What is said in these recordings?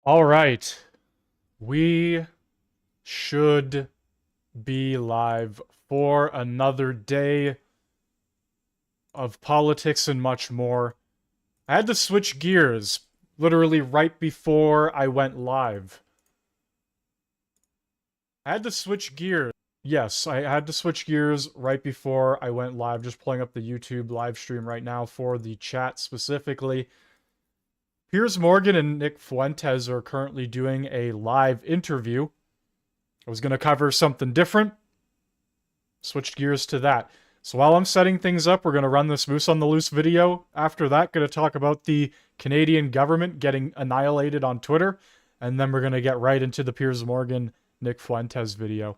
All right. We should be live for another day of politics and much more. I had to switch gears literally right before I went live. I had to switch gears. Yes, I had to switch gears right before I went live. Just pulling up the YouTube live stream right now for the chat specifically. Piers Morgan and Nick Fuentes are currently doing a live interview. I was going to cover something different. Switched gears to that. So while I'm setting things up, we're going to run this Moose on the Loose video. After that, going to talk about the Canadian government getting annihilated on Twitter. And then we're going to get right into the Piers Morgan, Nick Fuentes video.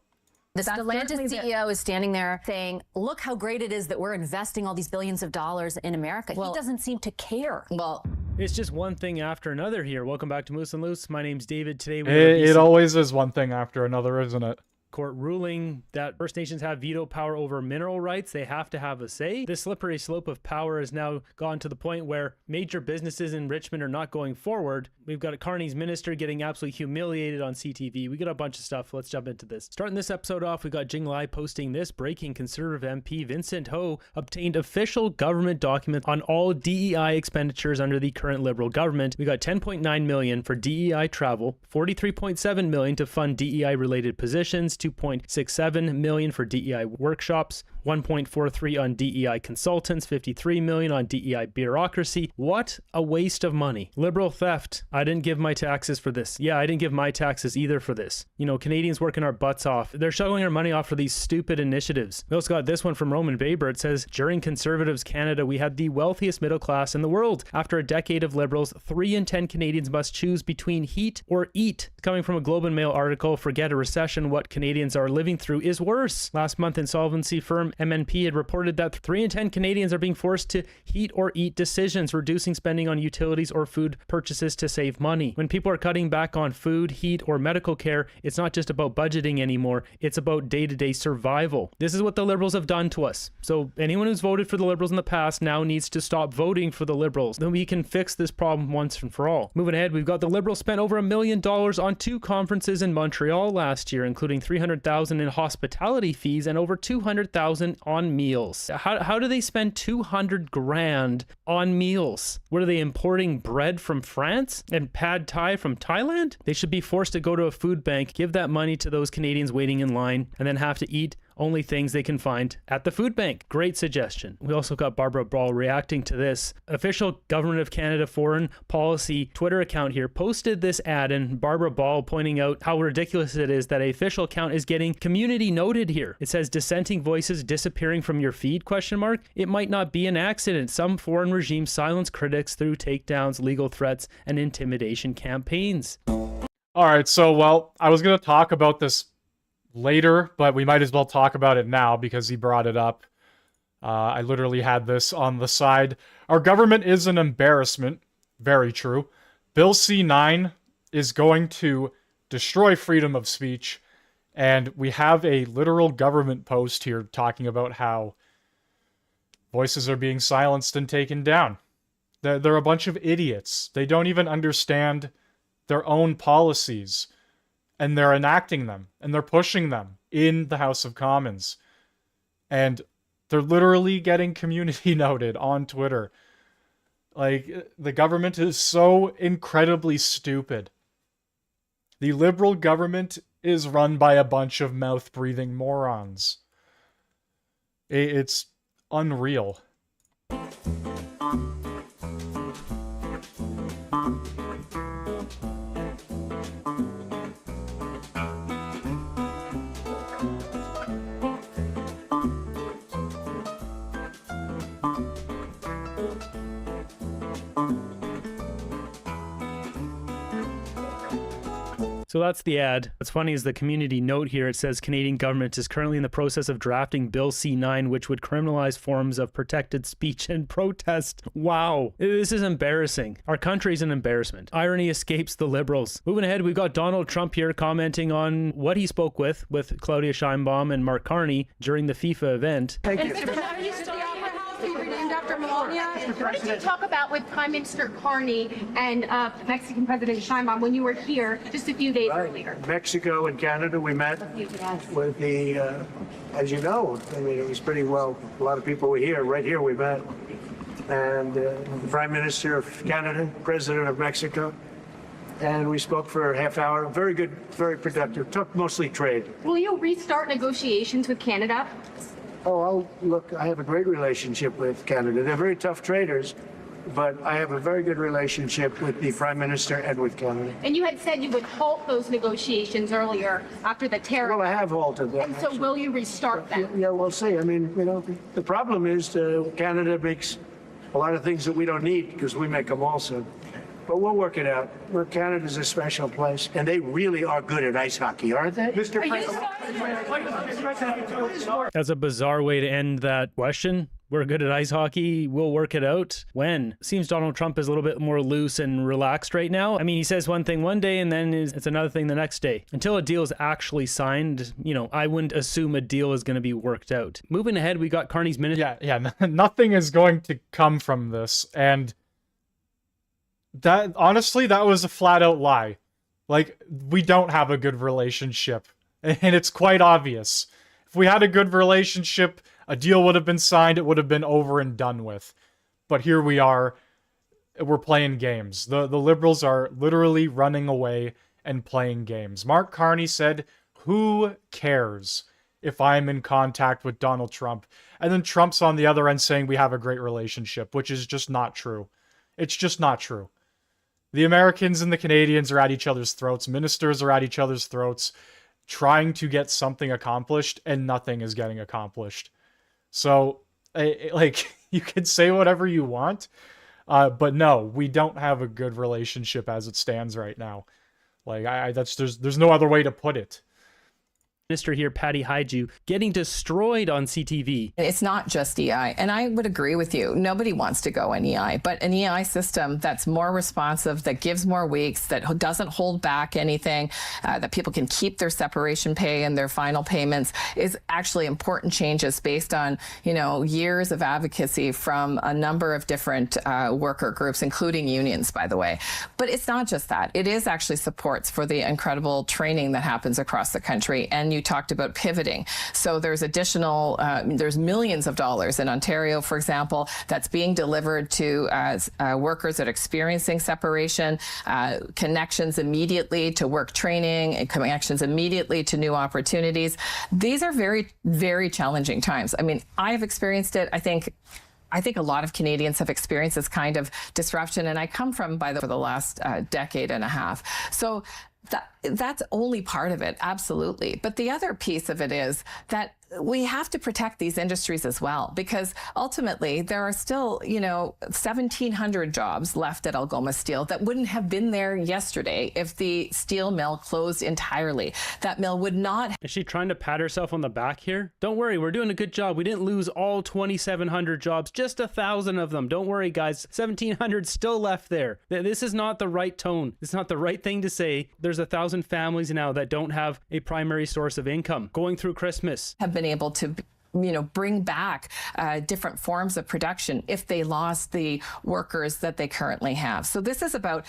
The Stellantis CEO is standing there saying, look how great it is that we're investing all these billions of dollars in America. He doesn't seem to care. Well, it's just one thing after another here. Welcome back to Moose and Loose. My name's David. Today it always is one thing after another, isn't it? Court ruling that First Nations have veto power over mineral rights. They have to have a say. This slippery slope of power has now gone to the point where major businesses in Richmond are not going forward. We've got a Carney's minister getting absolutely humiliated on CTV. We got a bunch of stuff. Let's jump into this. Starting this episode off, we got Jing Lai posting this. Breaking: Conservative MP Vincent Ho obtained official government documents on all DEI expenditures under the current Liberal government. We got $10.9 million for DEI travel, $43.7 million to fund DEI related positions, $2.67 million for DEI workshops, $1.43 on DEI consultants, $53 million on DEI bureaucracy. What a waste of money. Liberal theft. I didn't give my taxes for this. Yeah, I didn't give my taxes either for this. You know, Canadians working our butts off. They're shoveling our money off for these stupid initiatives. We also got this one from Roman Baber. It says, during Conservatives Canada, we had the wealthiest middle class in the world. After a decade of Liberals, 3 in 10 Canadians must choose between heat or eat. Coming from a Globe and Mail article, forget a recession, what Canadians are living through is worse. Last month, insolvency firm MNP had reported that 3 in 10 Canadians are being forced to heat or eat decisions, reducing spending on utilities or food purchases to save money. When people are cutting back on food, heat, or medical care, it's not just about budgeting anymore, it's about day-to-day survival. This is what the Liberals have done to us. So anyone who's voted for the Liberals in the past now needs to stop voting for the Liberals. Then we can fix this problem once and for all. Moving ahead, we've got the Liberals spent over $1 million on 2 conferences in Montreal last year, including $300,000 in hospitality fees and over $200,000 on meals. How do they spend 200 grand on meals? What are they importing bread from France and pad thai from Thailand? They should be forced to go to a food bank, give that money to those Canadians waiting in line, and then have to eat only things they can find at the food bank. Great suggestion. We also got Barbara Ball reacting to this. Official Government of Canada Foreign Policy Twitter account here posted this ad, and Barbara Ball pointing out how ridiculous it is that an official account is getting community noted here. It says dissenting voices disappearing from your feed, question mark. It might not be an accident. Some foreign regimes silence critics through takedowns, legal threats, and intimidation campaigns. All right, so, well, I was going to talk about this later, but we might as well talk about it now because he brought it up. I literally had this on the side. Our government is an embarrassment. Very true. Bill C-9 is going to destroy freedom of speech, and we have a literal government post here talking about how voices are being silenced and taken down. They're a bunch of idiots. They don't even understand their own policies. And they're enacting them, and they're pushing them in the House of Commons. And they're literally getting community noted on Twitter. Like, the government is so incredibly stupid. The Liberal government is run by a bunch of mouth-breathing morons. It's unreal. So that's the ad. What's funny is the community note here. It says Canadian government is currently in the process of drafting Bill C-9, which would criminalize forms of protected speech and protest. Wow. This is embarrassing. Our country's an embarrassment. Irony escapes the Liberals. Moving ahead, we've got Donald Trump here commenting on what he spoke with Claudia Sheinbaum and Mark Carney during the FIFA event. Thank you. Mr. President, the Opera House be renamed after Malala What did you talk about with Prime Minister Carney and Mexican President Sheinbaum when you were here just a few days earlier? Mexico and Canada, we met with the, as you know, I mean, it was pretty well, a lot of people were here, right here we met. And the Prime Minister of Canada, President of Mexico, and we spoke for a half hour. Very good, very productive. Talked mostly trade. Will you restart negotiations with Canada? Oh, look, I have a great relationship with Canada. They're very tough traders, but I have a very good relationship with the Prime Minister and with Canada. And you had said you would halt those negotiations earlier after the tariff. Well, I have halted them. And so will you restart them? Yeah, we'll see. I mean, you know, the problem is Canada makes a lot of things that we don't need because we make them also. But we'll work it out. Canada's a special place, and they really are good at ice hockey, aren't they? Mr. President. That's a bizarre way to end that question. We're good at ice hockey. We'll work it out. When? Seems Donald Trump is a little bit more loose and relaxed right now. I mean, he says one thing one day and then it's another thing the next day. Until a deal is actually signed, you know, I wouldn't assume a deal is going to be worked out. Moving ahead, we got Carney's minister. Yeah, nothing is going to come from this. And that, honestly, that was a flat out lie. Like, we don't have a good relationship. And it's quite obvious. If we had a good relationship, a deal would have been signed, it would have been over and done with. But here we are, we're playing games. The Liberals are literally running away and playing games. Mark Carney said, who cares if I'm in contact with Donald Trump? And then Trump's on the other end saying we have a great relationship, which is just not true. It's just not true. The Americans and the Canadians are at each other's throats. Ministers are at each other's throats, trying to get something accomplished, and nothing is getting accomplished. So, like, you can say whatever you want, but no, we don't have a good relationship as it stands right now. Like, there's no other way to put it. Minister here, Patty Hajdu, getting destroyed on CTV. It's not just EI, and I would agree with you. Nobody wants to go in EI, but an EI system that's more responsive, that gives more weeks, that doesn't hold back anything, that people can keep their separation pay and their final payments is actually important changes based on, you know, years of advocacy from a number of different worker groups, including unions, by the way. But it's not just that. It is actually supports for the incredible training that happens across the country. And you talked about pivoting. So there's additional, there's millions of dollars in Ontario, for example, that's being delivered to workers that are experiencing separation, connections immediately to work training, and connections immediately to new opportunities. These are very, very challenging times. I mean, I've experienced it. I think a lot of Canadians have experienced this kind of disruption, and I come from for the last decade and a half. So that's only part of it, absolutely. But the other piece of it is that we have to protect these industries as well, because ultimately there are still, you know, 1,700 jobs left at Algoma Steel that wouldn't have been there yesterday if the steel mill closed entirely. That mill would not. Is she trying to pat herself on the back here? Don't worry, we're doing a good job. We didn't lose all 2,700 jobs, just 1,000 of them. Don't worry, guys. 1,700 still left there. This is not the right tone. It's not the right thing to say. There's 1,000 families now that don't have a primary source of income going through Christmas. Have been able to, you know, bring back different forms of production if they lost the workers that they currently have. So this is about,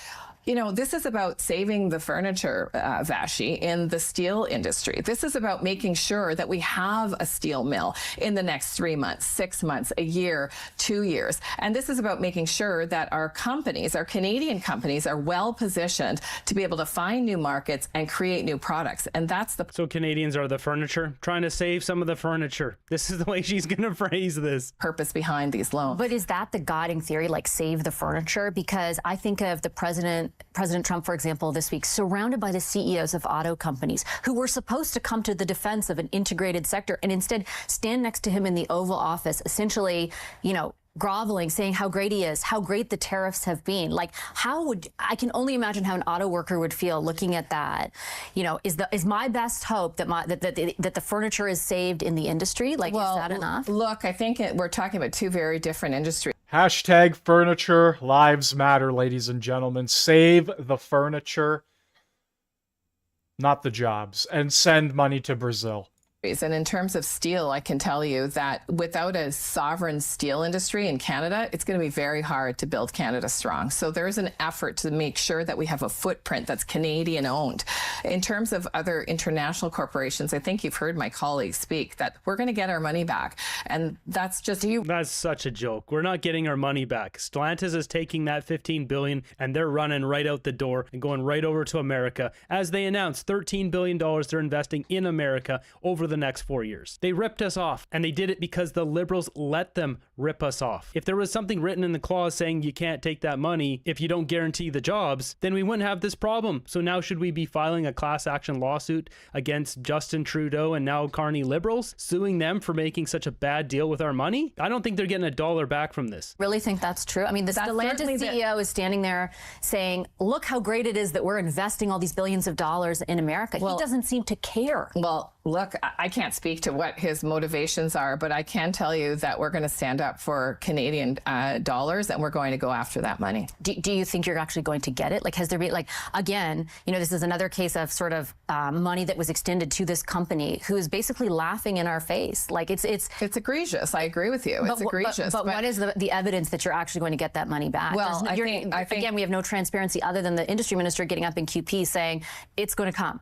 you know, this is about saving the furniture, Vashi, in the steel industry. This is about making sure that we have a steel mill in the next 3 months, 6 months, a year, 2 years. And this is about making sure that our companies, our Canadian companies, are well positioned to be able to find new markets and create new products. And that's the... So Canadians are the furniture, trying to save some of the furniture. This is the way she's going to phrase this. Purpose behind these loans. But is that the guiding theory, like save the furniture? Because I think of the President Trump, for example, this week, surrounded by the CEOs of auto companies who were supposed to come to the defense of an integrated sector and instead stand next to him in the Oval Office, essentially, you know, groveling, saying how great he is, how great the tariffs have been. Like, I can only imagine how an auto worker would feel looking at that. You know, is my best hope that that the furniture is saved in the industry? Like, well, is that enough? Look, I think we're talking about two very different industries. Hashtag furniture lives matter, ladies and gentlemen. Save the furniture, not the jobs, and send money to Brazil. And in terms of steel, I can tell you that without a sovereign steel industry in Canada, it's going to be very hard to build Canada strong. So there's an effort to make sure that we have a footprint that's Canadian owned. In terms of other international corporations, I think you've heard my colleagues speak that we're going to get our money back. And that's just you. That's such a joke. We're not getting our money back. Stellantis is taking that $15 billion and they're running right out the door and going right over to America. As they announced, $13 billion they're investing in America over the next 4 years. They ripped us off, and they did it because the Liberals let them rip us off. If there was something written in the clause saying you can't take that money if you don't guarantee the jobs, then we wouldn't have this problem. So now should we be filing a class action lawsuit against Justin Trudeau and now Carney Liberals, suing them for making such a bad deal with our money? I don't think they're getting $1 back from this. Really think that's true? I mean, the Stellantis CEO is standing there saying, look how great it is that we're investing all these billions of dollars in America. He doesn't seem to care. Well, look, I can't speak to what his motivations are, but I can tell you that we're going to stand up for Canadian dollars and we're going to go after that money. Do you think you're actually going to get it? Like, has there been, like, again, you know, this is another case of sort of money that was extended to this company who is basically laughing in our face. Like, it's egregious. I agree with you. It's egregious. But what is the evidence that you're actually going to get that money back? Well, I think again, we have no transparency other than the industry minister getting up in QP saying it's going to come.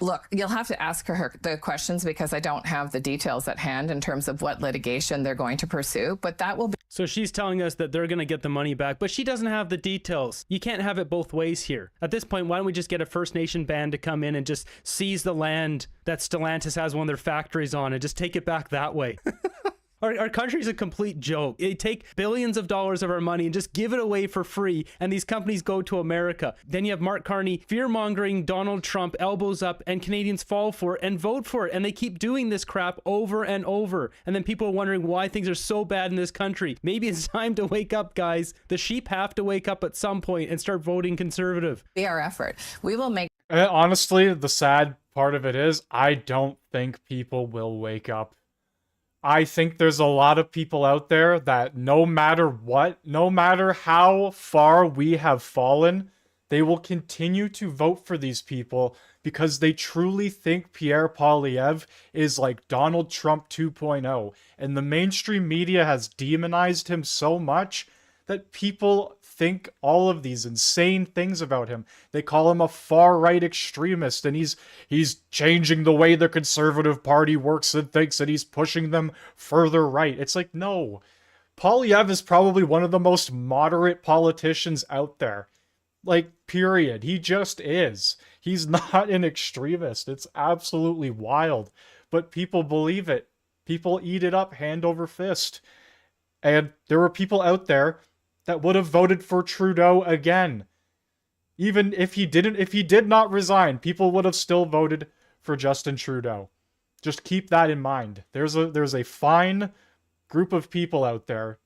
Look, you'll have to ask her the questions because I don't have the details at hand in terms of what litigation they're going to pursue, but that will be. So she's telling us that they're going to get the money back, but she doesn't have the details. You can't have it both ways here. At this point, why don't we just get a First Nation band to come in and just seize the land that Stellantis has one of their factories on and just take it back that way? Our country's a complete joke. They take billions of dollars of our money and just give it away for free, and these companies go to America. Then you have Mark Carney fear-mongering Donald Trump, elbows up, and Canadians fall for it and vote for it, and they keep doing this crap over and over. And then people are wondering why things are so bad in this country. Maybe it's time to wake up, guys. The sheep have to wake up at some point and start voting Conservative. Be our effort. We will make. Honestly, the sad part of it is I don't think people will wake up. I think there's a lot of people out there that no matter what, no matter how far we have fallen, they will continue to vote for these people because they truly think Pierre Poilievre is like Donald Trump 2.0. And the mainstream media has demonized him so much that people think all of these insane things about him. They call him a far-right extremist, and he's changing the way the Conservative Party works and thinks that he's pushing them further right. It's like, no. Poilievre is probably one of the most moderate politicians out there. Like, period. He just is. He's not an extremist. It's absolutely wild. But people believe it. People eat it up hand over fist. And there were people out there that would have voted for Trudeau again. Even if he did not resign, people would have still voted for Justin Trudeau. Just keep that in mind. There's a fine group of people out there.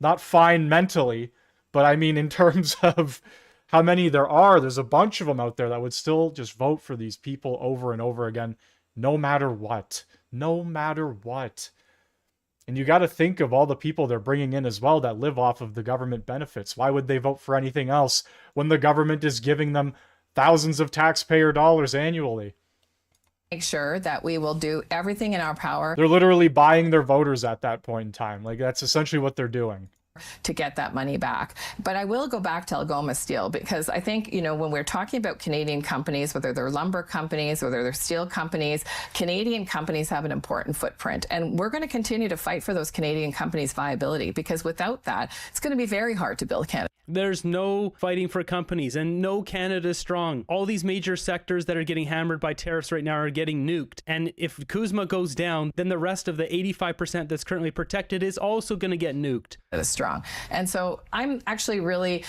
Not fine mentally, but I mean in terms of how many there are, there's a bunch of them out there that would still just vote for these people over and over again, no matter what. No matter what. And you got to think of all the people they're bringing in as well that live off of the government benefits. Why would they vote for anything else when the government is giving them thousands of taxpayer dollars annually? Make sure that we will do everything in our power. They're literally buying their voters at that point in time. Like, that's essentially what they're doing. To get that money back. But I will go back to Algoma Steel because I think, you know, when we're talking about Canadian companies, whether they're lumber companies, whether they're steel companies, Canadian companies have an important footprint. And we're going to continue to fight for those Canadian companies' viability because without that, it's going to be very hard to build Canada. There's no fighting for companies and no Canada strong. All these major sectors that are getting hammered by tariffs right now are getting nuked. And if Kuzma goes down, then the rest of the 85% that's currently protected is also going to get nuked. That is strong. And so I'm actually really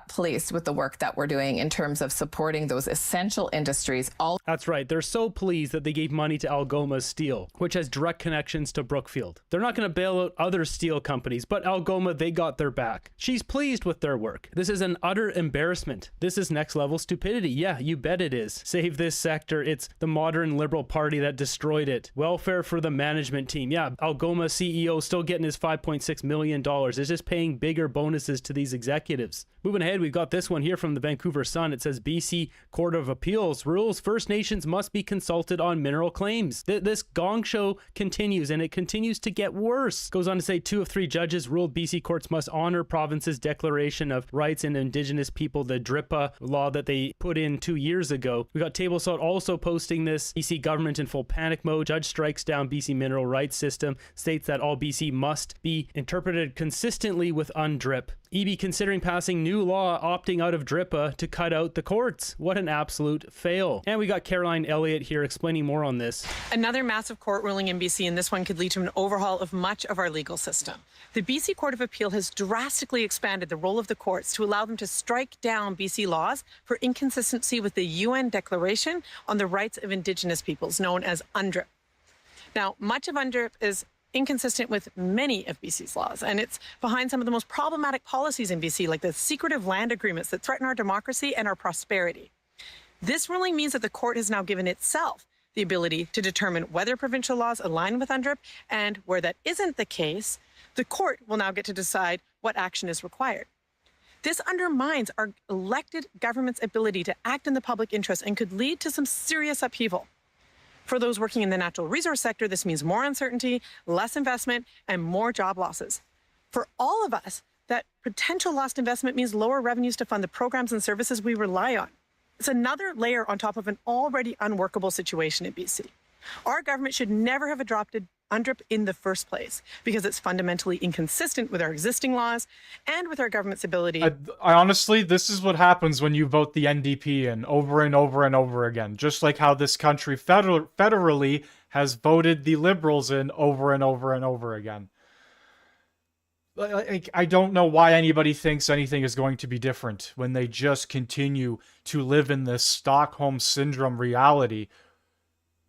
pleased with the work that we're doing in terms of supporting those essential industries. That's right. They're so pleased that they gave money to Algoma Steel, which has direct connections to Brookfield. They're not going to bail out other steel companies, but Algoma, they got their back. She's pleased with their work. This is an utter embarrassment. This is next level stupidity. Yeah, you bet it is. Save this sector. It's the modern Liberal Party that destroyed it. Welfare for the management team. Yeah, Algoma CEO still getting his $5.6 million. It's just paying bigger bonuses to these executives. Moving ahead, we've got this one here from the Vancouver Sun. It says BC Court of Appeals rules First Nations must be consulted on mineral claims. This gong show continues, and it continues to get worse. Goes on to say 2 of 3 judges ruled BC courts must honor province's Declaration of Rights and Indigenous People, the DRIPA law that they put in 2 years ago. We got Table Salt also posting this. BC government in full panic mode. Judge strikes down BC mineral rights system, states that all BC must be interpreted consistently with UNDRIP. EB considering passing new law opting out of DRIPA to cut out the courts. What an absolute fail. And we got Caroline Elliott here explaining more on this. Another massive court ruling in BC, and this one could lead to an overhaul of much of our legal system. The BC Court of Appeal has drastically expanded the role of the courts to allow them to strike down BC laws for inconsistency with the UN Declaration on the Rights of Indigenous Peoples, known as UNDRIP. Now, much of UNDRIP is inconsistent with many of BC's laws, and it's behind some of the most problematic policies in BC, like the secretive land agreements that threaten our democracy and our prosperity. This ruling means that the court has now given itself the ability to determine whether provincial laws align with UNDRIP, and where that isn't the case, the court will now get to decide what action is required. This undermines our elected government's ability to act in the public interest and could lead to some serious upheaval. For those working in the natural resource sector, this means more uncertainty, less investment, and more job losses. For all of us, that potential lost investment means lower revenues to fund the programs and services we rely on. It's another layer on top of an already unworkable situation in BC. Our government should never have adopted UNDRIP in the first place because it's fundamentally inconsistent with our existing laws and with our government's ability. I honestly, this is what happens when you vote the NDP in over and over and over again. Just like how this country federally has voted the Liberals in over and over and over again. I don't know why anybody thinks anything is going to be different when they just continue to live in this Stockholm Syndrome reality.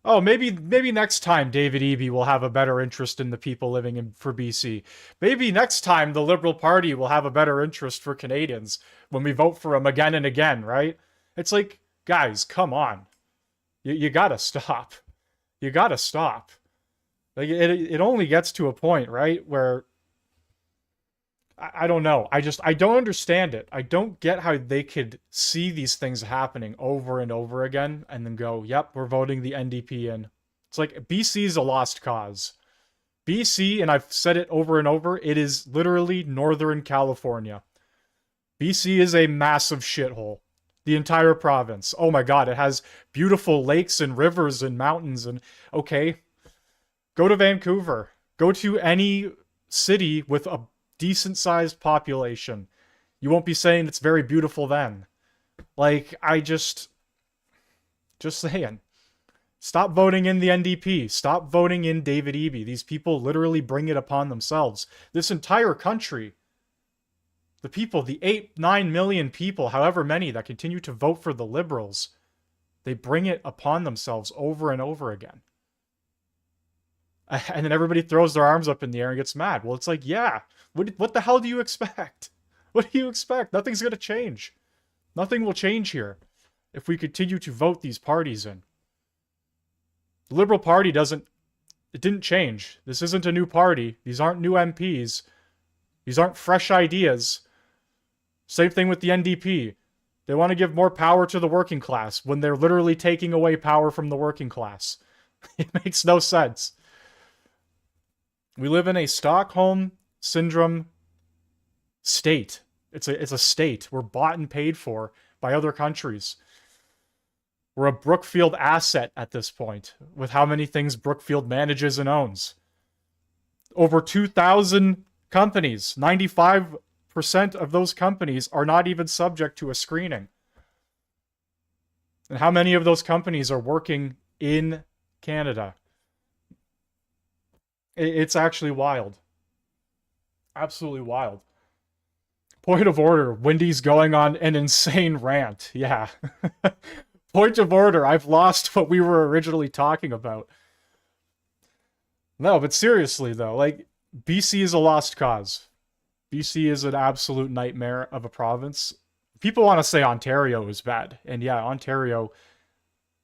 Oh, maybe next time David Eby will have a better interest in the people living for BC. Maybe next time the Liberal Party will have a better interest for Canadians when we vote for him again and again, right? It's like, guys, come on. You gotta stop. You gotta stop. Like, it only gets to a point, right, where I don't know. I don't understand it. I don't get how they could see these things happening over and over again and then go, yep, we're voting the NDP in. It's like BC is a lost cause. BC, and I've said it over and over, it is literally Northern California. BC is a massive shithole. The entire province. Oh my God, it has beautiful lakes and rivers and mountains and okay. Go to Vancouver. Go to any city with a decent-sized population. You won't be saying it's very beautiful then. Like, just saying. Stop voting in the NDP. Stop voting in David Eby. These people literally bring it upon themselves. This entire country, the people, the 8-9 million people, however many that continue to vote for the Liberals, they bring it upon themselves over and over again. And then everybody throws their arms up in the air and gets mad. Well, it's like, yeah, what the hell do you expect? What do you expect? Nothing's going to change. Nothing will change here if we continue to vote these parties in. The Liberal Party didn't change. This isn't a new party. These aren't new MPs. These aren't fresh ideas. Same thing with the NDP. They want to give more power to the working class when they're literally taking away power from the working class. It makes no sense. We live in a Stockholm Syndrome state. It's a state. We're bought and paid for by other countries. We're a Brookfield asset at this point, with how many things Brookfield manages and owns. Over 2,000 companies, 95% of those companies are not even subject to a screening. And how many of those companies are working in Canada? It's actually wild. Absolutely wild. Point of order. Wendy's going on an insane rant. Yeah. Point of order. I've lost what we were originally talking about. No, but seriously though, like, BC is a lost cause. BC is an absolute nightmare of a province. People want to say Ontario is bad. And yeah, Ontario,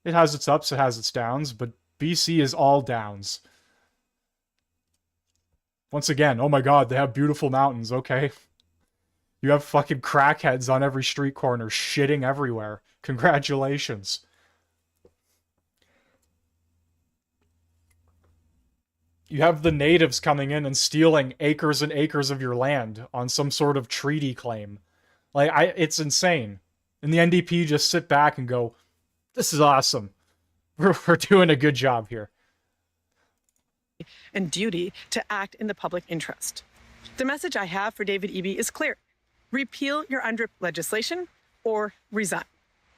it has its ups, it has its downs, but BC is all downs. Once again, oh my god, they have beautiful mountains, okay? You have fucking crackheads on every street corner shitting everywhere. Congratulations. You have the natives coming in and stealing acres and acres of your land on some sort of treaty claim. Like, it's insane. And the NDP just sit back and go, this is awesome. We're doing a good job here. And duty to act in the public interest. The message I have for David Eby is clear. Repeal your UNDRIP legislation or resign.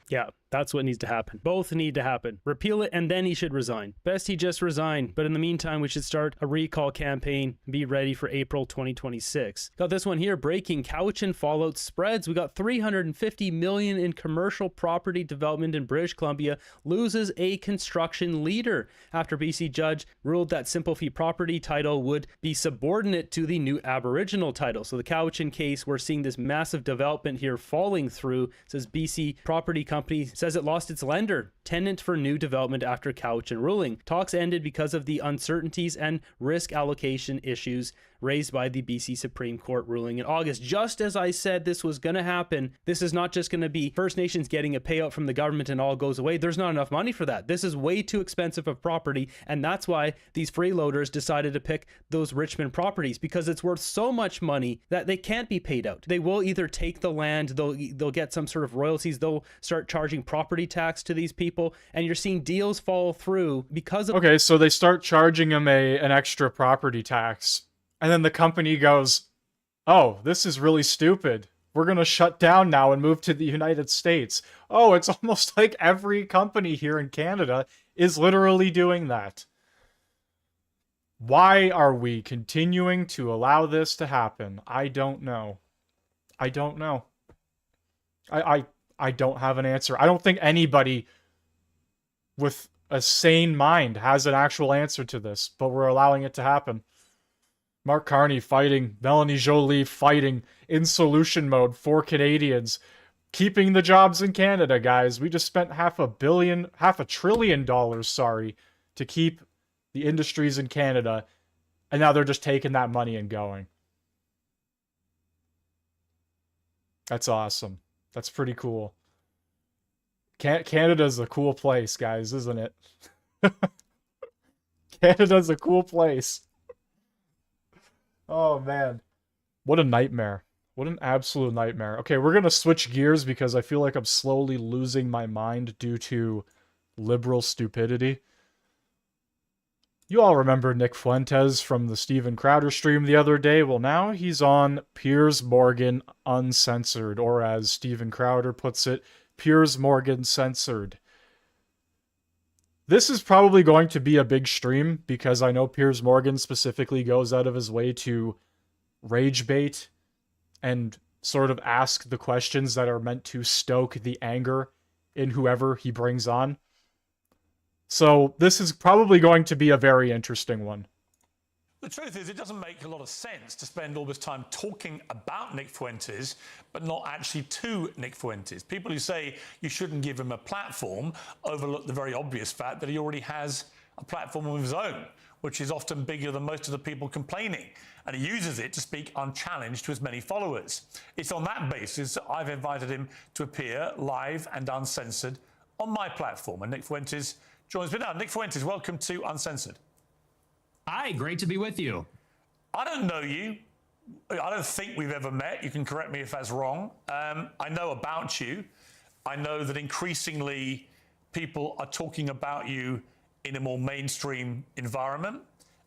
Yeah, that's what needs to happen. Both need to happen. Repeal it and then he should resign. Best he just resign. But in the meantime, we should start a recall campaign and be ready for April 2026. Got this one here. Breaking couch and fallout spreads. We got $350 million in commercial property development in British Columbia loses a construction leader after BC judge ruled that simple fee property title would be subordinate to the new Aboriginal title. So the Cowichan case, we're seeing this massive development here falling through. It says BC property company says it lost its lender, tenant for new development after Cowichan ruling. Talks ended because of the uncertainties and risk allocation issues raised by the BC Supreme Court ruling in August. Just as I said this was going to happen, this is not just going to be First Nations getting a payout from the government and all goes away. There's not enough money for that. This is way too expensive of property, and that's why these freeloaders decided to pick those Richmond properties, because it's worth so much money that they can't be paid out. They will either take the land, they'll get some sort of royalties, they'll start charging property tax to these people, and you're seeing deals fall through because of... Okay, so they start charging them an extra property tax. And then the company goes, oh, this is really stupid. We're going to shut down now and move to the United States. Oh, it's almost like every company here in Canada is literally doing that. Why are we continuing to allow this to happen? I don't know. I don't know. I don't have an answer. I don't think anybody with a sane mind has an actual answer to this, but we're allowing it to happen. Mark Carney fighting, Melanie Jolie fighting in solution mode for Canadians, keeping the jobs in Canada, guys. We just spent $500 billion, to keep the industries in Canada, and now they're just taking that money and going. That's awesome. That's pretty cool. Canada's a cool place, guys, isn't it? Canada's a cool place. Oh, man. What a nightmare. What an absolute nightmare. Okay, we're going to switch gears because I feel like I'm slowly losing my mind due to liberal stupidity. You all remember Nick Fuentes from the Steven Crowder stream the other day. Well, now he's on Piers Morgan Uncensored, or as Steven Crowder puts it, Piers Morgan Censored. This is probably going to be a big stream because I know Piers Morgan specifically goes out of his way to rage bait and sort of ask the questions that are meant to stoke the anger in whoever he brings on. So this is probably going to be a very interesting one. The truth is, it doesn't make a lot of sense to spend all this time talking about Nick Fuentes, but not actually to Nick Fuentes. People who say you shouldn't give him a platform overlook the very obvious fact that he already has a platform of his own, which is often bigger than most of the people complaining. And he uses it to speak unchallenged to his many followers. It's on that basis that I've invited him to appear live and uncensored on my platform. And Nick Fuentes joins me now. Nick Fuentes, welcome to Uncensored. Hi, great to be with you. I don't know you. I don't think we've ever met. You can correct me if that's wrong. I know about you. I know that increasingly people are talking about you in a more mainstream environment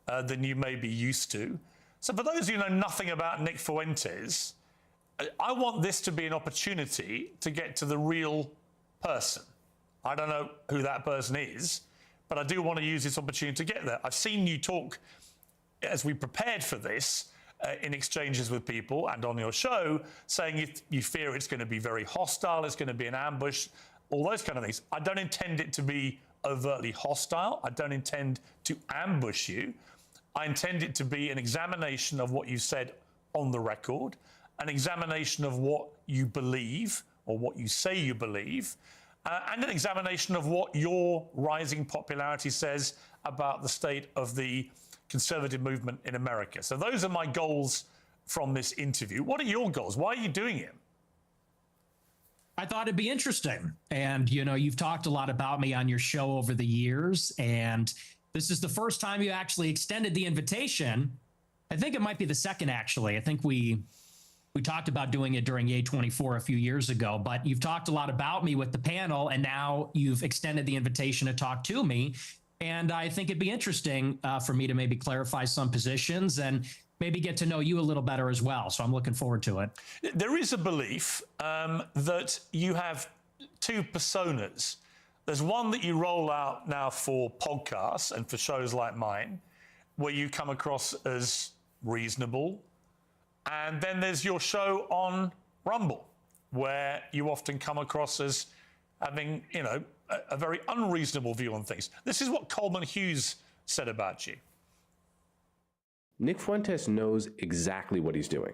than you may be used to. So for those who know nothing about Nick Fuentes, I want this to be an opportunity to get to the real person. I don't know who that person is, but I do want to use this opportunity to get there. I've seen you talk, as we prepared for this, in exchanges with people and on your show, saying you fear it's going to be very hostile, it's going to be an ambush, all those kind of things. I don't intend it to be overtly hostile. I don't intend to ambush you. I intend it to be an examination of what you said on the record, an examination of what you believe or what you say you believe, and an examination of what your rising popularity says about the state of the conservative movement in America. So those are my goals from this interview. What are your goals? Why are you doing it? I thought it'd be interesting. And, you know, you've talked a lot about me on your show over the years, and this is the first time you actually extended the invitation. I think it might be the second, actually. I think we talked about doing it during A24 a few years ago, but you've talked a lot about me with the panel, and now you've extended the invitation to talk to me. And I think it'd be interesting for me to maybe clarify some positions and maybe get to know you a little better as well. So I'm looking forward to it. There is a belief that you have two personas. There's one that you roll out now for podcasts and for shows like mine, where you come across as reasonable. And then there's your show on Rumble, where you often come across as having, you know, a very unreasonable view on things. This is what Coleman Hughes said about you. Nick Fuentes knows exactly what he's doing.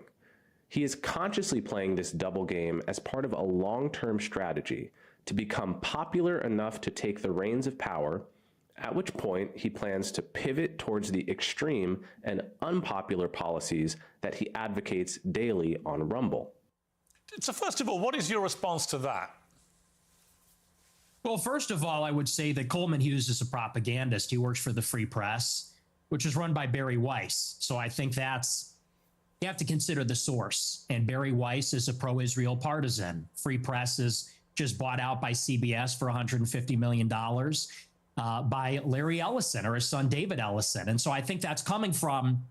He is consciously playing this double game as part of a long-term strategy to become popular enough to take the reins of power, at which point he plans to pivot towards the extreme and unpopular policies that he advocates daily on Rumble. So first of all, what is your response to that? Well, first of all, I would say that Coleman Hughes is a propagandist. He works for the Free Press, which is run by Barry Weiss. So I think you have to consider the source. And Barry Weiss is a pro-Israel partisan. Free Press is just bought out by CBS for $150 million by Larry Ellison or his son, David Ellison. And so I think that's coming from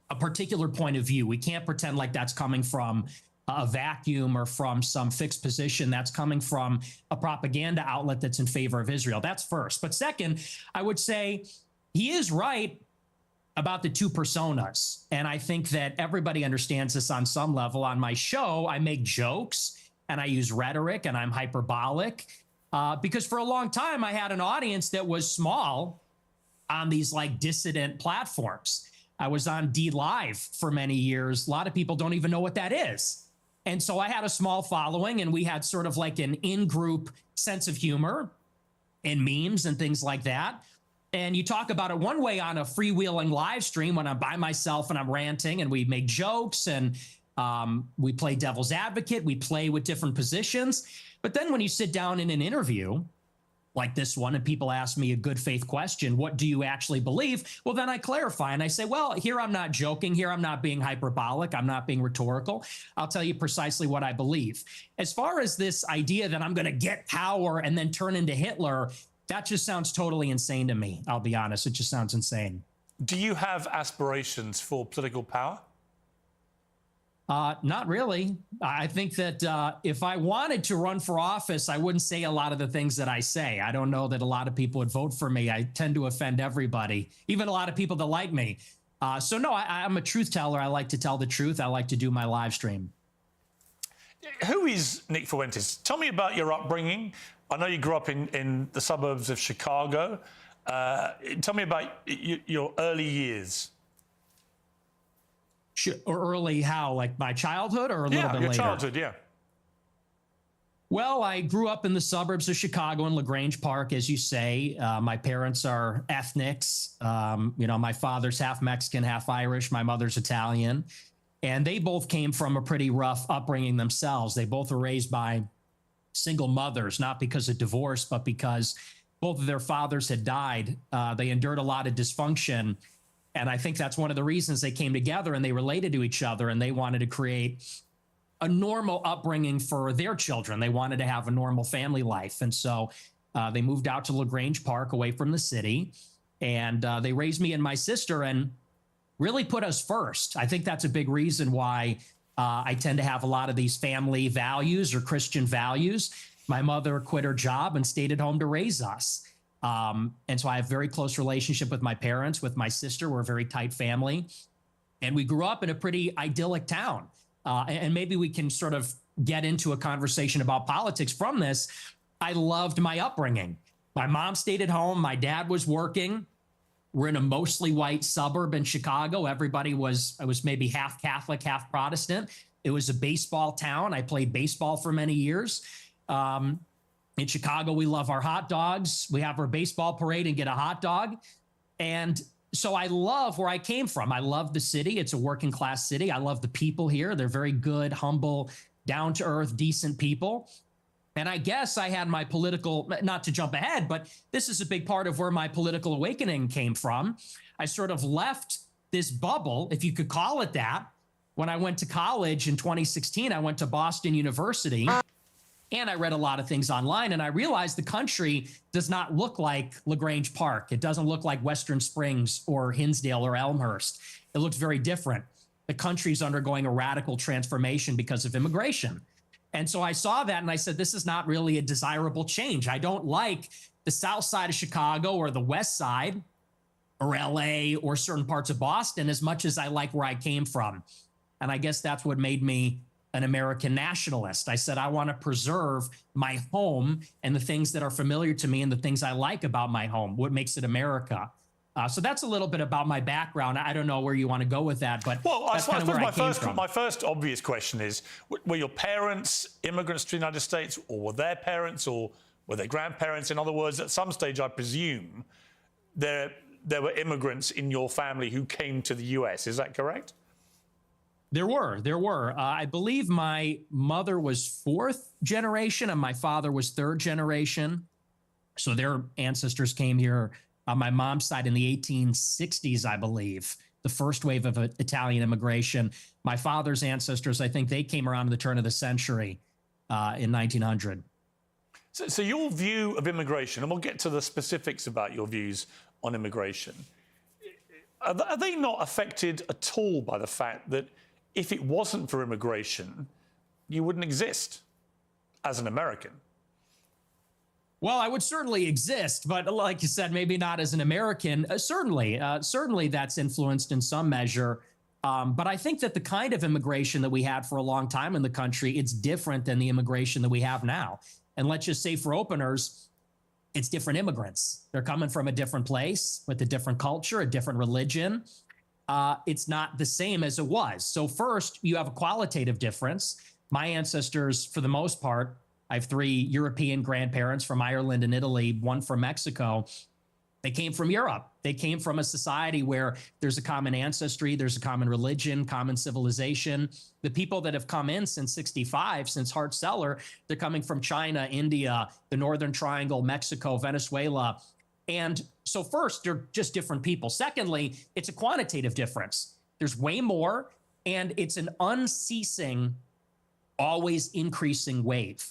a particular point of view. We can't pretend like that's coming from a vacuum or from some fixed position. That's coming from a propaganda outlet that's in favor of Israel. That's first. But second, I would say he is right about the two personas. And I think that everybody understands this on some level. On my show, I make jokes and I use rhetoric and I'm hyperbolic because for a long time, I had an audience that was small on these like dissident platforms. I was on D Live for many years. A lot of people don't even know what that is. And so I had a small following and we had sort of like an in-group sense of humor and memes and things like that. And you talk about it one way on a freewheeling live stream when I'm by myself and I'm ranting and we make jokes and we play devil's advocate. We play with different positions. But then when you sit down in an interview like this one and people ask me a good faith question, what do you actually believe? Well, then I clarify and I say, well, here I'm not joking. Here I'm not being hyperbolic. I'm not being rhetorical. I'll tell you precisely what I believe. As far as this idea that I'm going to get power and then turn into Hitler, that just sounds totally insane to me. I'll be honest. It just sounds insane. Do you have aspirations for political power? Not really. I think that if I wanted to run for office, I wouldn't say a lot of the things that I say. I don't know that a lot of people would vote for me. I tend to offend everybody, even a lot of people that like me. So no, I'm a truth teller. I like to tell the truth. I like to do my live stream. Who is Nick Fuentes? Tell me about your upbringing. I know you grew up in the suburbs of Chicago. Tell me about your early years. Or early how? Like my childhood or a little bit later? Yeah, your childhood, yeah. Well, I grew up in the suburbs of Chicago in LaGrange Park, as you say. My parents are ethnics. You know, my father's half Mexican, half Irish. My mother's Italian. And they both came from a pretty rough upbringing themselves. They both were raised by single mothers, not because of divorce, but because both of their fathers had died. They endured a lot of dysfunction. And I think that's one of the reasons they came together and they related to each other and they wanted to create a normal upbringing for their children. They wanted to have a normal family life. And so they moved out to LaGrange Park away from the city and they raised me and my sister and really put us first. I think that's a big reason why I tend to have a lot of these family values or Christian values. My mother quit her job and stayed at home to raise us. And so I have a very close relationship with my parents, with my sister. We're a very tight family. And we grew up in a pretty idyllic town. And maybe we can sort of get into a conversation about politics from this. I loved my upbringing. My mom stayed at home. My dad was working. We're in a mostly white suburb in Chicago. I was maybe half Catholic, half Protestant. It was a baseball town. I played baseball for many years. In Chicago, we love our hot dogs. We have our baseball parade and get a hot dog. And so I love where I came from. I love the city. It's a working class city. I love the people here. They're very good, humble, down to earth, decent people. And I guess I had my political, not to jump ahead, but this is a big part of where my political awakening came from. I sort of left this bubble, if you could call it that. When I went to college in 2016, I went to Boston University. And I read a lot of things online, and I realized the country does not look like LaGrange Park. It doesn't look like Western Springs or Hinsdale or Elmhurst. It looks very different. The country's undergoing a radical transformation because of immigration. And so I saw that and I said, this is not really a desirable change. I don't like the south side of Chicago or the west side or LA or certain parts of Boston as much as I like where I came from. And I guess that's what made me an American nationalist. I said, I want to preserve my home and the things that are familiar to me and the things I like about my home, what makes it America. So that's a little bit about my background. I don't know where you want to go with that, but that's kind of where I came from. My first obvious question is, were your parents immigrants to the United States, or were their parents, or were their grandparents? In other words, at some stage, I presume there were immigrants in your family who came to the US. Is that correct? There were. I believe my mother was fourth generation and my father was third generation. So their ancestors came here on my mom's side in the 1860s, I believe, the first wave of Italian immigration. My father's ancestors, I think they came around at the turn of the century in 1900. So your view of immigration, and we'll get to the specifics about your views on immigration, are they not affected at all by the fact that if it wasn't for immigration, you wouldn't exist as an American? Well, I would certainly exist, but like you said, maybe not as an American. Certainly that's influenced in some measure. But I think that the kind of immigration that we had for a long time in the country, it's different than the immigration that we have now. And let's just say for openers, it's different immigrants. They're coming from a different place with a different culture, a different religion. It's not the same as it was. So first, you have a qualitative difference. My ancestors, for the most part, I have 3 European grandparents from Ireland and Italy, 1 from Mexico. They came from Europe. They came from a society where there's a common ancestry, there's a common religion, common civilization. The people that have come in since 65, since Hart-Celler, they're coming from China, India, the Northern Triangle, Mexico, Venezuela. And so first, they're just different people. Secondly, it's a quantitative difference. There's way more, and it's an unceasing, always increasing wave.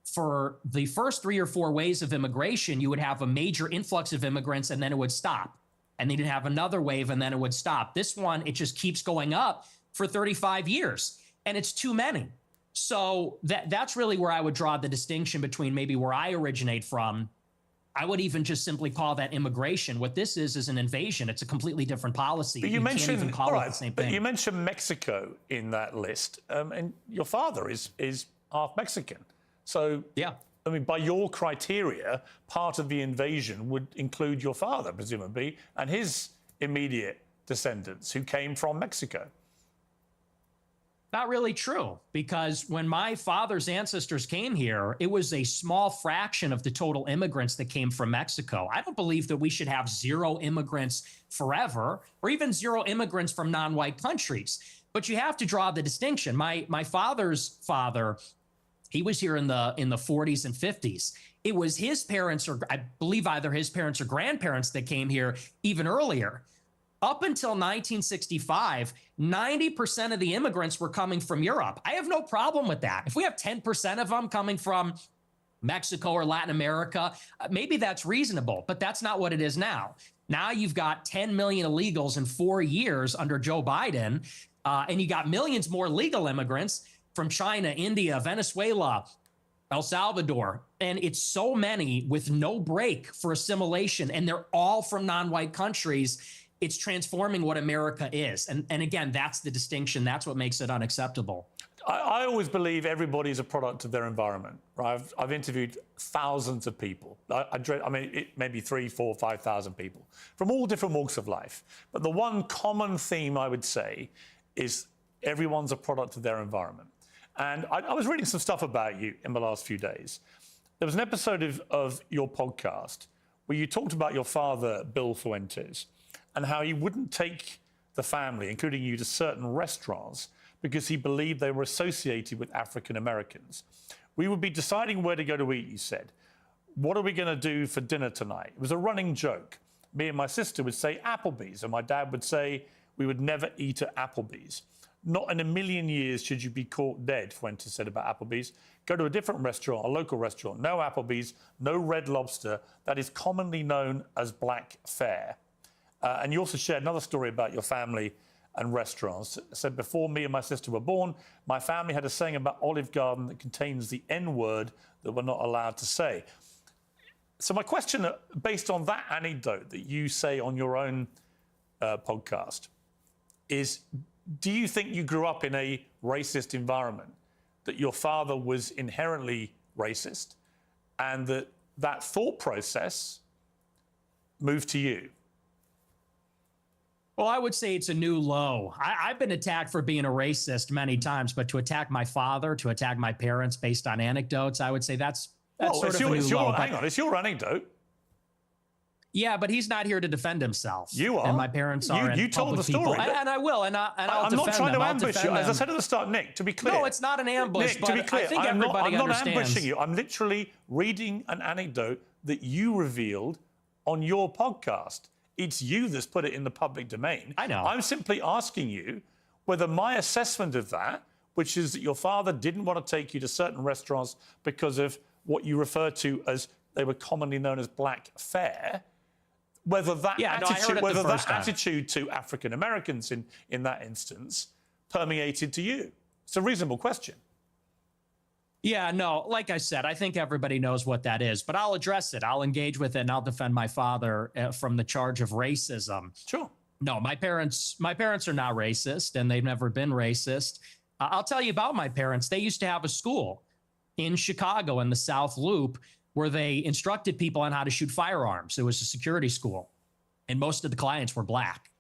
For the first 3 or 4 waves of immigration, you would have a major influx of immigrants, and then it would stop. And then you'd have another wave, and then it would stop. This one, it just keeps going up for 35 years, and it's too many. So that's really where I would draw the distinction between maybe where I originate from. I would even just simply call that immigration. What this is an invasion. It's a completely different policy. But you mentioned, can't even call it the same thing. But you mentioned Mexico in that list, and your father is half Mexican. So, yeah, I mean, by your criteria, part of the invasion would include your father, presumably, and his immediate descendants who came from Mexico. Not really true, because when my father's ancestors came here, it was a small fraction of the total immigrants that came from Mexico. I don't believe that we should have 0 immigrants forever, or even 0 immigrants from non-white countries. But you have to draw the distinction. My father's father, he was here in the 40s and 50s. It was his parents, or I believe either his parents or grandparents, that came here even earlier. Up until 1965, 90% of the immigrants were coming from Europe. I have no problem with that. If we have 10% of them coming from Mexico or Latin America, maybe that's reasonable, but that's not what it is now. Now you've got 10 million illegals in 4 years under Joe Biden, and you got millions more legal immigrants from China, India, Venezuela, El Salvador. And it's so many with no break for assimilation, and they're all from non-white countries. It's transforming what America is. And again, that's the distinction. That's what makes it unacceptable. I always believe everybody's a product of their environment. Right? I've interviewed thousands of people. Maybe 3, 4, 5,000 people from all different walks of life. But the one common theme I would say is everyone's a product of their environment. And I was reading some stuff about you in the last few days. There was an episode of your podcast where you talked about your father, Bill Fuentes, and how he wouldn't take the family, including you, to certain restaurants because he believed they were associated with African Americans. We would be deciding where to go to eat, you said. What are we going to do for dinner tonight? It was a running joke. Me and my sister would say Applebee's, and my dad would say we would never eat at Applebee's. Not in a million years should you be caught dead, Fuentes said about Applebee's. Go to a different restaurant, a local restaurant. No Applebee's, no Red Lobster. That is commonly known as black fare. And you also shared another story about your family and restaurants. Said, before me and my sister were born, my family had a saying about Olive Garden that contains the N-word that we're not allowed to say. So my question, based on that anecdote that you say on your own podcast, is do you think you grew up in a racist environment, that your father was inherently racist, and that thought process moved to you? Well, I would say it's a new low. I've been attacked for being a racist many times, but to attack my father, to attack my parents based on anecdotes, I would say that's sort of a new low. Hang on, it's your anecdote. Yeah, but he's not here to defend himself. You are. And my parents are. You told the story. And I will. And I'll defend them. I'm not trying to ambush you. As I said at the start, Nick, to be clear. No, it's not an ambush. Nick, to be clear, I think everybody I'm not understands. ambushing you. I'm literally reading an anecdote that you revealed on your podcast. It's you that's put it in the public domain. I know. I'm simply asking you whether my assessment of that, which is that your father didn't want to take you to certain restaurants because of what you refer to as, they were commonly known as black fare, whether that attitude to African Americans in that instance permeated to you. It's a reasonable question. Yeah, no, like I said, I think everybody knows what that is, but I'll address it. I'll engage with it, and I'll defend my father from the charge of racism. Sure. No, my parents are not racist, and they've never been racist. I'll tell you about my parents. They used to have a school in Chicago in the South Loop where they instructed people on how to shoot firearms. It was a security school, and most of the clients were black.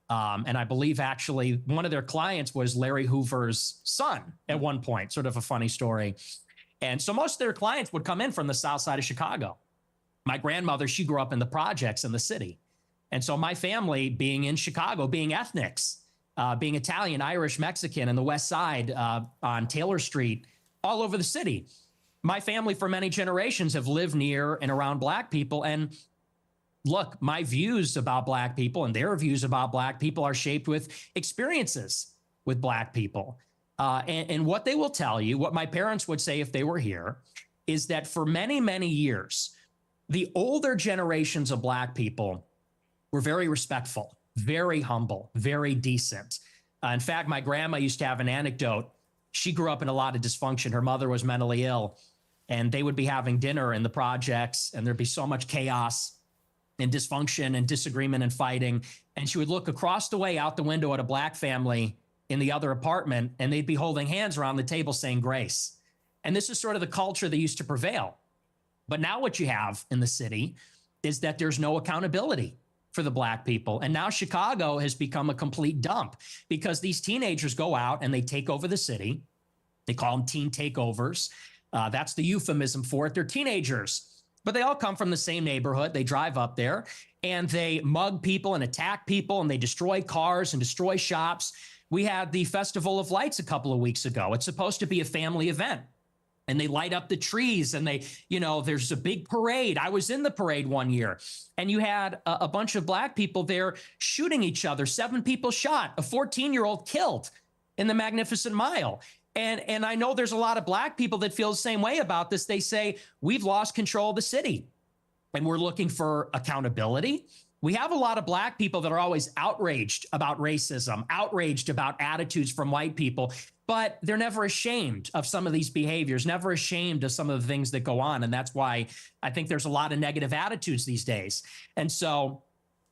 And I believe actually one of their clients was Larry Hoover's son at one point, sort of a funny story. And so most of their clients would come in from the south side of Chicago. My grandmother, she grew up in the projects in the city. And so my family being in Chicago, being ethnics, being Italian, Irish, Mexican, and the west side on Taylor Street, all over the city. My family for many generations have lived near and around black people. And look, my views about black people and their views about black people are shaped with experiences with black people. And what they will tell you, what my parents would say if they were here, is that for many, many years, the older generations of black people were very respectful, very humble, very decent. In fact, my grandma used to have an anecdote. She grew up in a lot of dysfunction. Her mother was mentally ill, and they would be having dinner in the projects, and there'd be so much chaos and dysfunction and disagreement and fighting. And she would look across the way out the window at a black family in the other apartment, and they'd be holding hands around the table saying grace. And this is sort of the culture that used to prevail. But now what you have in the city is that there's no accountability for the black people. And now Chicago has become a complete dump because these teenagers go out and they take over the city. They call them teen takeovers. That's the euphemism for it. They're teenagers, but they all come from the same neighborhood. They drive up there and they mug people and attack people, and they destroy cars and destroy shops. We had the Festival of Lights a couple of weeks ago. It's supposed to be a family event, and they light up the trees, and they, there's a big parade. I was in the parade one year, and you had a bunch of black people there shooting each other. 7 people shot, a 14-year-old killed in the Magnificent Mile. And I know there's a lot of black people that feel the same way about this. They say, we've lost control of the city and we're looking for accountability. We have a lot of black people that are always outraged about racism, outraged about attitudes from white people, but they're never ashamed of some of these behaviors, never ashamed of some of the things that go on. And that's why I think there's a lot of negative attitudes these days. And so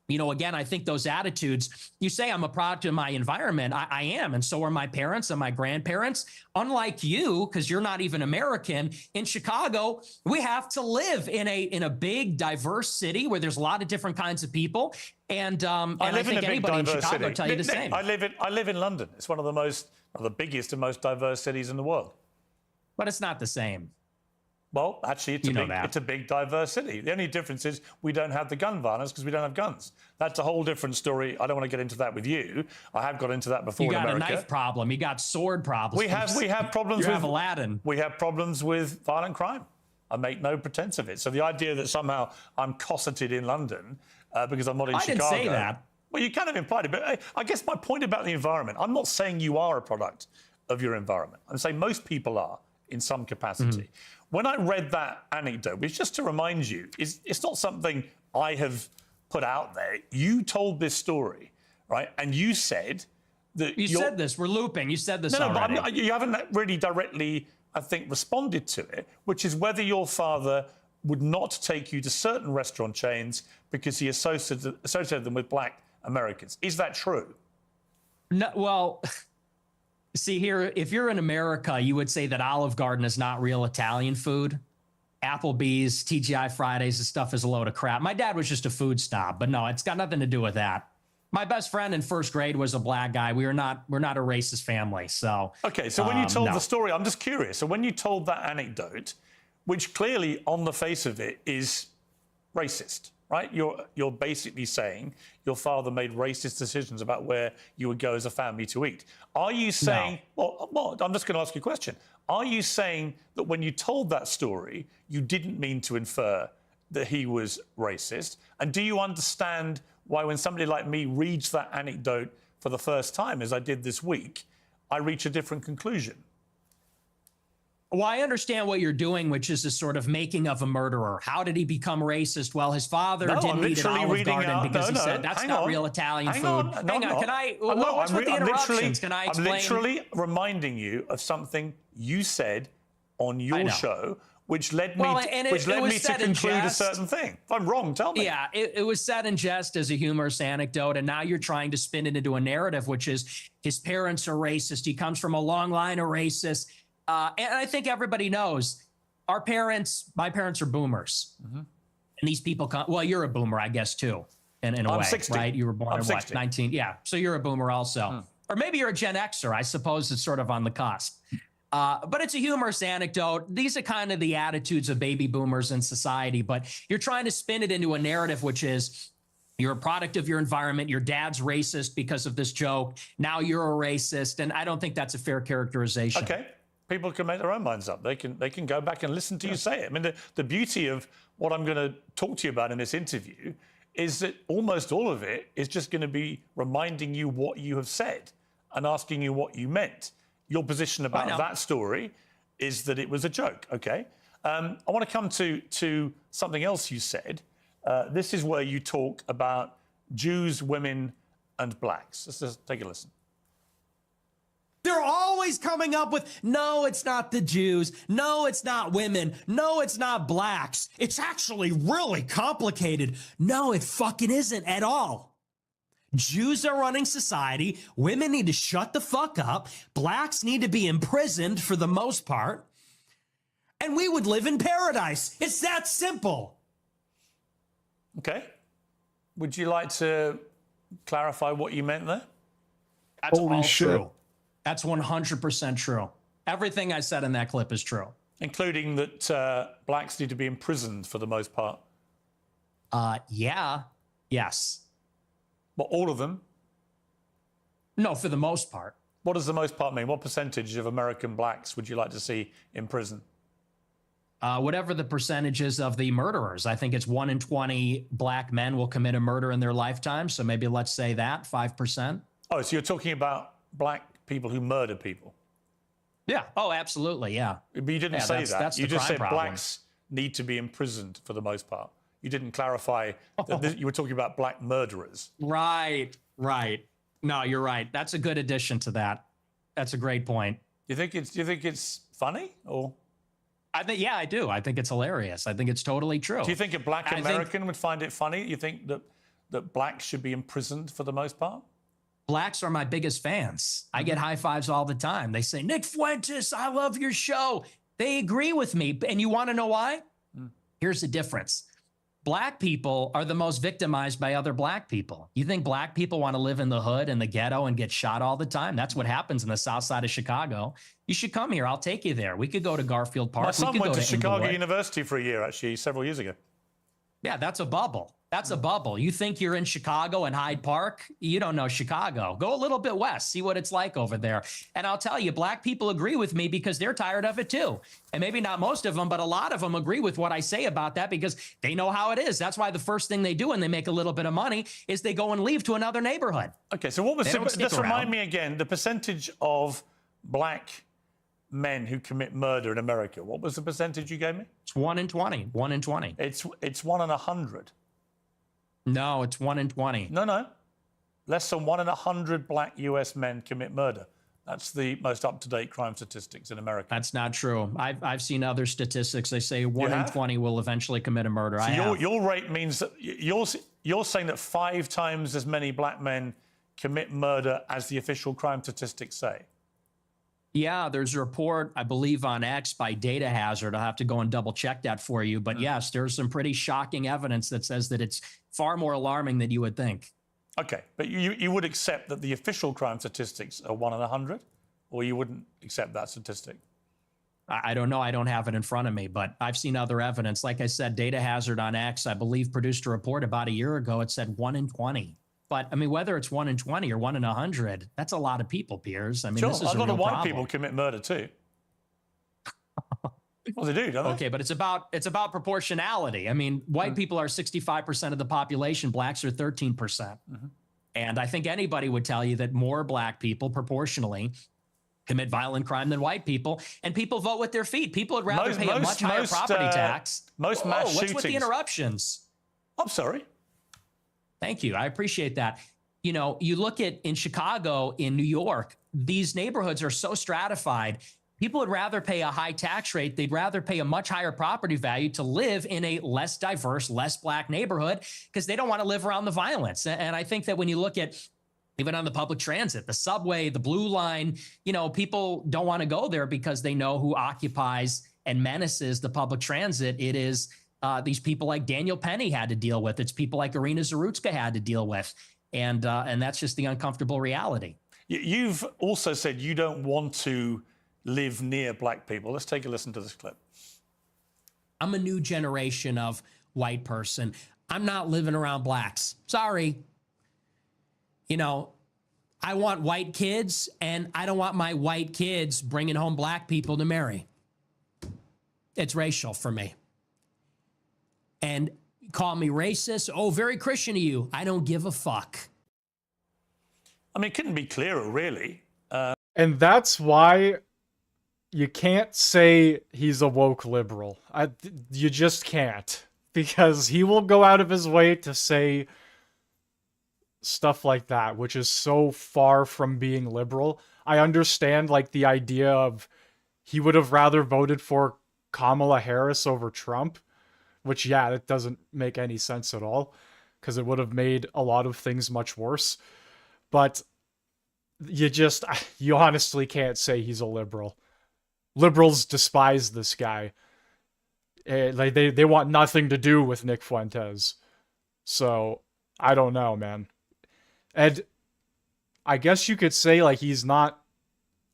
again, I think those attitudes, you say I'm a product of my environment. I am. And so are my parents and my grandparents. Unlike you, because you're not even American, in Chicago, we have to live in a big, diverse city where there's a lot of different kinds of people. And I think anybody in Chicago will tell you the same. I live in London. It's one of the biggest and most diverse cities in the world. But it's not the same. Well, actually, it's a big, diverse city. The only difference is we don't have the gun violence because we don't have guns. That's a whole different story. I don't want to get into that with you. I have got into that before in America. You got a knife problem. You got sword problems. We have problems with Aladdin. We have problems with violent crime. I make no pretense of it. So the idea that somehow I'm cosseted in London because I'm not in Chicago. I didn't say that. Well, you kind of implied it. But I guess my point about the environment, I'm not saying you are a product of your environment. I'm saying most people are in some capacity. Mm-hmm. When I read that anecdote, which just to remind you, it's not something I have put out there. You told this story, right? And you said that you said this. We're looping. You said this already. But you haven't really directly, I think, responded to it, which is whether your father would not take you to certain restaurant chains because he associated them with Black Americans. Is that true? No. Well. See here, if you're in America, you would say that Olive Garden is not real Italian food. Applebee's, TGI Fridays, this stuff is a load of crap. My dad was just a food snob, but no, it's got nothing to do with that. My best friend in first grade was a Black guy. We're not a racist family. So okay, so when you told the story, I'm just curious. So when you told that anecdote, which clearly on the face of it is racist, right? You're basically saying your father made racist decisions about where you would go as a family to eat. Are you saying, well, I'm just going to ask you a question. Are you saying that when you told that story, you didn't mean to infer that he was racist? And do you understand why when somebody like me reads that anecdote for the first time, as I did this week, I reach a different conclusion? Well, I understand what you're doing, which is a sort of making of a murderer. How did he become racist? Well, his father didn't eat at Olive Garden because he said that's not real Italian food. Hang on, can I? What's with the interruptions? Can I explain? I'm literally reminding you of something you said on your show, which led me to conclude a certain thing. If I'm wrong, tell me. Yeah, it was said in jest as a humorous anecdote, and now you're trying to spin it into a narrative, which is his parents are racist. He comes from a long line of racists. And I think everybody knows my parents are boomers. Mm-hmm. And these people well, you're a boomer, I guess, too, in a way, 60. right? You were born in 60. 19? Yeah. So you're a boomer also. Or maybe you're a Gen Xer. I suppose it's sort of on the cusp. But it's a humorous anecdote. These are kind of the attitudes of baby boomers in society. But you're trying to spin it into a narrative, which is you're a product of your environment. Your dad's racist because of this joke. Now you're a racist. And I don't think that's a fair characterization. Okay. People can make their own minds up. They can go back and listen to you say it. I mean, the beauty of what I'm going to talk to you about in this interview is that almost all of it is just going to be reminding you what you have said and asking you what you meant. Your position about that story is that it was a joke, okay? I want to come to something else you said. This is where you talk about Jews, women, and blacks. Let's just take a listen. They're always coming up with, no, it's not the Jews. No, it's not women. No, it's not blacks. It's actually really complicated. No, it fucking isn't at all. Jews are running society. Women need to shut the fuck up. Blacks need to be imprisoned for the most part. And we would live in paradise. It's that simple. Okay. Would you like to clarify what you meant there? That's all true. That's 100% true. Everything I said in that clip is true. Including that blacks need to be imprisoned for the most part. Yeah. Yes. But all of them? No, for the most part. What does the most part mean? What percentage of American blacks would you like to see in prison? Whatever the percentage is of the murderers. I think it's 1 in 20 black men will commit a murder in their lifetime. So maybe let's say that, 5%. Oh, so you're talking about black people who murder people? Yeah. Oh, absolutely. Yeah. But you didn't say that. You just said blacks need to be imprisoned for the most part. You didn't clarify that you were talking about black murderers. Right. No, you're right. That's a good addition to that. That's a great point. Do you think it's funny or? I do. I think it's hilarious. I think it's totally true. Do you think a black American would find it funny? You think that that blacks should be imprisoned for the most part? Blacks are my biggest fans. I get high fives all the time. They say, Nick Fuentes, I love your show. They agree with me. And you want to know why? Here's the difference. Black people are the most victimized by other black people. You think black people want to live in the hood and the ghetto and get shot all the time? That's what happens in the south side of Chicago. You should come here. I'll take you there. We could go to Garfield Park. My son we could went go to Chicago Inglewood. University for a year, actually, several years ago. Yeah, that's a bubble. That's a bubble. You think you're in Chicago and Hyde Park? You don't know Chicago. Go a little bit west, see what it's like over there. And I'll tell you, black people agree with me because they're tired of it too. And maybe not most of them, but a lot of them agree with what I say about that because they know how it is. That's why the first thing they do when they make a little bit of money is they go and leave to another neighborhood. Okay, so what was just around. remind me again, the percentage of black men who commit murder in America. What was the percentage you gave me? It's 1 in 20. 1 in 20. It's 1 in 100. No, it's 1 in 20. No. Less than 1 in 100 black US men commit murder. That's the most up-to-date crime statistics in America. That's not true. I've seen other statistics. They say 1 in 20 will eventually commit a murder. So your rate means that you're saying that 5 times as many black men commit murder as the official crime statistics say. Yeah, there's a report, I believe, on X by Data Hazard. I'll have to go and double check that for you. But yes, there's some pretty shocking evidence that says that it's far more alarming than you would think. Okay, but you would accept that the official crime statistics are 1 in 100, or you wouldn't accept that statistic? I don't know. I don't have it in front of me, but I've seen other evidence. Like I said, Data Hazard on X, I believe, produced a report about a year ago. It said 1 in 20. But I mean, whether it's 1 in 20 or 1 in 100, that's a lot of people, Piers. I mean, Sure, this is a lot of white problem. people commit murder too. Well, they do, don't they? Okay, but it's about proportionality. I mean, white people are 65% of the population. Blacks are 13%. And I think anybody would tell you that more black people proportionally commit violent crime than white people. And people vote with their feet. People would rather pay a much higher property tax. Most mass What's shootings. with the interruptions? I'm sorry. Thank you. I appreciate that. You know, you look at in Chicago, in New York, these neighborhoods are so stratified. People would rather pay a high tax rate. They'd rather pay a much higher property value to live in a less diverse, less black neighborhood because they don't want to live around the violence. And I think that when you look at even on the public transit, the subway, the blue line, you know, people don't want to go there because they know who occupies and menaces the public transit. It is these people like Daniel Penny had to deal with. It's people like Irina Zarutska had to deal with. And that's just the uncomfortable reality. You've also said you don't want to live near black people. Let's take a listen to this clip. I'm a new generation of white person. I'm not living around blacks. Sorry. You know, I want white kids, and I don't want my white kids bringing home black people to marry. It's racial for me. And call me racist. Oh, very Christian of you. I don't give a fuck. I mean, it couldn't be clearer, really. And that's why you can't say he's a woke liberal. You just can't. Because he will go out of his way to say stuff like that, which is so far from being liberal. I understand, like, the idea of he would have rather voted for Kamala Harris over Trump, which, yeah, it doesn't make any sense at all, because it would have made a lot of things much worse. But you honestly can't say he's a liberal. Liberals despise this guy. Like they want nothing to do with Nick Fuentes. So, I don't know, man. And I guess you could say, like, he's not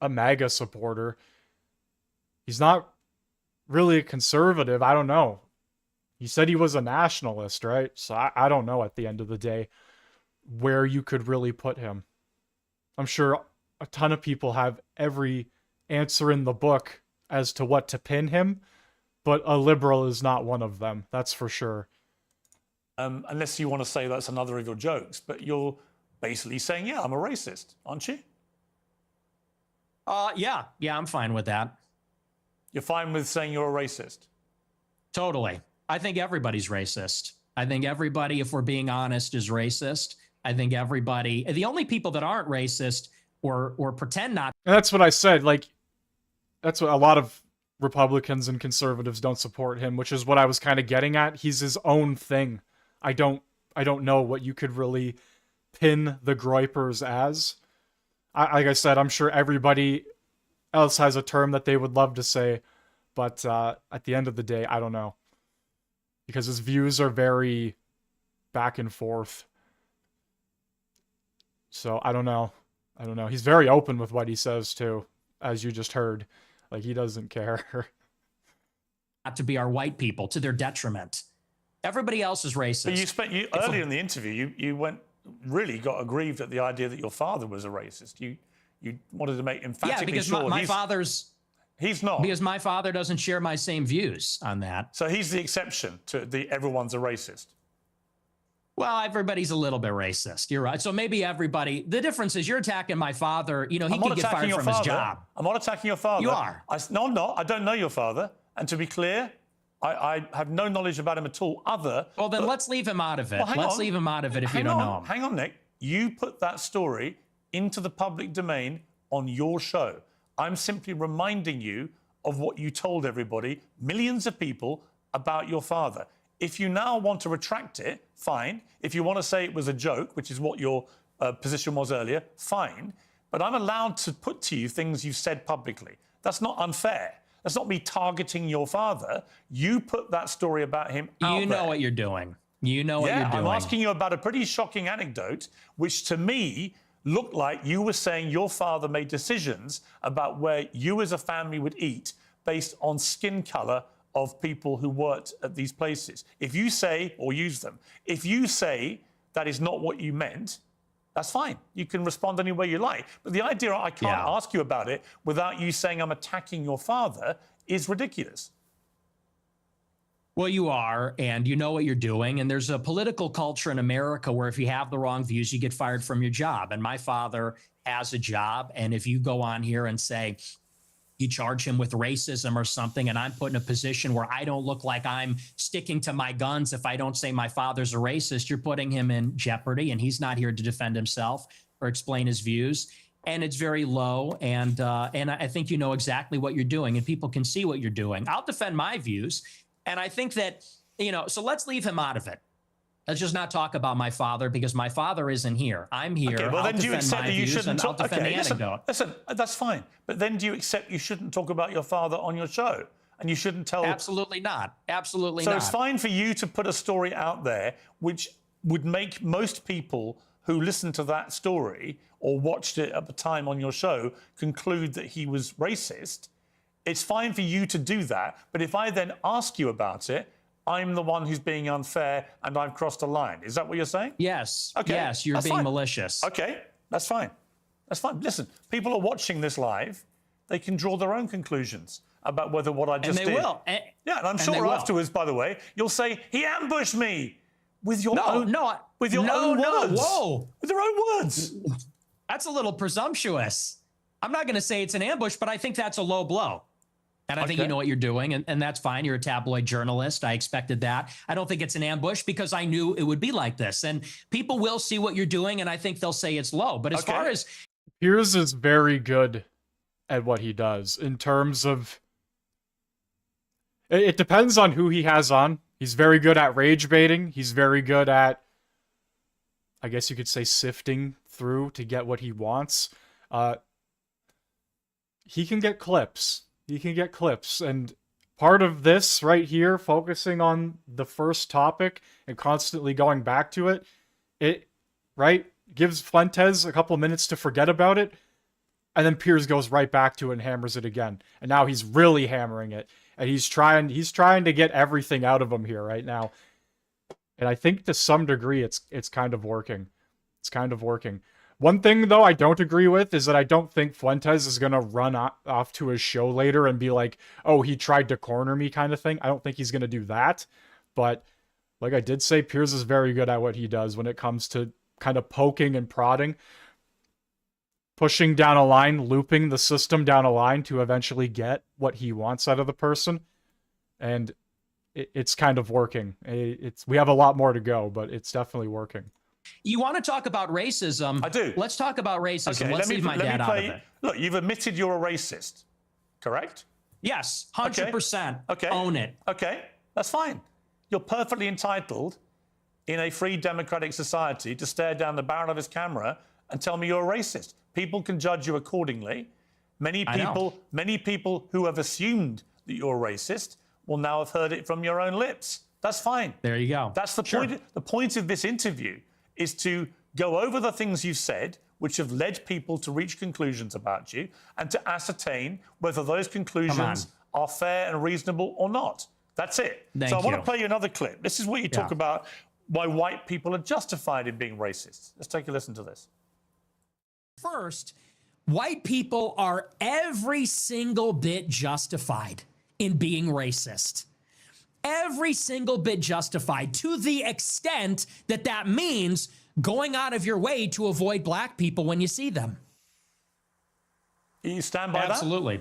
a MAGA supporter. He's not really a conservative. I don't know. He said he was a nationalist, right? So I don't know at the end of the day where you could really put him. I'm sure a ton of people have every answer in the book as to what to pin him, but a liberal is not one of them. That's for sure. Unless you want to say that's another of your jokes, but you're basically saying, yeah, I'm a racist, aren't you? Yeah, I'm fine with that. You're fine with saying you're a racist? Totally. I think everybody's racist. I think everybody, if we're being honest, is racist. I think everybody, the only people that aren't racist or pretend not. And that's what I said. Like, that's what a lot of Republicans and conservatives don't support him, which is what I was kind of getting at. He's his own thing. I don't don't know what you could really pin the Groypers as. Like I said, I'm sure everybody else has a term that they would love to say, but at the end of the day, I don't know. Because his views are very back and forth. So I don't know. He's very open with what he says too, as you just heard. Like, he doesn't care. To be our white people to their detriment. Everybody else is racist. But earlier in the interview, you got aggrieved at the idea that your father was a racist. You wanted to make emphatically because sure he's not. Because my father doesn't share my same views on that. So he's the exception to the everyone's a racist. Well, everybody's a little bit racist. You're right. So maybe everybody. The difference is you're attacking my father. You know, he could get fired from his job. I'm not attacking your father. You are. No, I'm not. I don't know your father. And to be clear, I have no knowledge about him at all. Well, then let's leave him out of it. Well, let's leave him out of it if you don't know him. Hang on, Nick. You put that story into the public domain on your show. I'm simply reminding you of what you told everybody, millions of people, about your father. If you now want to retract it, fine. If you want to say it was a joke, which is what your position was earlier, fine. But I'm allowed to put to you things you've said publicly. That's not unfair. That's not me targeting your father. You put that story about him out there. You know what you're doing. You know what you're doing. I'm asking you about a pretty shocking anecdote, which to me looked like you were saying your father made decisions about where you as a family would eat based on skin color of people who worked at these places. If you say, or use them, if you say that is not what you meant, that's fine. You can respond any way you like. But the idea I can't ask you about it without you saying I'm attacking your father is ridiculous. Well, you are, and you know what you're doing. And there's a political culture in America where if you have the wrong views, you get fired from your job. And my father has a job. And if you go on here and say, you charge him with racism or something, and I'm put in a position where I don't look like I'm sticking to my guns if I don't say my father's a racist, you're putting him in jeopardy, and he's not here to defend himself or explain his views. And it's very low, and I think you know exactly what you're doing, and people can see what you're doing. I'll defend my views, and I think that, so let's leave him out of it. Let's just not talk about my father, because my father isn't here. I'm here. Okay, well, then do you accept that you shouldn't talk? Okay, listen, that's fine. But then do you accept you shouldn't talk about your father on your show? And you shouldn't tell... Absolutely not. Absolutely not. So it's fine for you to put a story out there which would make most people who listened to that story or watched it at the time on your show conclude that he was racist. It's fine for you to do that. But if I then ask you about it, I'm the one who's being unfair and I've crossed a line. Is that what you're saying? Yes. Okay. Yes, you're being malicious. Okay, that's fine. That's fine. Listen, people are watching this live. They can draw their own conclusions about whether what I just did... And they will. Yeah, and I'm sure afterwards, by the way, you'll say, he ambushed me with your own words. With your own words. That's a little presumptuous. I'm not going to say it's an ambush, but I think that's a low blow. And I think you know what you're doing, and that's fine. You're a tabloid journalist. I expected that. I don't think it's an ambush because I knew it would be like this. And people will see what you're doing, and I think they'll say it's low. But as far as... Piers is very good at what he does in terms of... It depends on who he has on. He's very good at rage baiting. He's very good at, I guess you could say, sifting through to get what he wants. He can get clips. He can get clips, and part of this right here, focusing on the first topic and constantly going back to it, gives Fuentes a couple minutes to forget about it, and then Piers goes right back to it and hammers it again. And now he's really hammering it, and he's trying to get everything out of him here right now. And I think to some degree it's kind of working. It's kind of working. One thing, though, I don't agree with is that I don't think Fuentes is going to run off to his show later and be like, oh, he tried to corner me kind of thing. I don't think he's going to do that. But like I did say, Piers is very good at what he does when it comes to kind of poking and prodding, pushing down a line, looping the system down a line to eventually get what he wants out of the person. And it's kind of working. We have a lot more to go, but it's definitely working. You want to talk about racism? I do. Let's talk about racism. Okay, Let's leave my dad out of it. Look, you've admitted you're a racist, correct? Yes, 100%. Okay. Own it. Okay, that's fine. You're perfectly entitled in a free democratic society to stare down the barrel of his camera and tell me you're a racist. People can judge you accordingly. Many people who have assumed that you're racist will now have heard it from your own lips. That's fine. There you go. That's the point. The point of this interview is to go over the things you've said, which have led people to reach conclusions about you, and to ascertain whether those conclusions are fair and reasonable or not. That's it. So I want to play you another clip. This is what you talk about why white people are justified in being racist. Let's take a listen to this. First, white people are every single bit justified in being racist. Every single bit justified, to the extent that that means going out of your way to avoid black people when you see them. You stand by that? Absolutely.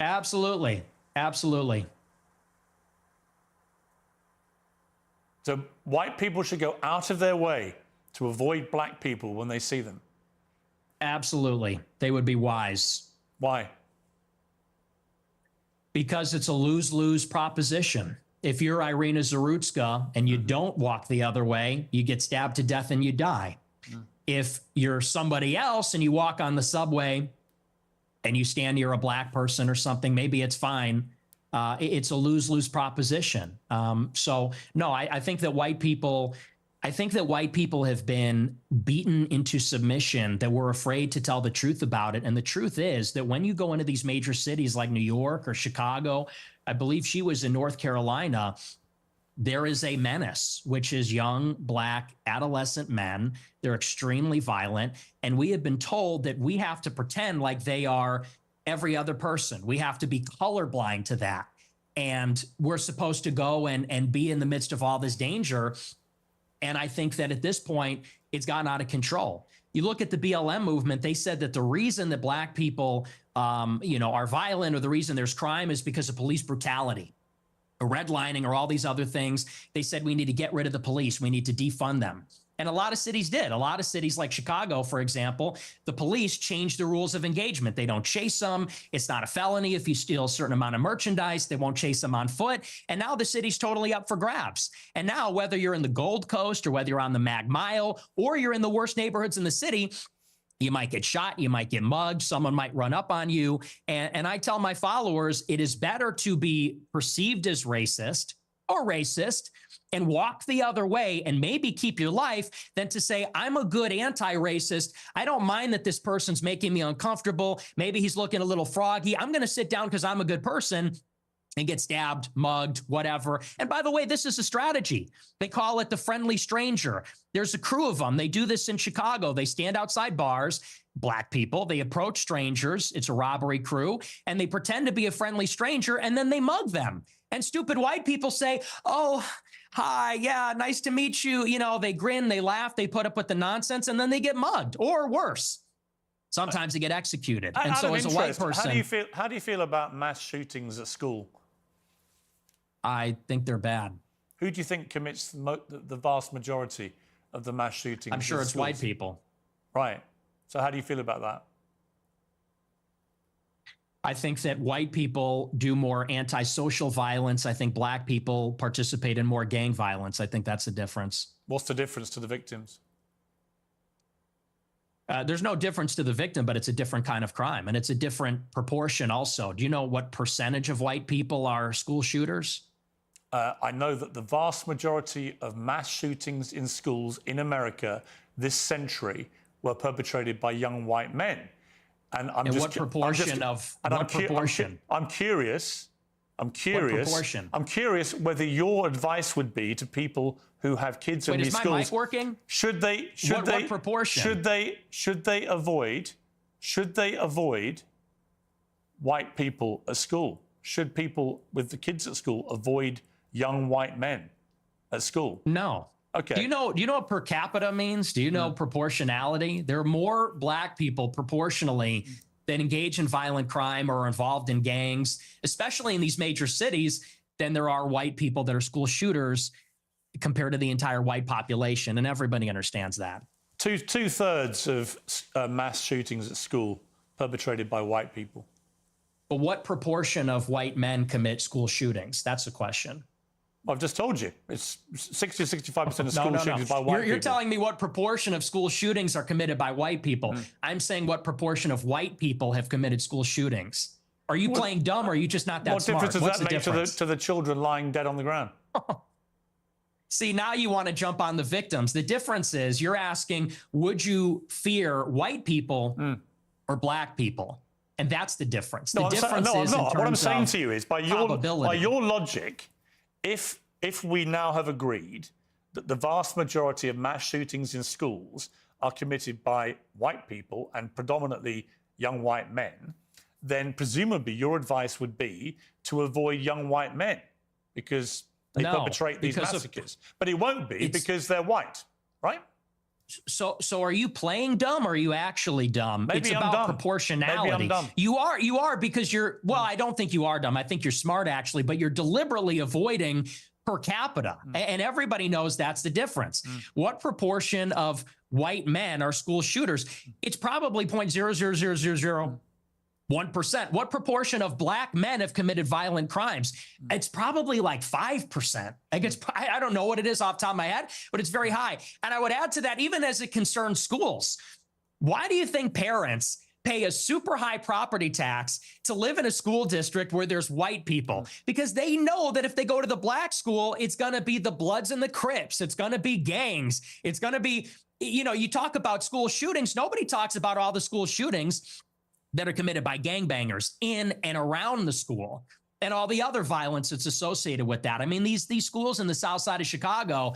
Absolutely. Absolutely. So white people should go out of their way to avoid black people when they see them. Absolutely. They would be wise. Why? Because it's a lose-lose proposition. If you're Irina Zarutska and you don't walk the other way, you get stabbed to death and you die. If you're somebody else and you walk on the subway and you stand near a black person or something, maybe it's fine. It's a lose-lose proposition. So no, I think that white people have been beaten into submission, that we're afraid to tell the truth about it. And the truth is that when you go into these major cities like New York or Chicago, I believe she was in North Carolina, there is a menace, which is young, black, adolescent men. They're extremely violent. And we have been told that we have to pretend like they are every other person. We have to be colorblind to that. And we're supposed to go and be in the midst of all this danger. And I think that at this point, it's gotten out of control. You look at the BLM movement, they said that the reason that black people, are violent, or the reason there's crime, is because of police brutality, or redlining, or all these other things. They said we need to get rid of the police. We need to defund them. And a lot of cities did. A lot of cities like Chicago, for example, the police changed the rules of engagement. They don't chase them. It's not a felony if you steal a certain amount of merchandise. They won't chase them on foot. And now the city's totally up for grabs. And now, whether you're in the Gold Coast, or whether you're on the Mag Mile, or you're in the worst neighborhoods in the city, you might get shot, you might get mugged, someone might run up on you. And I tell my followers, it is better to be perceived as racist or racist and walk the other way and maybe keep your life, than to say, I'm a good anti-racist. I don't mind that this person's making me uncomfortable. Maybe he's looking a little froggy. I'm going to sit down because I'm a good person, and get stabbed, mugged, whatever. And by the way, this is a strategy. They call it the friendly stranger. There's a crew of them. They do this in Chicago. They stand outside bars, black people. They approach strangers. It's a robbery crew. And they pretend to be a friendly stranger, and then they mug them. And stupid white people say, oh, hi, yeah, nice to meet you. You know, they grin, they laugh, they put up with the nonsense, and then they get mugged, or worse. Sometimes they get executed. And so as a white person, how do you feel about mass shootings at school? I think they're bad. Who do you think commits the vast majority of the mass shootings? I'm sure it's white people. Right. So how do you feel about that? I think that white people do more antisocial violence. I think black people participate in more gang violence. I think that's the difference. What's the difference to the victims? There's no difference to the victim, but it's a different kind of crime, and it's a different proportion also. Do you know what percentage of white people are school shooters? I know that the vast majority of mass shootings in schools in America this century were perpetrated by young white men. And I'm and just what proportion of and what proportion? I'm curious. What proportion? I'm curious whether your advice would be to people who have kids in these schools. Wait, is my mic working? What proportion? Should they avoid white people at school? Should people with the kids at school avoid young white men at school? No. Okay. Do you know what per capita means? Do you know proportionality? There are more black people proportionally that engage in violent crime or are involved in gangs, especially in these major cities, than there are white people that are school shooters compared to the entire white population. And everybody understands that. Two-thirds of mass shootings at school perpetrated by white people. But what proportion of white men commit school shootings? That's the question. I've just told you. It's 60 to 65% of school No. shootings by white You're people. telling me what proportion of school shootings are committed by white people. I'm saying what proportion of white people have committed school shootings. Are you playing dumb, or are you just not that What smart? difference does What's that the make difference? to the children lying dead on the ground? See, now you want to jump on the victims. The difference is you're asking, would you fear white people or black people? And that's the difference. The difference I'm is not. in terms What I'm saying of to you is, by your logic, if we now have agreed that the vast majority of mass shootings in schools are committed by white people and predominantly young white men, then presumably your advice would be to avoid young white men because they perpetrate these massacres. But it won't be because they're white, right? So are you playing dumb, or are you actually dumb? Maybe it's I'm about dumb. proportionality. Maybe I'm dumb. You are because you're, well, I don't think you are dumb. I think you're smart, actually, but you're deliberately avoiding per capita. And everybody knows that's the difference. What proportion of white men are school shooters? It's probably 0.00001%. What proportion of black men have committed violent crimes? It's probably like 5%. I don't know what it is off the top of my head, but it's very high. And I would add to that, even as it concerns schools, why do you think parents pay a super high property tax to live in a school district where there's white people? Because they know that if they go to the black school, it's going to be the Bloods and the Crips. It's going to be gangs. It's going to be, you talk about school shootings. Nobody talks about all the school shootings that are committed by gangbangers in and around the school and all the other violence that's associated with that. I mean, these schools in the south side of Chicago,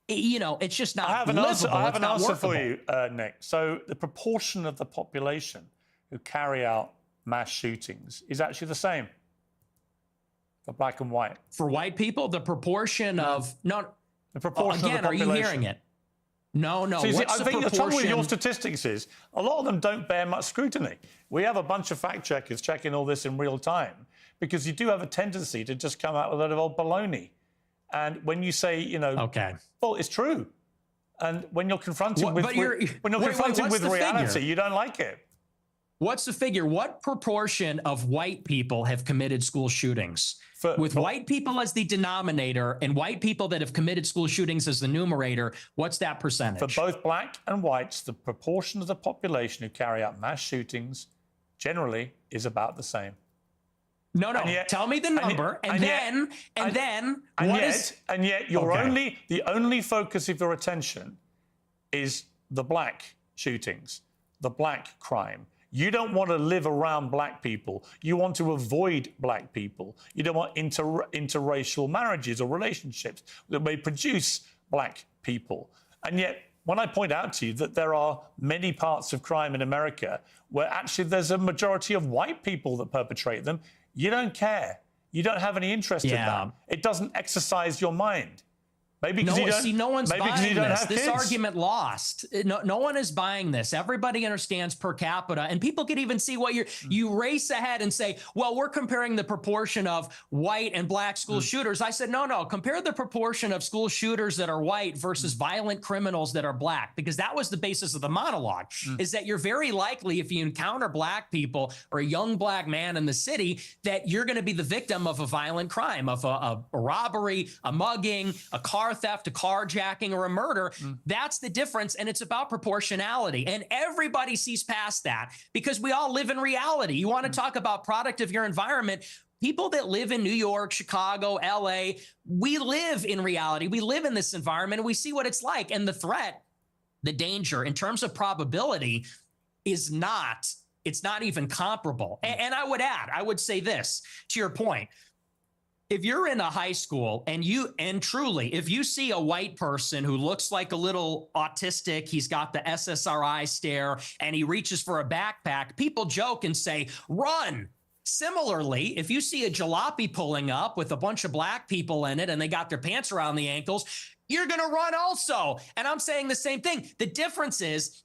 it's just not livable. I have an answer for you, Nick. So the proportion of the population who carry out mass shootings is actually the same for black and white. For white people, the proportion of the proportion again, of the population. are you hearing it? No. See, What's I think the trouble with your proportion? statistics is a lot of them don't bear much scrutiny. We have a bunch of fact checkers checking all this in real time because you do have a tendency to just come out with a lot of old baloney. And when you say, okay, well, it's true. And when you're confronted with reality, you don't like it. What's the figure? What proportion of white people have committed school shootings? With white people as the denominator and white people that have committed school shootings as the numerator, what's that percentage? For both black and whites, the proportion of the population who carry out mass shootings generally is about the same. No. Tell me the number, and then the only focus of your attention is the black shootings, the black crime. You don't want to live around black people. You want to avoid black people. You don't want interracial marriages or relationships that may produce black people. And yet, when I point out to you that there are many parts of crime in America where actually there's a majority of white people that perpetrate them, you don't care. You don't have any interest in that. It doesn't exercise your mind. Maybe because no one's buying this. This kids. Argument lost. No one is buying this. Everybody understands per capita, and people can even see what you race ahead and say, well, we're comparing the proportion of white and black school shooters. I said, no, compare the proportion of school shooters that are white versus violent criminals that are black, because that was the basis of the monologue, is that you're very likely, if you encounter black people or a young black man in the city, that you're going to be the victim of a violent crime, of a robbery, a mugging, a car theft, a carjacking, or a murder. That's the difference, and it's about proportionality. And everybody sees past that because we all live in reality. You want to talk about product of your environment. People that live in New York, Chicago, LA, we live in reality. We live in this environment, and we see what it's like. And the threat, the danger, in terms of probability, it's not even comparable. And I would say this to your point. If you're in a high school and truly, if you see a white person who looks like a little autistic, he's got the SSRI stare and he reaches for a backpack, people joke and say, run. Similarly, if you see a jalopy pulling up with a bunch of black people in it and they got their pants around the ankles, you're going to run also. And I'm saying the same thing. The difference is,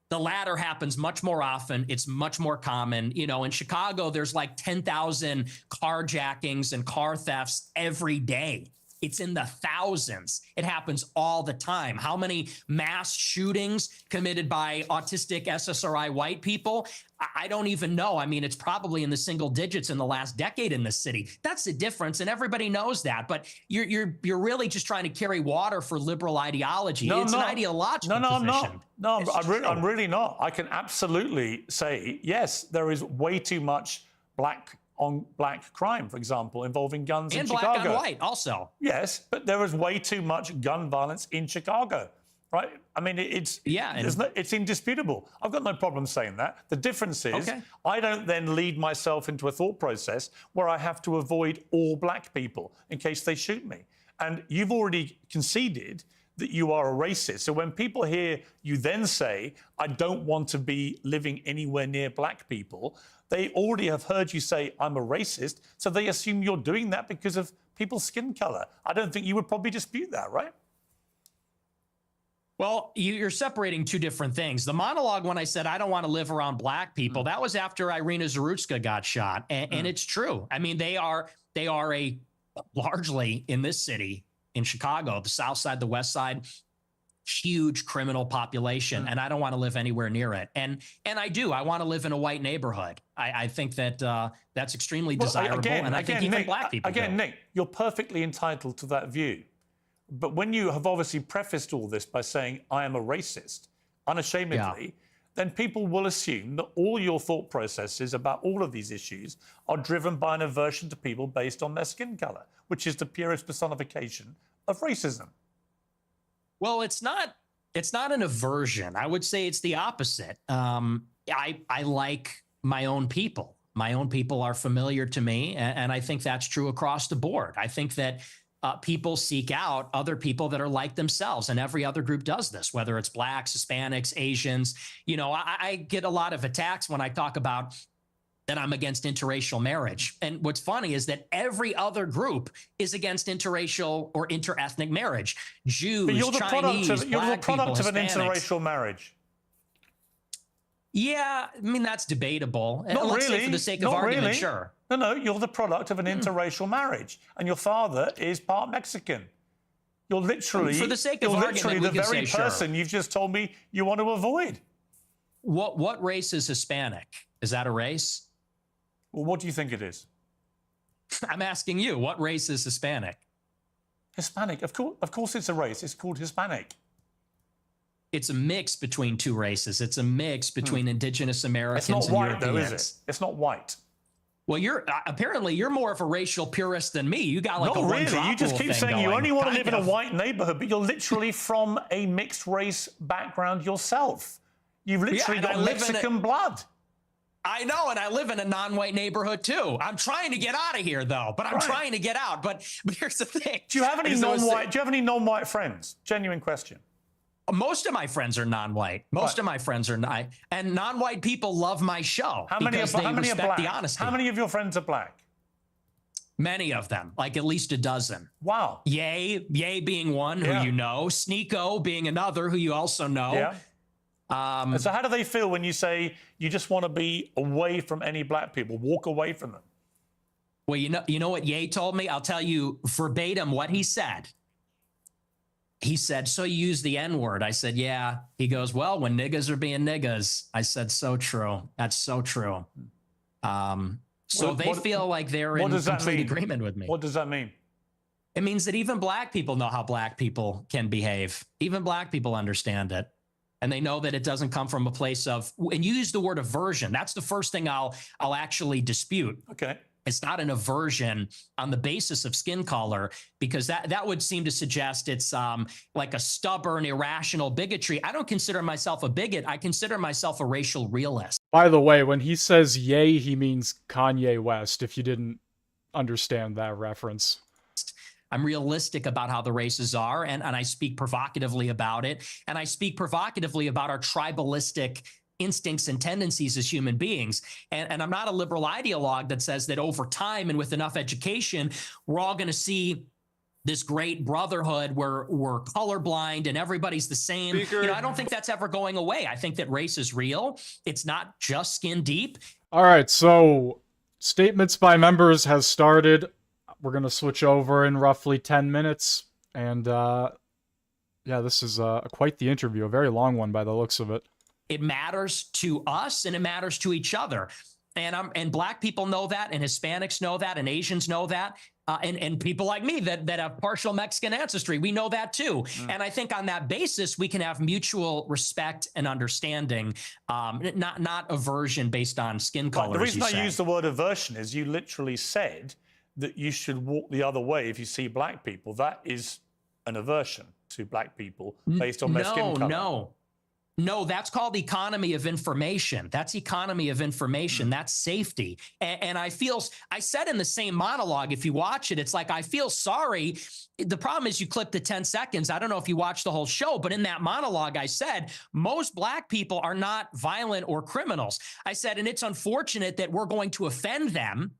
the latter happens much more often. It's much more common. In Chicago, there's like 10,000 carjackings and car thefts every day. It's in the thousands. It happens all the time. How many mass shootings committed by autistic SSRI white people? I don't even know. I mean, it's probably in the single digits in the last decade in this city. That's the difference, and everybody knows that. But you're really just trying to carry water for liberal ideology. It's an ideological I'm position. not. No, I'm really not. I can absolutely say, yes, there is way too much black on black crime, for example, involving guns in Chicago. And black on white also. Yes, but there is way too much gun violence in Chicago, right? I mean, it's indisputable. I've got no problem saying that. The difference is I don't then lead myself into a thought process where I have to avoid all black people in case they shoot me. And you've already conceded that you are a racist. So when people hear you then say, I don't want to be living anywhere near black people, they already have heard you say, I'm a racist, so they assume you're doing that because of people's skin color. I don't think you would probably dispute that, right? Well, you're separating two different things. The monologue, when I said I don't want to live around black people, that was after Irina Zarutska got shot. And it's true. I mean, they are a largely in this city, in Chicago, the South Side, the West Side, huge criminal population, and I don't want to live anywhere near it. And I want to live in a white neighborhood. I think that that's extremely desirable, and I think even black people do. Nick, you're perfectly entitled to that view. But when you have obviously prefaced all this by saying, I am a racist, unashamedly, then people will assume that all your thought processes about all of these issues are driven by an aversion to people based on their skin color, which is the purest personification of racism. Well, it's not an aversion. I would say it's the opposite. I like my own people. My own people are familiar to me, and I think that's true across the board. I think that people seek out other people that are like themselves, and every other group does this, whether it's blacks, Hispanics, Asians. You know, I get a lot of attacks when I talk about that I'm against interracial marriage. And what's funny is that every other group is against interracial or interethnic marriage. Jews, but you're the Chinese, you're the black product people, of an Hispanics. interracial marriage. Yeah, I mean, that's debatable. Not Let's really. say for the sake Not of argument, really. sure. No, you're the product of an interracial marriage, and your father is part Mexican. You're literally, for the sake of argument, the we can very say person you've just told me you want to avoid. What race is Hispanic? Is that a race? Well, what do you think it is? I'm asking you, what race is Hispanic? Hispanic, of course it's a race. It's called Hispanic. It's a mix between two races. It's a mix between indigenous Americans and It's not white, Europeans. though, is it? It's not white. Well, apparently you're more of a racial purist than me. You got like Not a really. one-drop You just rule keep thing saying you going. only want to live Kind in a of. white neighborhood, but you're literally from a mixed race background yourself. You've literally and I got live in Mexican blood. I know, and I live in a non-white neighborhood too. I'm trying to get out of here, though. But I'm trying to get out. But here's the thing. Do you have any non-white? Do you have any non-white friends? Genuine question. Most of my friends are non-white. Most of my friends are not, and non-white people love my show because they respect the honesty. How many of your friends are black? Many of them, like at least a dozen. Wow. Ye being one who you know, Sneeko being another who you also know. Yeah. So how do they feel when you say you just want to be away from any black people, walk away from them? Well, you know what Ye told me? I'll tell you verbatim what he said. He said, so you use the N-word. I said, yeah. He goes, well, when niggas are being niggas. I said, so true. That's so true. So they feel like they're in complete agreement with me. What does that mean? It means that even black people know how black people can behave. Even black people understand it. And they know that it doesn't come from a place of, and you use the word aversion. That's the first thing I'll actually dispute. Okay. It's not an aversion on the basis of skin color, because that would seem to suggest it's like a stubborn, irrational bigotry. I don't consider myself a bigot. I consider myself a racial realist. By the way, when he says yay, he means Kanye West, if you didn't understand that reference. I'm realistic about how the races are, and I speak provocatively about it. And I speak provocatively about our tribalistic instincts and tendencies as human beings. And I'm not a liberal ideologue that says that over time and with enough education, we're all going to see this great brotherhood where we're colorblind and everybody's the same. You know, I don't think that's ever going away. I think that race is real. It's not just skin deep. All right, so statements by members has started. we're going to switch over in roughly 10 minutes. And yeah, this is quite the interview, a very long one by the looks of it. It matters to us and it matters to each other. And black people know that, and Hispanics know that, and Asians know that, and people like me that have partial Mexican ancestry, we know that too. And I think on that basis, we can have mutual respect and understanding, not aversion based on skin color. The reason I use the word aversion is you literally said that you should walk the other way if you see black people. That is an aversion to black people based on their skin color. No, that's called economy of information. That's economy of information. That's safety. And I said in the same monologue, if you watch it, it's like, I feel sorry. The problem is you clip the 10 seconds. I don't know if you watched the whole show, but in that monologue, I said, most black people are not violent or criminals. I said, and it's unfortunate that we're going to offend them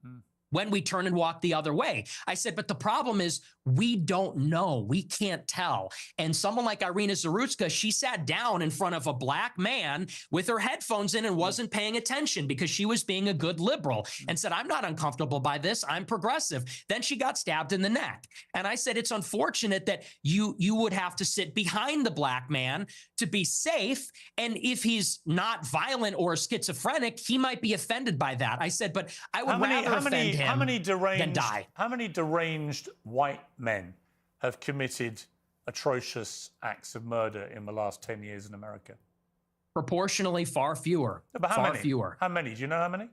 when we turn and walk the other way. I said, but the problem is we don't know. We can't tell. And someone like Irina Zarutska, she sat down in front of a black man with her headphones in and wasn't paying attention because she was being a good liberal and said, I'm not uncomfortable by this. I'm progressive. Then she got stabbed in the neck. And I said, it's unfortunate that you would have to sit behind the black man to be safe. And if he's not violent or schizophrenic, he might be offended by that. I said, but I would rather offend him than die. How many deranged white men have committed atrocious acts of murder in the last 10 years in America? Proportionally far fewer. But far fewer. How many? Do you know how many?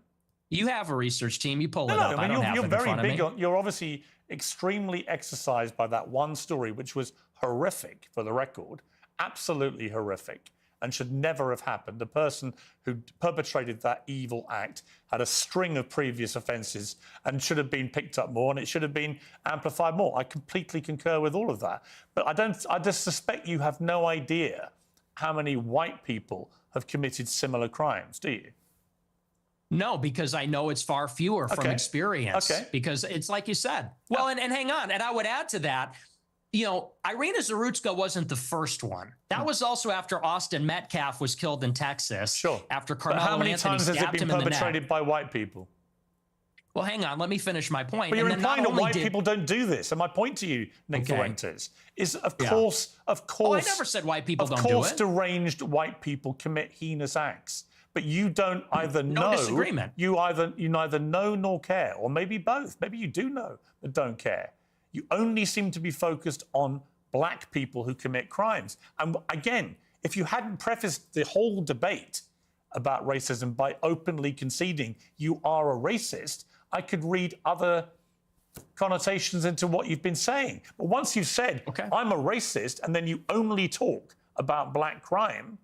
You have a research team. You pull it up. I don't have it in front of me. You're obviously extremely exercised by that one story, which was horrific for the record, absolutely horrific, and should never have happened. The person who perpetrated that evil act had a string of previous offences and should have been picked up more, and it should have been amplified more. I completely concur with all of that. But I just suspect you have no idea how many white people have committed similar crimes, do you? No, because I know it's far fewer from experience. Because it's like you said. Well, and hang on. And I would add to that, Irina Zarutska wasn't the first one. That was also after Austin Metcalf was killed in Texas. Sure. After But Carmelo how many Anthony times has it stabbed been him in the neck. perpetrated by white people? Well, hang on. Let me finish my point. But you're And then implying not that only white did- people don't do this. And my point to you, Nick Fuentes, is of course, Oh, I never said white people don't do it. Of course, deranged white people commit heinous acts. But you don't either know. No disagreement. You neither know nor care, or maybe both. Maybe you do know but don't care. You only seem to be focused on black people who commit crimes. And again, if you hadn't prefaced the whole debate about racism by openly conceding you are a racist, I could read other connotations into what you've been saying. But once you've said, I'm a racist, and then you only talk about black crime,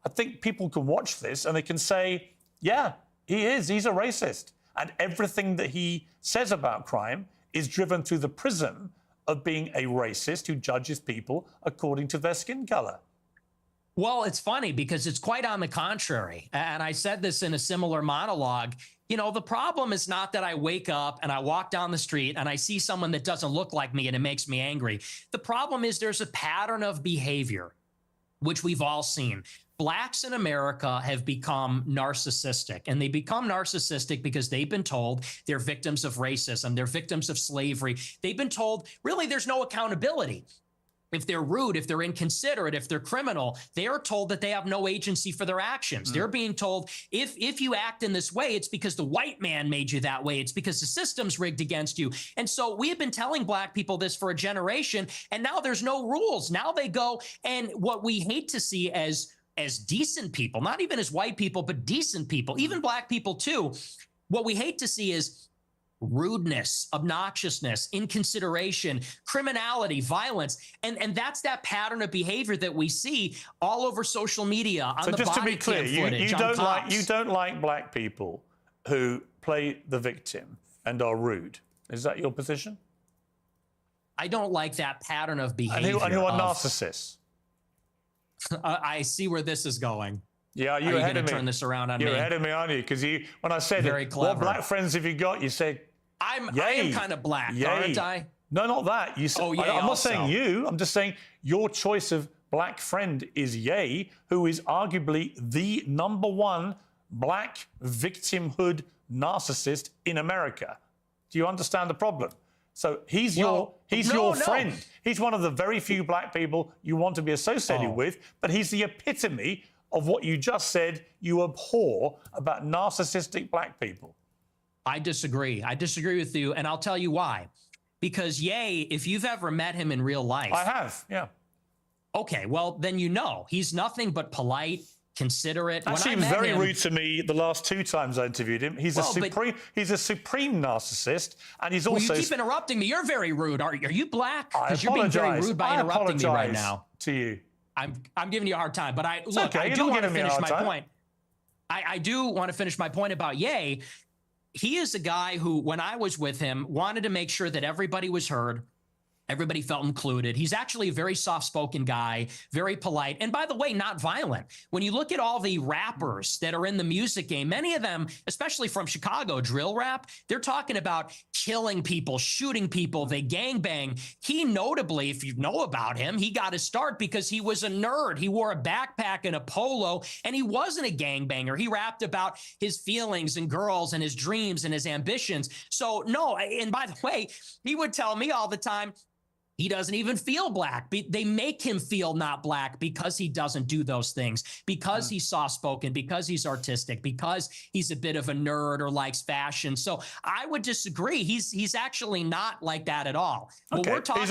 I think people can watch this and they can say, yeah, he's a racist. And everything that he says about crime is driven through the prism of being a racist who judges people according to their skin color. Well, it's funny because it's quite on the contrary. And I said this in a similar monologue. The problem is not that I wake up and I walk down the street and I see someone that doesn't look like me and it makes me angry. The problem is there's a pattern of behavior, which we've all seen. Blacks in America have become narcissistic, and they become narcissistic because they've been told they're victims of racism. They're victims of slavery. They've been told, really, there's no accountability. If they're rude, if they're inconsiderate, if they're criminal, they are told that they have no agency for their actions. They're being told, if you act in this way, it's because the white man made you that way. It's because the system's rigged against you. And so we have been telling black people this for a generation, and now there's no rules. Now they go, and what we hate to see as decent people, not even as white people, but decent people, even black people too, what we hate to see is rudeness, obnoxiousness, inconsideration, criminality, violence. And that's that pattern of behavior that we see all over social media, on the body cam footage, you on cops. you don't like black people who play the victim and are rude. Is that your position? I don't like that pattern of behavior. And who are narcissists? I see where this is going. Yeah, you're Are you ahead going of to me. turn this around on You're me? ahead of me, aren't you? Because when I said, Very what clever. black friends have you got? You said, I am kind of black, aren't I? No, not that. You said, Oh, yay I'm not also. saying you. I'm just saying your choice of black friend is Ye, who is arguably the #1 black victimhood narcissist in America. Do you understand the problem? So he's Well, your no. friend. He's one of the very few black people you want to be associated Oh. with, but he's the epitome of what you just said you abhor about narcissistic black people. I disagree. I disagree with you, and I'll tell you why. Because Ye, if you've ever met him in real life, I have, yeah. Okay, well then you know he's nothing but polite, considerate. Actually, he was very rude to me the last 2 times I interviewed him. He's a supreme narcissist, and he's also. Well, you keep interrupting me. You're very rude. Are you black? Because you're being apologize. very rude by I interrupting me right apologize now. to you. I'm giving you a hard time, but I okay. You're do not want to giving me a finish hard my time. point. I do want to finish my point about Ye. He is a guy who, when I was with him, wanted to make sure that everybody was heard. Everybody felt included. He's actually a very soft-spoken guy, very polite, and by the way, not violent. When you look at all the rappers that are in the music game, many of them, especially from Chicago, drill rap, they're talking about killing people, shooting people, they gangbang. He notably, if you know about him, he got his start because he was a nerd. He wore a backpack and a polo, and he wasn't a gangbanger. He rapped about his feelings and girls and his dreams and his ambitions. So no, and by the way, he would tell me all the time, he doesn't even feel black. They make him feel not black because he doesn't do those things, because he's soft-spoken, because he's artistic, because he's a bit of a nerd or likes fashion. So I would disagree. He's actually not like that at all. Okay. We're talking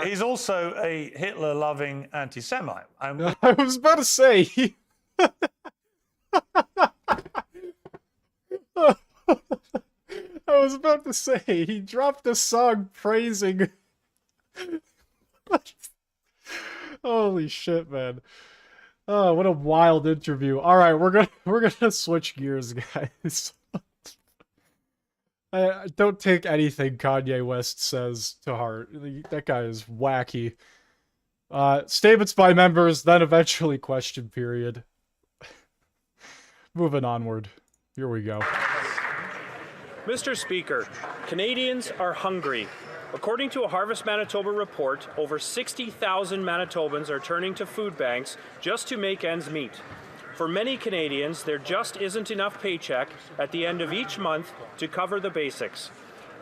He's also a Hitler-loving anti-Semite. I was about to say. I was about to say, he dropped a song praising... Holy shit, man. Oh, what a wild interview. All right, we're gonna switch gears, guys. I don't take anything Kanye West says to heart. That guy is wacky. Statements by members, then eventually question period. Moving onward. Here we go. Mr. Speaker, Canadians are hungry. According to a Harvest Manitoba report, over 60,000 Manitobans are turning to food banks just to make ends meet. For many Canadians, there just isn't enough paycheck at the end of each month to cover the basics.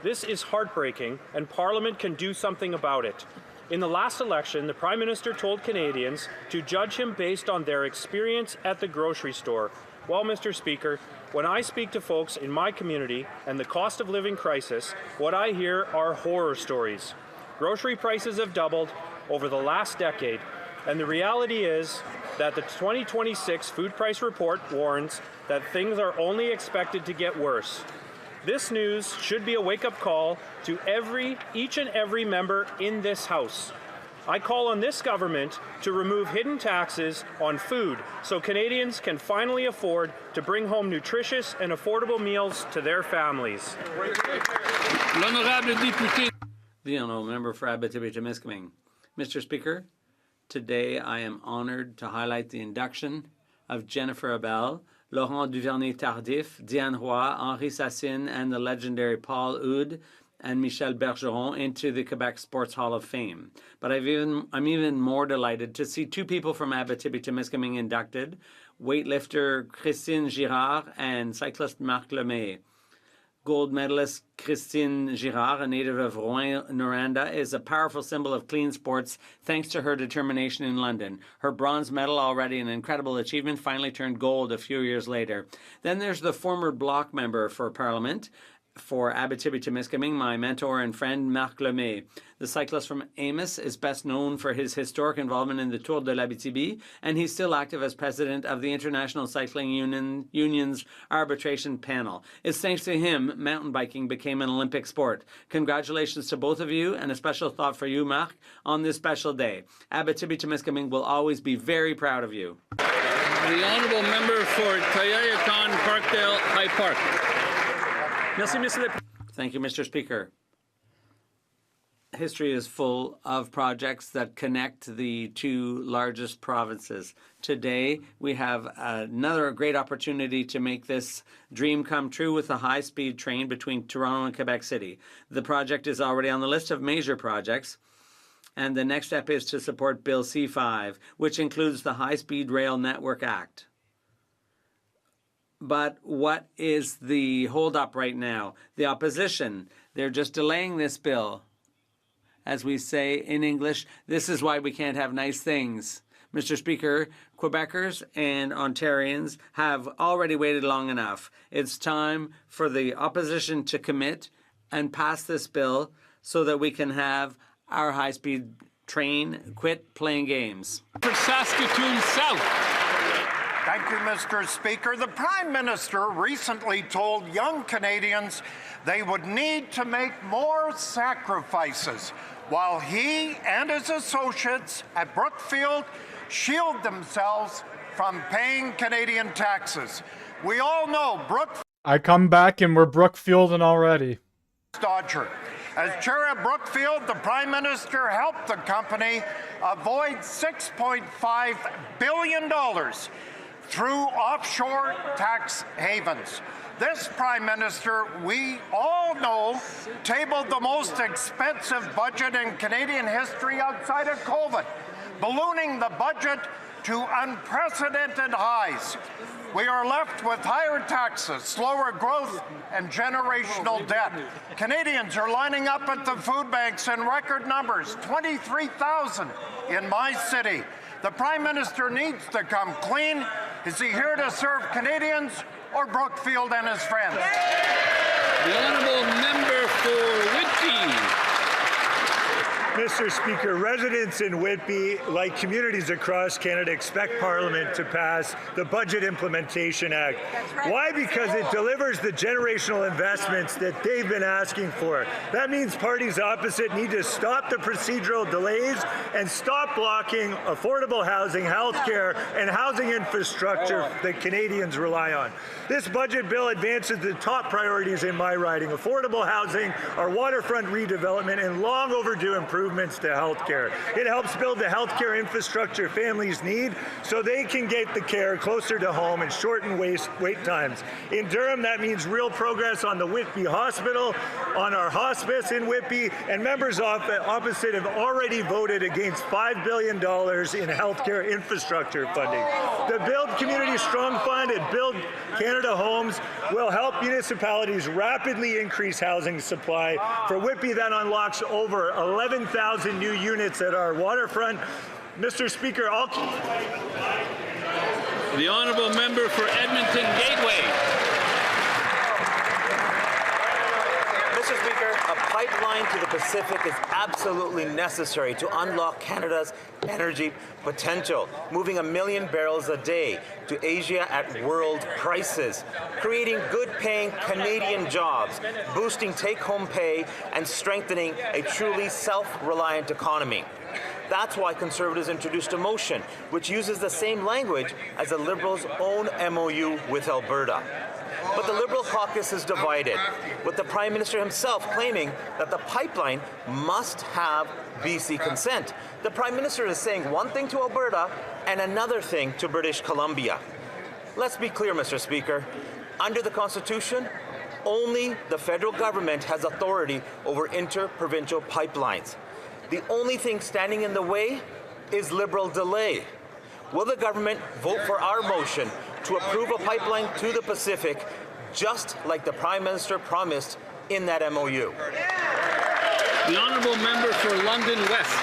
This is heartbreaking, and Parliament can do something about it. In the last election, the Prime Minister told Canadians to judge him based on their experience at the grocery store. Well, Mr. Speaker, when I speak to folks in my community and the cost of living crisis, what I hear are horror stories. Grocery prices have doubled over the last decade, and the reality is that the 2026 food price report warns that things are only expected to get worse. This news should be a wake-up call to each and every member in this House. I call on this government to remove hidden taxes on food so Canadians can finally afford to bring home nutritious and affordable meals to their families. L'honorable député. The honourable member for Abitibi-Témiscamingue. Mr. Speaker, today I am honoured to highlight the induction of Jennifer Abel, Laurent Duvernay-Tardif, Diane Roy, Henri Sassine, and the legendary Paul Oud and Michel Bergeron into the Quebec Sports Hall of Fame. But I'm even more delighted to see 2 people from Abitibi-Témiscamingue inducted, weightlifter Christine Girard and cyclist Marc Lemay. Gold medalist Christine Girard, a native of Rouyn-Noranda, is a powerful symbol of clean sports thanks to her determination in London. Her bronze medal, already an incredible achievement, finally turned gold a few years later. Then there's the former Bloc member for Parliament, for Abitibi-Témiscamingue, my mentor and friend Marc Lemay. The cyclist from Amos is best known for his historic involvement in the Tour de l'Abitibi, and he's still active as president of the International Cycling Union's arbitration panel. It's thanks to him mountain biking became an Olympic sport. Congratulations to both of you, and a special thought for you, Marc, on this special day. Abitibi-Témiscamingue will always be very proud of you. The honourable member for Tayayakan Parkdale High Park. Thank you, Mr. Speaker. History is full of projects that connect the 2 largest provinces. Today, we have another great opportunity to make this dream come true with a high-speed train between Toronto and Quebec City. The project is already on the list of major projects, and the next step is to support Bill C-5, which includes the High-Speed Rail Network Act. But what is the holdup right now? The opposition, They're just delaying this bill. As we say in English, this is why we can't have nice things. Mr. Speaker, Quebecers and Ontarians have already waited long enough. It's time for the opposition to commit and pass this bill so that we can have our high-speed train quit playing games. For Saskatoon South. Thank you, Mr. Speaker. The Prime Minister recently told young Canadians they would need to make more sacrifices while he and his associates at Brookfield shield themselves from paying Canadian taxes. We all know Brookfield. I come back and we're Brookfielding already. Dodger. As chair of Brookfield, the Prime Minister helped the company avoid $6.5 billion through offshore tax havens. This Prime Minister, we all know, tabled the most expensive budget in Canadian history outside of COVID, ballooning the budget to unprecedented highs. We are left with higher taxes, slower growth, and generational debt. Canadians are lining up at the food banks in record numbers, 23,000 in my city. The Prime Minister needs to come clean. Is he here to serve Canadians or Brookfield and his friends? The honourable member for Whitby. Mr. Speaker, residents in Whitby, like communities across Canada, expect Parliament to pass the Budget Implementation Act. Why? Because it delivers the generational investments that they've been asking for. That means parties opposite need to stop the procedural delays and stop blocking affordable housing, healthcare, and housing infrastructure that Canadians rely on. This budget bill advances the top priorities in my riding: affordable housing, our waterfront redevelopment, and long overdue improvements to healthcare. It helps build the healthcare infrastructure families need so they can get the care closer to home and shorten wait times. In Durham, that means real progress on the Whitby Hospital, on our hospice in Whitby, and members opposite have already voted against $5 billion in healthcare infrastructure funding. The Build Community Strong Fund and Build Canada Homes will help municipalities rapidly increase housing supply. For Whitby, that unlocks over 11,000 new units at our waterfront. Mr. Speaker, The honourable member for Edmonton Gateway. Mr. Speaker, a pipeline to the Pacific is absolutely necessary to unlock Canada's energy potential, moving 1 million barrels a day to Asia at world prices, creating good-paying Canadian jobs, boosting take-home pay, and strengthening a truly self-reliant economy. That's why Conservatives introduced a motion which uses the same language as the Liberals' own MOU with Alberta. But the Liberal caucus is divided, with the Prime Minister himself claiming that the pipeline must have BC consent. The Prime Minister is saying one thing to Alberta and another thing to British Columbia. Let's be clear, Mr. Speaker. Under the Constitution, only the federal government has authority over inter-provincial pipelines. The only thing standing in the way is Liberal delay. Will the government vote for our motion to approve a pipeline to the Pacific, just like the Prime Minister promised in that MOU? The honourable member for London West.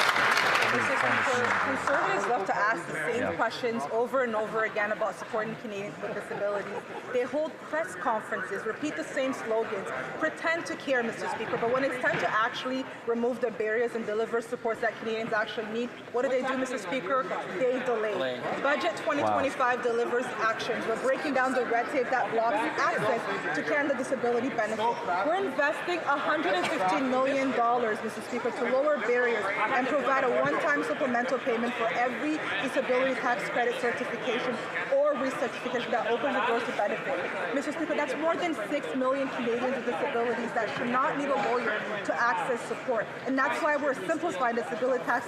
Conservatives love to ask the same questions over and over again about supporting Canadians with disabilities. They hold press conferences, repeat the same slogans, pretend to care, Mr. Speaker, but when it's time to actually remove the barriers and deliver supports that Canadians actually need, what do, Mr. Speaker? They delay. Budget 2025 delivers actions. We're breaking down the red tape that blocks access to Canada Disability Benefit. We're investing $115 million, Mr. Speaker, to lower barriers and provide a one-time supplemental payment for every disability tax credit certification or recertification that opens the doors to benefit. Mr. Speaker, that's more than 6 million Canadians with disabilities that should not need a lawyer to access support. And that's why we're simplifying the disability tax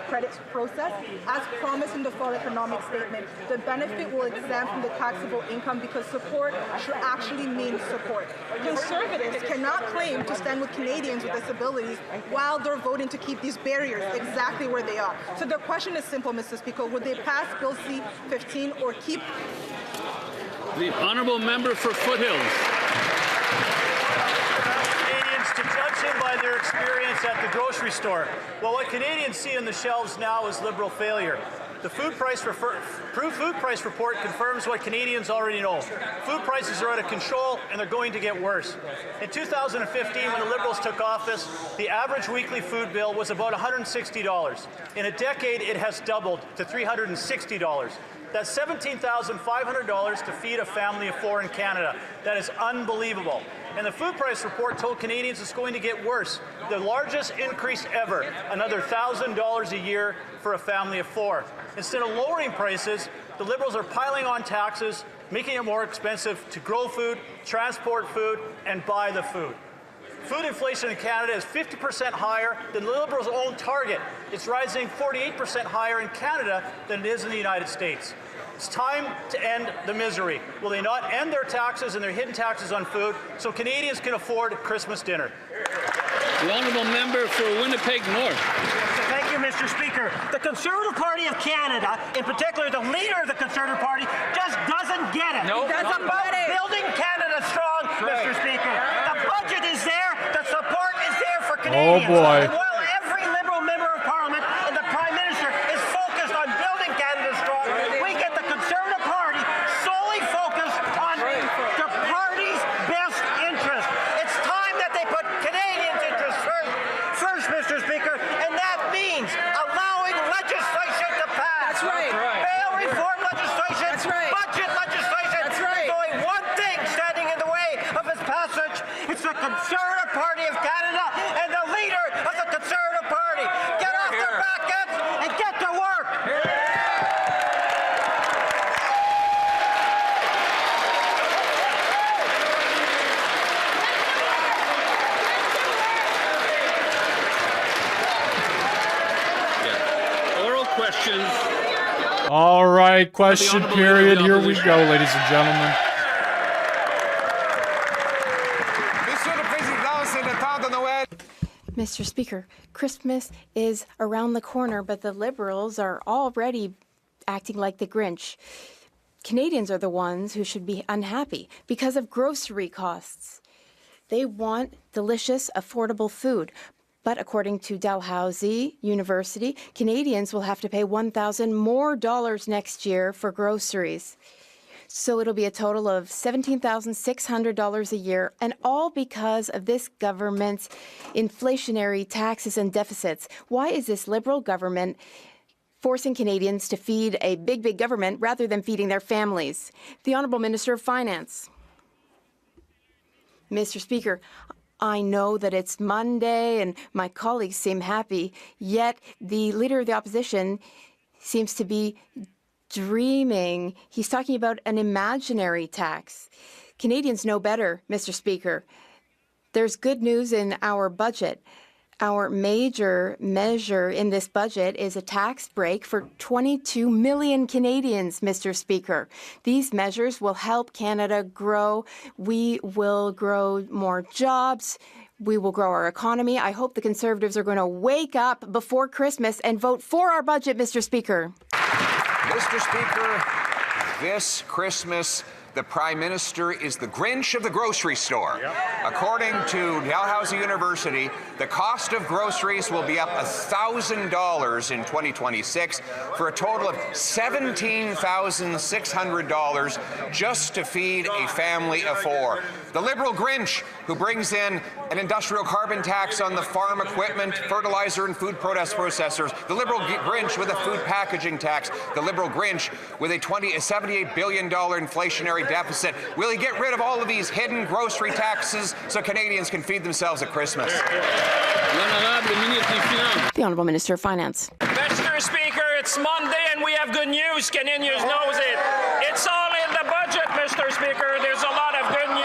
credit process. As promised in the fall economic statement, the benefit will exempt from the taxable income because support should actually mean support. Conservatives cannot claim to stand with Canadians with disabilities while they're voting to keep these barriers exactly where they are. So the question is simple, Mr. Speaker. Would they pass Bill C-15 or keep... The honourable member for Foothills. Canadians Canadians to judge him by their experience at the grocery store. Well, what Canadians see on the shelves now is Liberal failure. The food price report confirms what Canadians already know. Food prices are out of control and they're going to get worse. In 2015, when the Liberals took office, the average weekly food bill was about $160. In a decade, it has doubled to $360. That's $17,500 to feed a family of 4 in Canada. That is unbelievable. And the food price report told Canadians it's going to get worse. The largest increase ever, another $1,000 a year for a family of 4. Instead of lowering prices, the Liberals are piling on taxes, making it more expensive to grow food, transport food, and buy the food. Food inflation in Canada is 50% higher than the Liberals' own target. It's rising 48% higher in Canada than it is in the United States. It's time to end the misery. Will they not end their taxes and their hidden taxes on food so Canadians can afford Christmas dinner? The honourable member for Winnipeg North. Thank you, Mr. Speaker. The Conservative Party of Canada, in particular the leader of the Conservative Party, just doesn't get it. No, it's about building Canada strong, Mr. Speaker. The budget is there. The support is there for Canadians. Oh, boy. And while every Liberal member of Parliament and the Prime Minister is focused on building Canada strong, we get the Conservative Party solely focused on the party's best interest. It's time that they put Canadians' interests first, Mr. Speaker, and that means allowing legislation to pass. That's right. Bail reform legislation. That's right. Budget legislation. That's right. There's only one thing standing in the way of its passage. It's the Conservative Party of Canada and the leader of the Conservative Party. Get off their back ends and get to work. Oral questions. All right, question period. Here we go, ladies and gentlemen. Mr. Speaker, Christmas is around the corner, but the Liberals are already acting like the Grinch. Canadians are the ones who should be unhappy because of grocery costs. They want delicious, affordable food. But according to Dalhousie University, Canadians will have to pay $1,000 more next year for groceries. So it'll be a total of $17,600 a year, and all because of this government's inflationary taxes and deficits. Why is this Liberal government forcing Canadians to feed a big, big government rather than feeding their families? The Honourable Minister of Finance. Mr. Speaker, I know that it's Monday and my colleagues seem happy, yet the Leader of the Opposition seems to be dreaming. He's talking about an imaginary tax. Canadians know better, Mr. Speaker. There's good news in our budget. Our major measure in this budget is a tax break for 22 million Canadians, Mr. Speaker. These measures will help Canada grow. We will grow more jobs. We will grow our economy. I hope the Conservatives are going to wake up before Christmas and vote for our budget, Mr. Speaker. Mr. Speaker, this Christmas, the Prime Minister is the Grinch of the grocery store. According to Dalhousie University, the cost of groceries will be up $1,000 in 2026 for a total of $17,600 just to feed a family of 4. The Liberal Grinch, who brings in an industrial carbon tax on the farm equipment, fertilizer, and food processors. The Liberal Grinch with a food packaging tax. The Liberal Grinch with a $78 billion inflationary deficit. Will he get rid of all of these hidden grocery taxes so Canadians can feed themselves at Christmas? The Honourable Minister of Finance. Mr. Speaker, it's Monday and we have good news. Canadians knows it. It's all in the budget, Mr. Speaker. There's a lot of good news.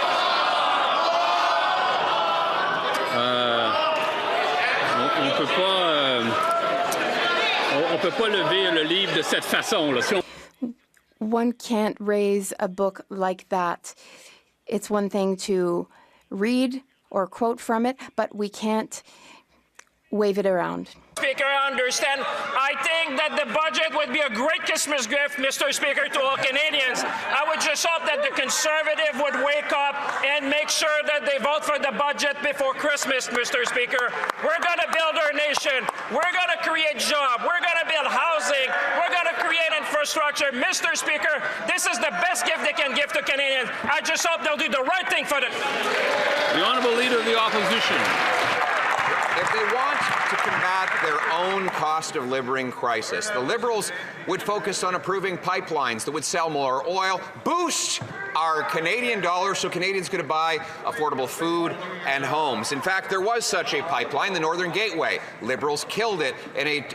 On peut pas lever le livre de cette façon là. One can't raise a book like that. It's one thing to read or quote from it, but we can't wave it around. Speaker, I understand. I think that the budget would be a great Christmas gift, Mr. Speaker, to all Canadians. I would just hope that the Conservative would wake up and make sure that they vote for the budget before Christmas, Mr. Speaker. We're going to build our nation. We're going to create jobs. We're going to build housing. We're going to create infrastructure. Mr. Speaker, this is the best gift they can give to Canadians. I just hope they'll do the right thing for them. The Honourable Leader of the Opposition. If they want to combat their own cost of living crisis, the Liberals would focus on approving pipelines that would sell more oil, boost our Canadian dollar so Canadians could buy affordable food and homes. In fact, there was such a pipeline, the Northern Gateway. Liberals killed it in a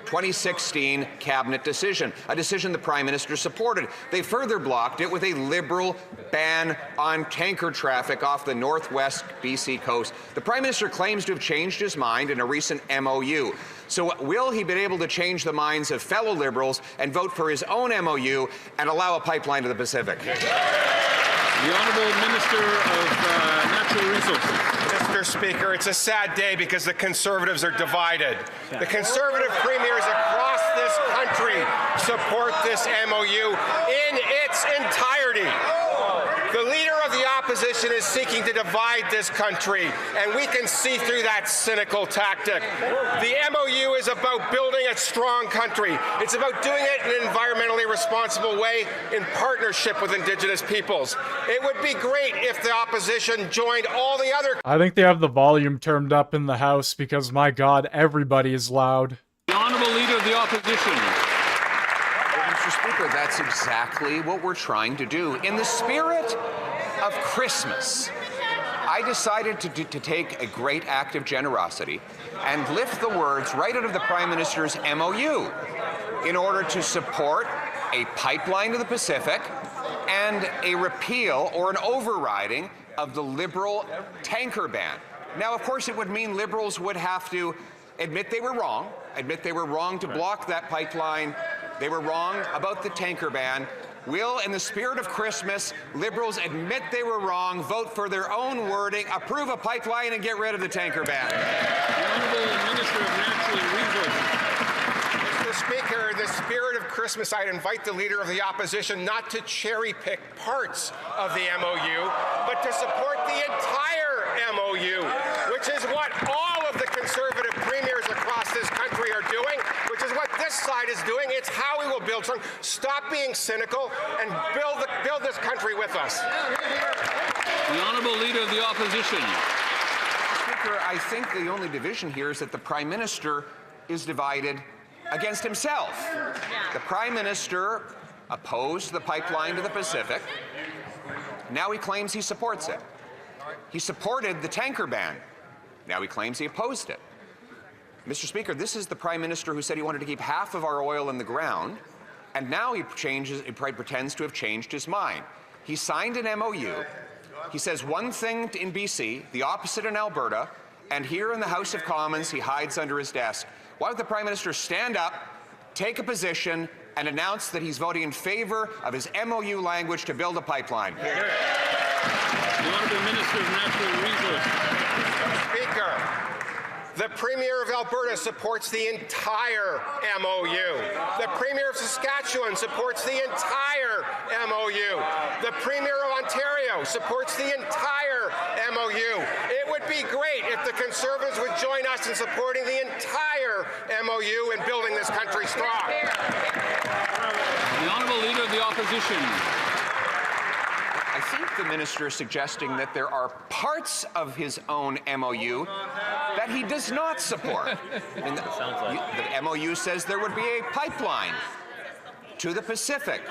2016 cabinet decision, a decision the Prime Minister supported. They further blocked it with a Liberal ban on tanker traffic off the northwest BC coast. The Prime Minister claims to have changed his mind in a recent MOU. So will he be able to change the minds of fellow Liberals and vote for his own MOU and allow a pipeline to the Pacific? The Honourable Minister of Natural Resources. Mr. Speaker, it's a sad day because the Conservatives are divided. The Conservative premiers across this country support this MOU in its entirety. The Leader of the Opposition is seeking to divide this country, and we can see through that cynical tactic. The MOU is about building a strong country. It's about doing it in an environmentally responsible way in partnership with Indigenous peoples. It would be great if the opposition joined all the other... I think they have the volume turned up in the House because, my God, everybody is loud. The Honourable Leader of the Opposition. Mr. Speaker, that's exactly what we're trying to do. In the spirit of Christmas, I decided to take a great act of generosity and lift the words right out of the Prime Minister's MOU in order to support a pipeline to the Pacific and a repeal or an overriding of the Liberal tanker ban. Now, of course, it would mean Liberals would have to admit they were wrong to block that pipeline. They were wrong about the tanker ban. Will, in the spirit of Christmas, Liberals admit they were wrong, vote for their own wording, approve a pipeline, and get rid of the tanker ban? The Honourable Minister of Natural Resources. Mr. Speaker, in the spirit of Christmas, I'd invite the Leader of the Opposition not to cherry-pick parts of the MOU, but to support the entire MOU, which is what all of the Conservative premiers across this country are doing, which is what this side is doing. It's how we will build strong. Stop being cynical and build this country with us. The Honourable Leader of the Opposition. Speaker, I think the only division here is that the Prime Minister is divided against himself. The Prime Minister opposed the pipeline to the Pacific. Now he claims he supports it. He supported the tanker ban. Now he claims he opposed it. Mr. Speaker, this is the Prime Minister who said he wanted to keep half of our oil in the ground, and now he pretends to have changed his mind. He signed an MOU. He says one thing in BC, the opposite in Alberta, and here in the House of Commons he hides under his desk. Why would the Prime Minister stand up, take a position, and announce that he's voting in favor of his MOU language to build a pipeline? The Honourable Minister of Natural Resources. Speaker, the Premier of Alberta supports the entire MOU. The Premier of Saskatchewan supports the entire MOU. The Premier of Ontario supports the entire MOU. It would be great if the Conservatives would join us in supporting the entire MOU and building this country strong. The Honourable Leader of the Opposition. I think the minister is suggesting that there are parts of his own MOU that he does not support. I mean, the MOU says there would be a pipeline to the Pacific.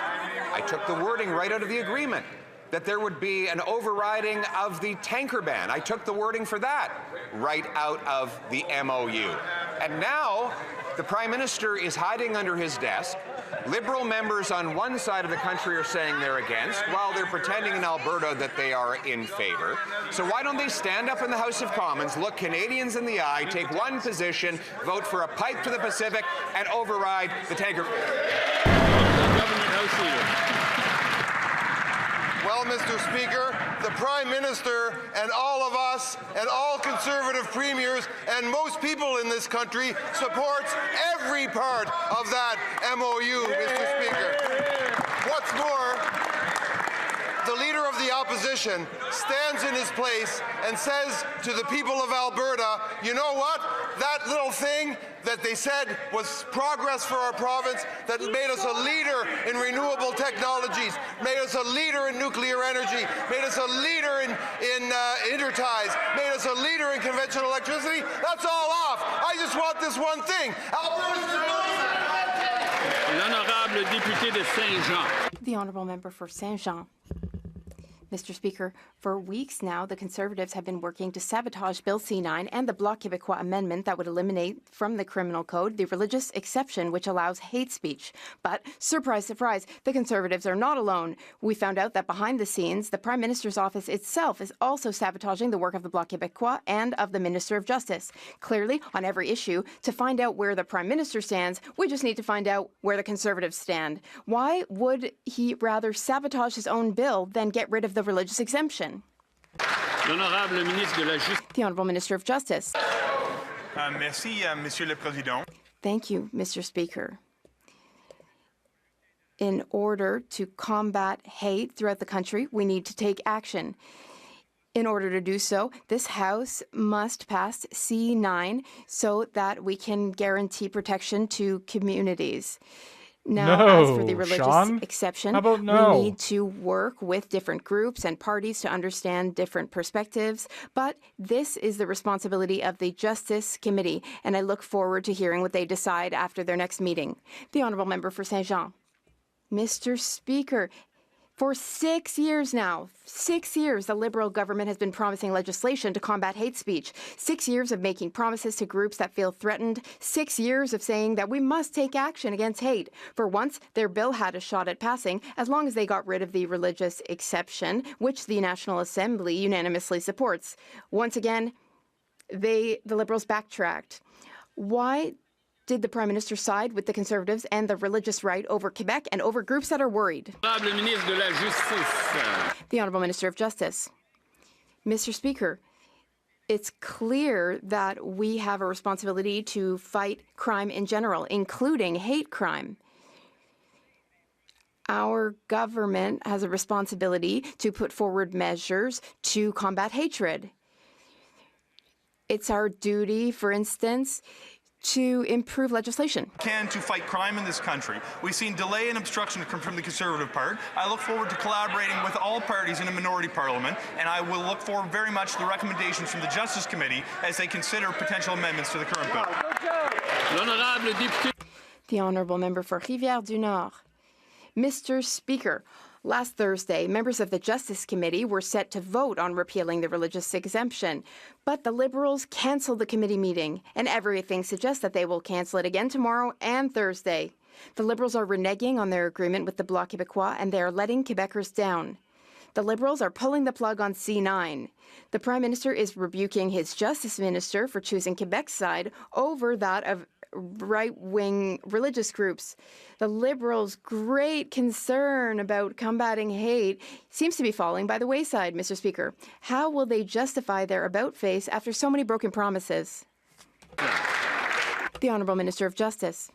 I took the wording right out of the agreement, that there would be an overriding of the tanker ban. I took the wording for that right out of the MOU. And now the Prime Minister is hiding under his desk. Liberal members on one side of the country are saying they're against, while they're pretending in Alberta that they are in favor. So why don't they stand up in the House of Commons, look Canadians in the eye, take one position, vote for a pipe to the Pacific, and override the tanker? Government House Leader. Well, Mr. Speaker, the Prime Minister and all of us and all Conservative premiers and most people in this country supports every part of that MOU, Mr. Speaker. What's more, the Leader of the Opposition stands in his place and says to the people of Alberta, you know what? That little thing that they said was progress for our province, that made us a leader in renewable technologies, made us a leader in nuclear energy, made us a leader in interties, made us a leader in conventional electricity, that's all off. I just want this one thing. L'honorable député de Saint-Jean. The Honourable Member for Saint-Jean. Mr. Speaker, for weeks now, the Conservatives have been working to sabotage Bill C-9 and the Bloc Québécois amendment that would eliminate from the criminal code the religious exception which allows hate speech. But, surprise, surprise, the Conservatives are not alone. We found out that behind the scenes, the Prime Minister's office itself is also sabotaging the work of the Bloc Québécois and of the Minister of Justice. Clearly, on every issue, to find out where the Prime Minister stands, we just need to find out where the Conservatives stand. Why would he rather sabotage his own bill than get rid of the religious exemption? L'honorable ministre de la Justice. The Honourable Minister of Justice. Merci, Monsieur le Président. Thank you, Mr. Speaker. In order to combat hate throughout the country, we need to take action. In order to do so, this House must pass C-9 so that we can guarantee protection to communities. Now, as for the religious Sean? exception, How about no? we need to work with different groups and parties to understand different perspectives. But this is the responsibility of the Justice Committee, and I look forward to hearing what they decide after their next meeting. The Honourable Member for Saint-Jean. Mr. Speaker, for 6 years now, 6 years, the Liberal government has been promising legislation to combat hate speech. 6 years of making promises to groups that feel threatened. 6 years of saying that we must take action against hate. For once, their bill had a shot at passing, as long as they got rid of the religious exception, which the National Assembly unanimously supports. Once again, the Liberals backtracked. Why did the Prime Minister side with the Conservatives and the religious right over Quebec and over groups that are worried? L'honorable ministre de la Justice. The Honourable Minister of Justice. Mr. Speaker, it's clear that we have a responsibility to fight crime in general, including hate crime. Our government has a responsibility to put forward measures to combat hatred. It's our duty, for instance, to improve legislation. To fight crime in this country. We've seen delay and obstruction from the Conservative part. I look forward to collaborating with all parties in a minority parliament, and I will look forward very much to the recommendations from the Justice Committee as they consider potential amendments to the current bill. L'honorable député. The Honourable Member for Rivière-du-Nord. Mr. Speaker, last Thursday, members of the Justice Committee were set to vote on repealing the religious exemption, but the Liberals cancelled the committee meeting, and everything suggests that they will cancel it again tomorrow and Thursday. The Liberals are reneging on their agreement with the Bloc Québécois, and they are letting Quebecers down. The Liberals are pulling the plug on C-9. The Prime Minister is rebuking his Justice Minister for choosing Quebec's side over that of right-wing religious groups. The Liberals' great concern about combating hate seems to be falling by the wayside, Mr. Speaker. How will they justify their about-face after so many broken promises? The Honourable Minister of Justice.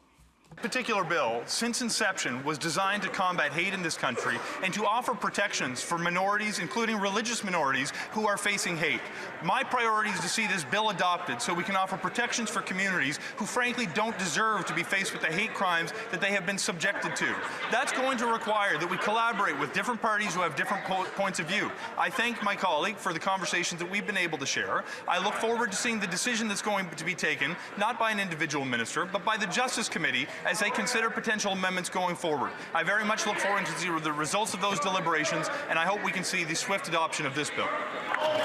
Particular bill, since inception, was designed to combat hate in this country and to offer protections for minorities, including religious minorities, who are facing hate. My priority is to see this bill adopted so we can offer protections for communities who frankly don't deserve to be faced with the hate crimes that they have been subjected to. That's going to require that we collaborate with different parties who have different points of view. I thank my colleague for the conversations that we've been able to share. I look forward to seeing the decision that's going to be taken, not by an individual minister, but by the Justice Committee as they consider potential amendments going forward. I very much look forward to see the results of those deliberations, and I hope we can see the swift adoption of this bill.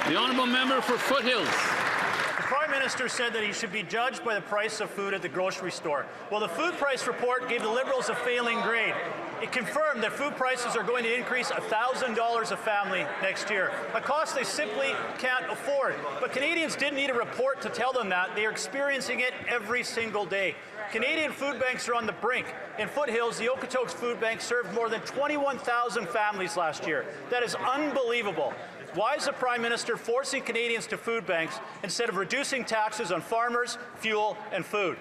The Honourable Member for Foothills. The Prime Minister said that he should be judged by the price of food at the grocery store. Well, the food price report gave the Liberals a failing grade. It confirmed that food prices are going to increase $1,000 a family next year, a cost they simply can't afford. But Canadians didn't need a report to tell them that. They are experiencing it every single day. Canadian food banks are on the brink. In Foothills, the Okotoks Food Bank served more than 21,000 families last year. That is unbelievable. Why is the Prime Minister forcing Canadians to food banks instead of reducing taxes on farmers, fuel, and food?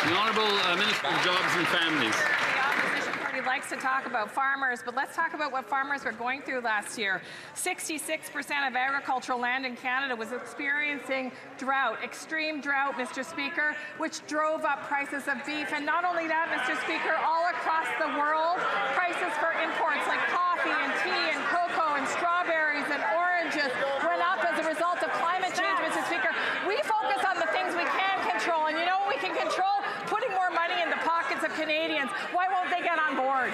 The Honourable Minister of Jobs and Families. The opposition party likes to talk about farmers, but let's talk about what farmers were going through last year. 66% of agricultural land in Canada was experiencing drought, extreme drought, Mr. Speaker, which drove up prices of beef. And not only that, Mr. Speaker, all across the world, prices for imports like coffee and tea and cocoa and strawberries and oranges went up as a result of climate change, Mr. Speaker. We focus on the things we can control, and you know what we can control? Putting more money in the pockets of Canadians. Why won't they get on board?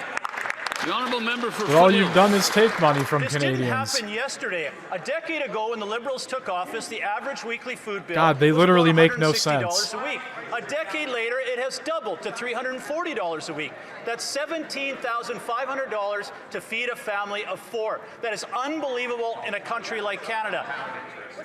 The Honourable Member for But all you've done is take money from This Canadians. didn't happen yesterday. A decade ago, when the Liberals took office, the average weekly food bill God, they was literally about make no $160 sense. a week. A decade later, it has doubled to $340 a week. That's $17,500 to feed a family of 4. That is unbelievable in a country like Canada.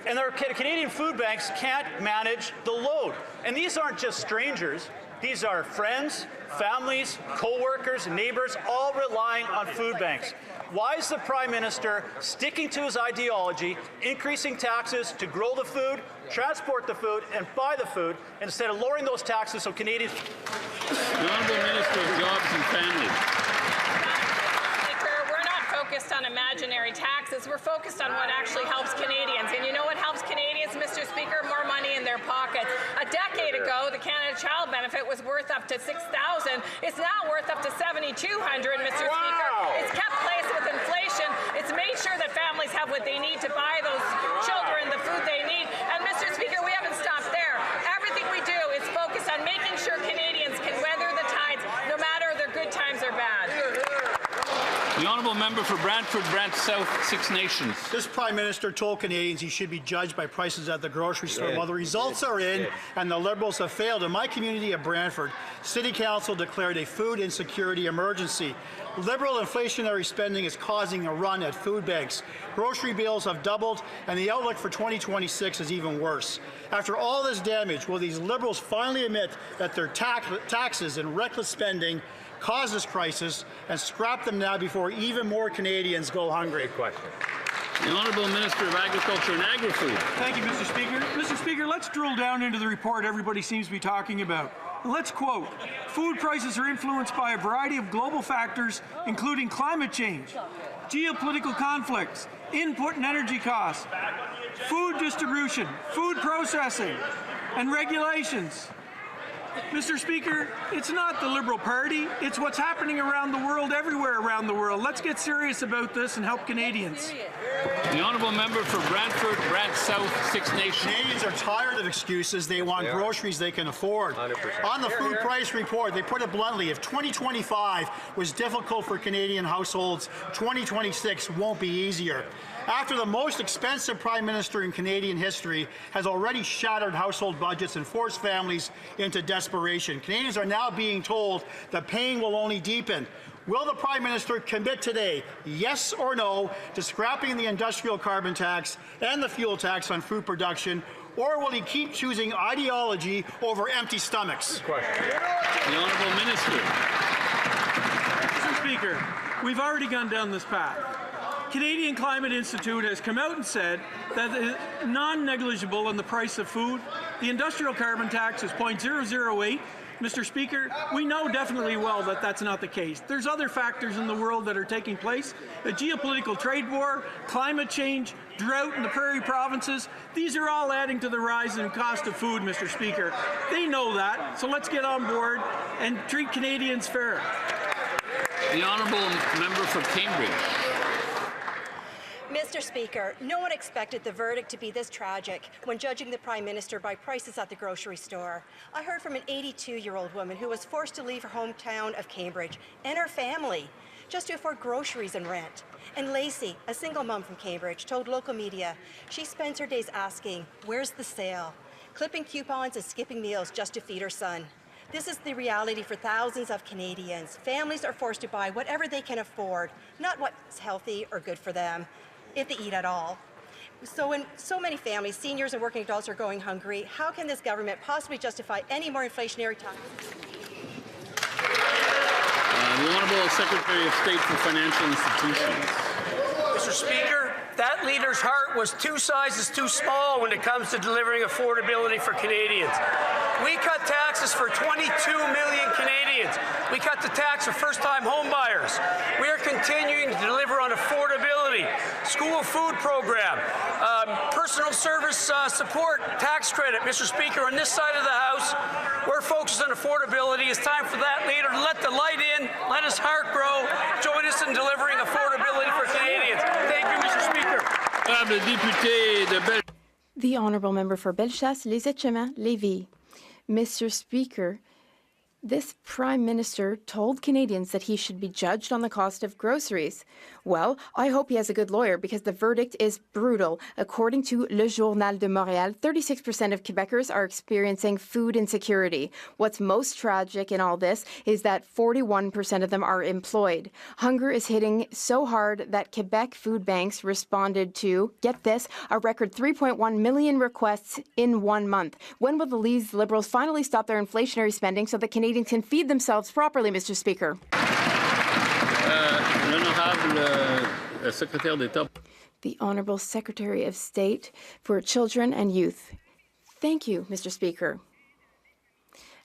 And our Canadian food banks can't manage the load. And these aren't just strangers. These are friends, families, co-workers, neighbors, all relying on food banks. Why is the Prime Minister sticking to his ideology, increasing taxes to grow the food, transport the food, and buy the food, instead of lowering those taxes so Canadians... The Honourable Minister of Jobs and Families. Focused on imaginary taxes. We're focused on what actually helps Canadians. And you know what helps Canadians, Mr. Speaker? More money in their pockets. A decade ago, the Canada Child Benefit was worth up to $6,000. It's now worth up to $7,200, Mr. Speaker. It's kept pace with inflation. It's made sure that families have what they need to buy those children the food they need. And Mr. Speaker, we haven't stopped there. Everything we do is focused on making sure Canadians can weather the tides, no matter their good times or bad. The Honourable Member for Brantford, Brant South, Six Nations. This Prime Minister told Canadians he should be judged by prices at the grocery store. Well, the results are in, and the Liberals have failed. In my community of Brantford, City Council declared a food insecurity emergency. Liberal inflationary spending is causing a run at food banks. Grocery bills have doubled, and the outlook for 2026 is even worse. After all this damage, will these Liberals finally admit that their taxes and reckless spending cause this crisis and scrap them now before even more Canadians go hungry? The Honourable Minister of Agriculture and Agri-Food. Thank you, Mr. Speaker. Mr. Speaker, let's drill down into the report everybody seems to be talking about. Let's quote, food prices are influenced by a variety of global factors, including climate change, geopolitical conflicts, input and energy costs, food distribution, food processing, and regulations. Mr. Speaker, it's not the Liberal Party. It's what's happening around the world, everywhere around the world. Let's get serious about this and help Canadians. The Honourable Member for Brantford, Brant South, Six Nations. Canadians are tired of excuses. They want groceries they can afford. 100%. On the food price report, they put it bluntly, if 2025 was difficult for Canadian households, 2026 won't be easier. After the most expensive Prime Minister in Canadian history has already shattered household budgets and forced families into desperation, Canadians are now being told the pain will only deepen. Will the Prime Minister commit today, yes or no, to scrapping the industrial carbon tax and the fuel tax on food production, or will he keep choosing ideology over empty stomachs? The Honourable Minister. Mr. Speaker, we've already gone down this path. Canadian Climate Institute has come out and said that it is non-negligible in the price of food. The industrial carbon tax is 0.008. Mr. Speaker, we know definitely well that that's not the case. There's other factors in the world that are taking place. A geopolitical trade war, climate change, drought in the prairie provinces. These are all adding to the rise in cost of food, Mr. Speaker. They know that, so let's get on board and treat Canadians fair. The Honourable Member for Cambridge. Mr. Speaker, no one expected the verdict to be this tragic when judging the Prime Minister by prices at the grocery store. I heard from an 82-year-old woman who was forced to leave her hometown of Cambridge and her family just to afford groceries and rent. And Lacey, a single mom from Cambridge, told local media she spends her days asking, where's the sale? Clipping coupons and skipping meals just to feed her son. This is the reality for thousands of Canadians. Families are forced to buy whatever they can afford, not what's healthy or good for them, if they eat at all. So when so many families, seniors and working adults are going hungry, how can this government possibly justify any more inflationary taxes? The Honourable Secretary of State for Financial Institutions. Mr. Speaker, That leader's heart was 2 sizes too small when it comes to delivering affordability for Canadians. We cut taxes for 22 million Canadians. We cut the tax for first-time homebuyers. We are continuing to deliver on affordability, school food program, personal service support, tax credit. Mr. Speaker, on this side of the House, we're focused on affordability. It's time for that leader to let the light in, let his heart grow, join us in delivering affordability for Canadians. Thank you, Mr. Speaker. The Honourable Member for Bellechasse, Les Etchemins, Lévis. Mr. Speaker, this Prime Minister told Canadians that he should be judged on the cost of groceries. Well, I hope he has a good lawyer because the verdict is brutal. According to Le Journal de Montréal, 36% of Quebecers are experiencing food insecurity. What's most tragic in all this is that 41% of them are employed. Hunger is hitting so hard that Quebec food banks responded to, get this, a record 3.1 million requests in 1 month. When will the Lee's Liberals finally stop their inflationary spending so that Canadians can feed themselves properly, Mr. Speaker? The Honourable Secretary of State for Children and Youth. Thank you, Mr. Speaker.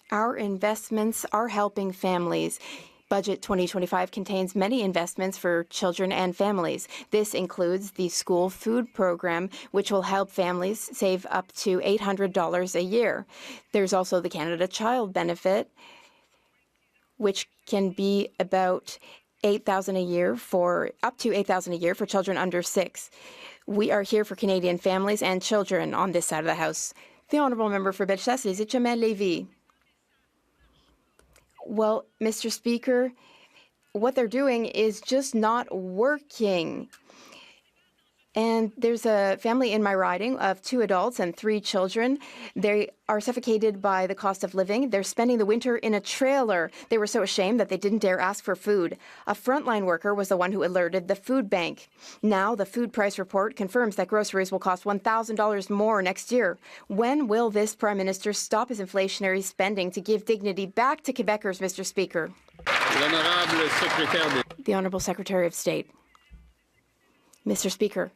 Our investments are helping families. Budget 2025 contains many investments for children and families. This includes the school food program, which will help families save up to $800 a year. There's also the Canada Child Benefit, which can be about $8,000 a year for up to $8,000 a year for children under 6. We are here for Canadian families and children on this side of the House. The Honourable Member for Bellechasse, Les Etchemins, Lévis. Well, Mr. Speaker, what they're doing is just not working. And there's a family in my riding of 2 adults and 3 children. They are suffocated by the cost of living. They're spending the winter in a trailer. They were so ashamed that they didn't dare ask for food. A frontline worker was the one who alerted the food bank. Now the food price report confirms that groceries will cost $1,000 more next year. When will this Prime Minister stop his inflationary spending to give dignity back to Quebecers, Mr. Speaker? The Honourable Secretary of State. Mr. Speaker,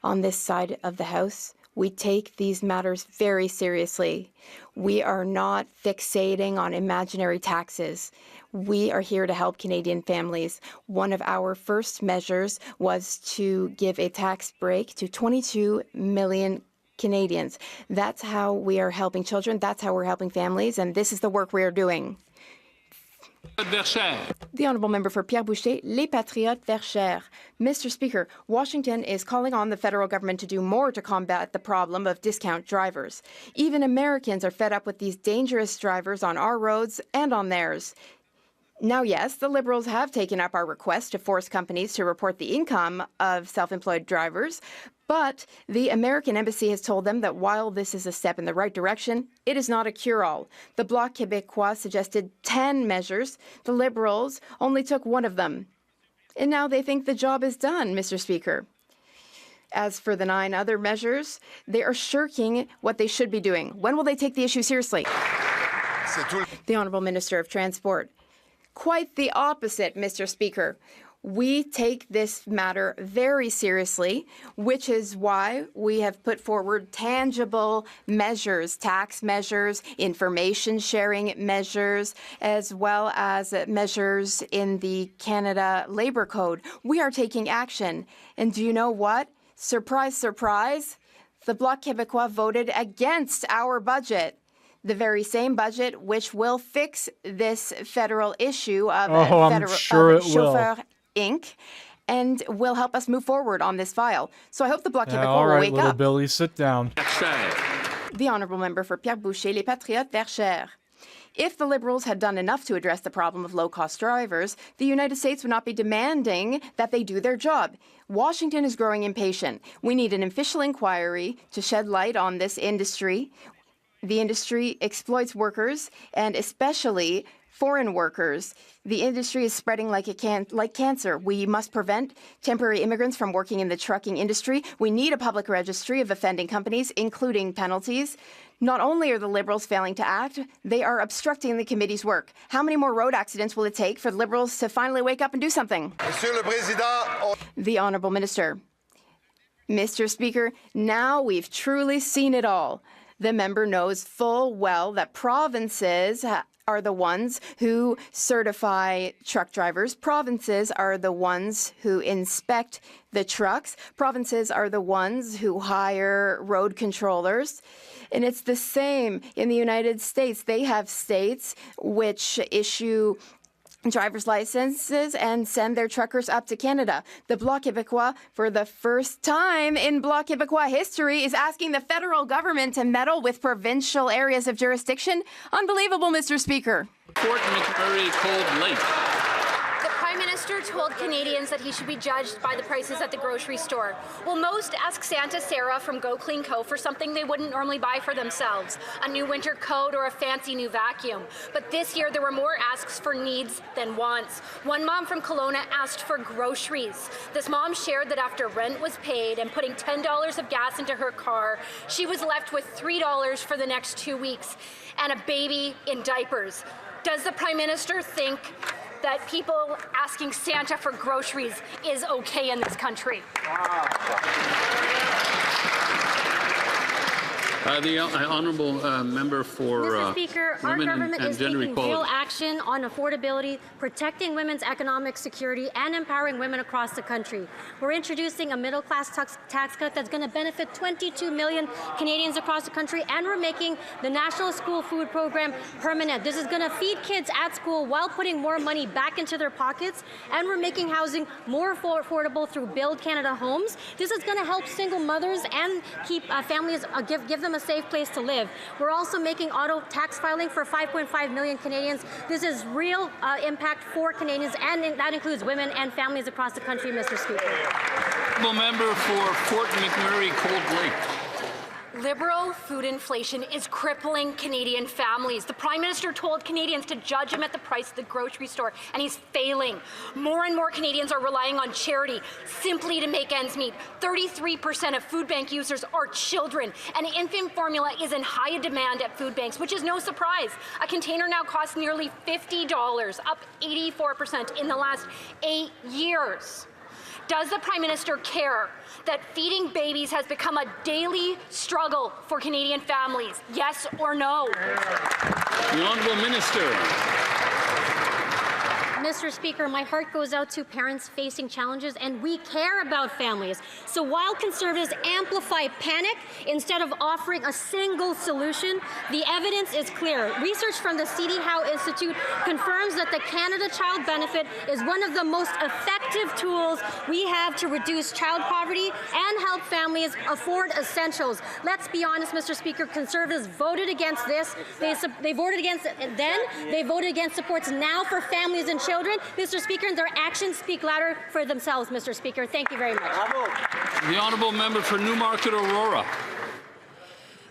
on this side of the House, we take these matters very seriously. We are not fixating on imaginary taxes. We are here to help Canadian families. One of our first measures was to give a tax break to 22 million Canadians. That's how we are helping children. That's how we're helping families. And this is the work we are doing. The Honourable Member for Pierre-Boucher, Les Patriotes Verchères. Mr. Speaker, Washington is calling on the federal government to do more to combat the problem of discount drivers. Even Americans are fed up with these dangerous drivers on our roads and on theirs. Now, yes, the Liberals have taken up our request to force companies to report the income of self-employed drivers, but the American embassy has told them that while this is a step in the right direction, it is not a cure-all. The Bloc Québécois suggested 10 measures. The Liberals only took 1 of them. And now they think the job is done, Mr. Speaker. As for the 9 other measures, they are shirking what they should be doing. When will they take the issue seriously? The Honourable Minister of Transport. Quite the opposite, Mr. Speaker. We take this matter very seriously, which is why we have put forward tangible measures, tax measures, information sharing measures, as well as measures in the Canada Labour Code. We are taking action. And do you know what? Surprise, surprise, the Bloc Québécois voted against our budget. The very same budget which will fix this federal issue of, Chauffeur Inc. and will help us move forward on this file. So I hope the Bloc Québécois will wake little up. Billy, sit down. The Honourable Member for Pierre-Boucher, Les Patriotes Verchères. If the Liberals had done enough to address the problem of low-cost drivers, the United States would not be demanding that they do their job. Washington is growing impatient. We need an official inquiry to shed light on this industry. The industry exploits workers, and especially foreign workers. The industry is spreading like cancer. We must prevent temporary immigrants from working in the trucking industry. We need a public registry of offending companies, including penalties. Not only are the Liberals failing to act, they are obstructing the committee's work. How many more road accidents will it take for the Liberals to finally wake up and do something? Monsieur le Président, The Honourable Minister. Mr. Speaker, now we've truly seen it all. The member knows full well that provinces are the ones who certify truck drivers. Provinces are the ones who inspect the trucks. Provinces are the ones who hire road controllers. And it's the same in the United States. They have states which issue driver's licenses and send their truckers up to Canada. The Bloc Québécois, for the first time in Bloc Québécois history, is asking the federal government to meddle with provincial areas of jurisdiction. Unbelievable, Mr. Speaker. Fort McMurray Cold Lake. The Prime Minister told Canadians that he should be judged by the prices at the grocery store. Well, most ask Santa Sarah from Go Clean Co. for something they wouldn't normally buy for themselves, a new winter coat or a fancy new vacuum. But this year, there were more asks for needs than wants. One mom from Kelowna asked for groceries. This mom shared that after rent was paid and putting $10 of gas into her car, she was left with $3 for the next 2 weeks and a baby in diapers. Does the Prime Minister think that people asking Santa for groceries is okay in this country? The honourable member for Mr. Speaker, our Women government and is Gender taking Equality. real action on affordability, protecting women's economic security, and empowering women across the country. We're introducing a middle-class tax cut that's going to benefit 22 million Canadians across the country, and we're making the National School Food Program permanent. This is going to feed kids at school while putting more money back into their pockets, and we're making housing more affordable through Build Canada Homes. This is going to help single mothers and keep families, give them a safe place to live. We're also making auto tax filing for 5.5 million Canadians. This is real impact for Canadians, and that includes women and families across the country, Mr. Speaker. Honourable member for Fort McMurray Cold Lake. Liberal food inflation is crippling Canadian families. The Prime Minister told Canadians to judge him at the price at the grocery store, and he's failing. More and more Canadians are relying on charity simply to make ends meet. 33% of food bank users are children, and infant formula is in high demand at food banks, which is no surprise. A container now costs nearly $50, up 84% in the last 8 years. Does the Prime Minister care that feeding babies has become a daily struggle for Canadian families? Yes or no? The Honourable Minister. Mr. Speaker, my heart goes out to parents facing challenges, and we care about families. So while Conservatives amplify panic instead of offering a single solution, the evidence is clear. Research from the C.D. Howe Institute confirms that the Canada Child Benefit is one of the most effective tools we have to reduce child poverty and help families afford essentials. Let's be honest, Mr. Speaker, Conservatives voted against this. They voted against it then. They voted against supports now for families and children. Mr. Speaker, and their actions speak louder for themselves, Mr. Speaker. Thank you very much. The honourable member for Newmarket Aurora.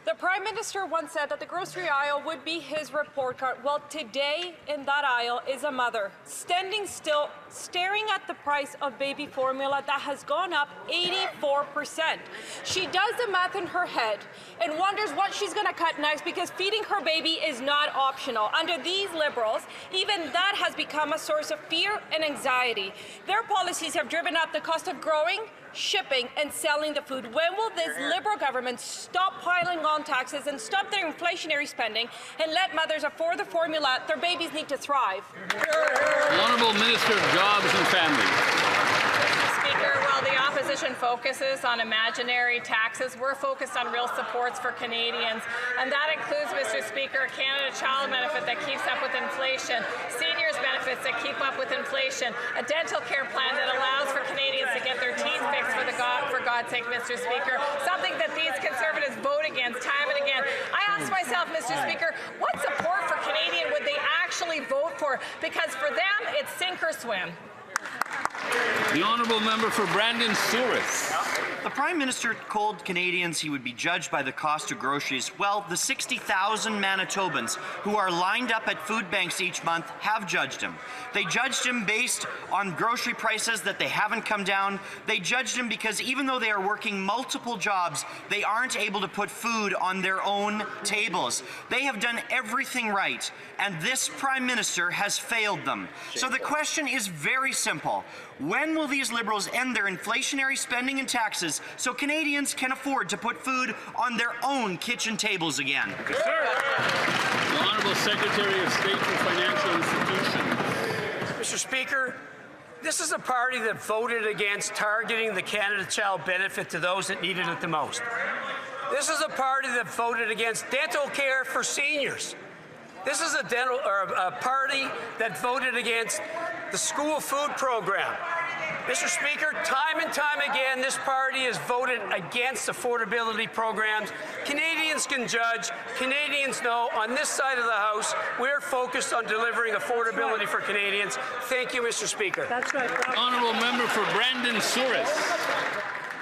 The Prime Minister once said that the grocery aisle would be his report card. Well, today in that aisle is a mother standing still, staring at the price of baby formula that has gone up 84%. She does the math in her head and wonders what she's going to cut next, because feeding her baby is not optional. Under these Liberals, even that has become a source of fear and anxiety. Their policies have driven up the cost of growing, shipping, and selling the food. When will this Liberal government stop piling on taxes and stop their inflationary spending and let mothers afford the formula their babies need to thrive? The Honourable Minister of Jobs and Family. Speaker, while the opposition focuses on imaginary taxes, we're focused on real supports for Canadians. And that includes, Mr. Speaker, a Canada Child Benefit that keeps up with inflation, seniors benefits that keep up with inflation, a dental care plan that allows for Canadians to get their teeth fixed for God's sake, Mr. Speaker, something that these Conservatives vote against time and again. I ask myself, Mr. Speaker, what support for Canadian would they actually vote for? Because for them, it's sink or swim. The honourable member for Brandon Souris. The Prime Minister told Canadians he would be judged by the cost of groceries. Well, the 60,000 Manitobans who are lined up at food banks each month have judged him. They judged him based on grocery prices that they haven't come down. They judged him because even though they are working multiple jobs, they aren't able to put food on their own tables. They have done everything right, and this Prime Minister has failed them. So the question is very simple. When will these Liberals end their inflationary spending and taxes so Canadians can afford to put food on their own kitchen tables again? Yes, sir. The Honourable Secretary of State for Financial Institutions. Mr. Speaker, this is a party that voted against targeting the Canada Child benefit to those that needed it the most. This is a party that voted against dental care for seniors. This is a party that voted against the school food program. Mr. Speaker, time and time again, this party has voted against affordability programs. Canadians can judge. Canadians know on this side of the House, we're focused on delivering affordability for Canadians. Thank you, Mr. Speaker. That's right. Honourable member for Brandon Souris.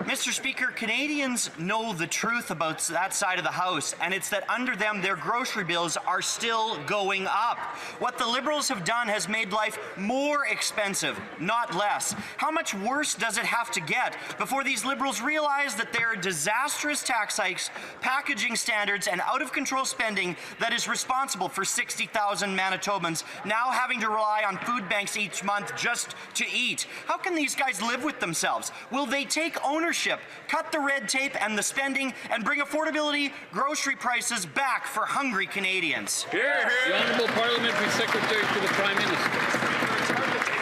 Mr. Speaker, Canadians know the truth about that side of the House, and it's that under them, their grocery bills are still going up. What the Liberals have done has made life more expensive, not less. How much worse does it have to get before these Liberals realize that there are disastrous tax hikes, packaging standards, and out-of-control spending that is responsible for 60,000 Manitobans now having to rely on food banks each month just to eat? How can these guys live with themselves? Will they take ownership, cut the red tape and the spending, and bring affordability grocery prices back for hungry Canadians? Here, here. The Honourable Parliamentary Secretary to the Prime Minister.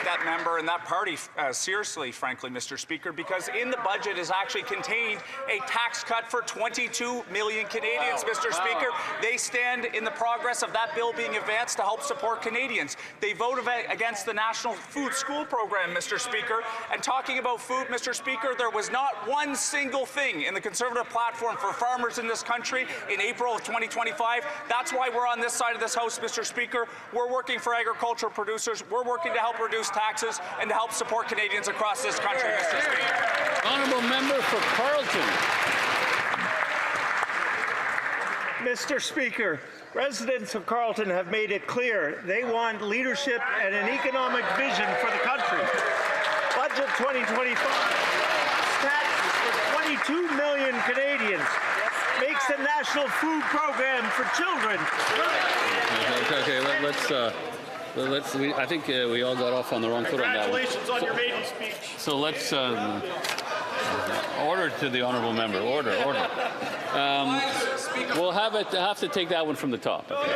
That member and that party seriously, frankly, Mr. Speaker, because in the budget is actually contained a tax cut for 22 million Canadians, Mr. Speaker. They stand in the progress of that bill being advanced to help support Canadians. They voted against the National Food School Program, Mr. Speaker. And talking about food, Mr. Speaker, there was not one single thing in the Conservative platform for farmers in this country in April of 2025. That's why we're on this side of this House, Mr. Speaker. We're working for agricultural producers. We're working to help reduce taxes and to help support Canadians across this country, Mr. Speaker. Honourable member for Carleton. Mr. Speaker, residents of Carleton have made it clear they want leadership and an economic vision for the country. Budget 2025 taxes for 22 million Canadians, makes the National Food Program for children. Okay, I think we all got off on the wrong foot on that one. Congratulations on your maiden speech. So let's order to the honourable member. Order. We'll have to take that one from the top. Okay.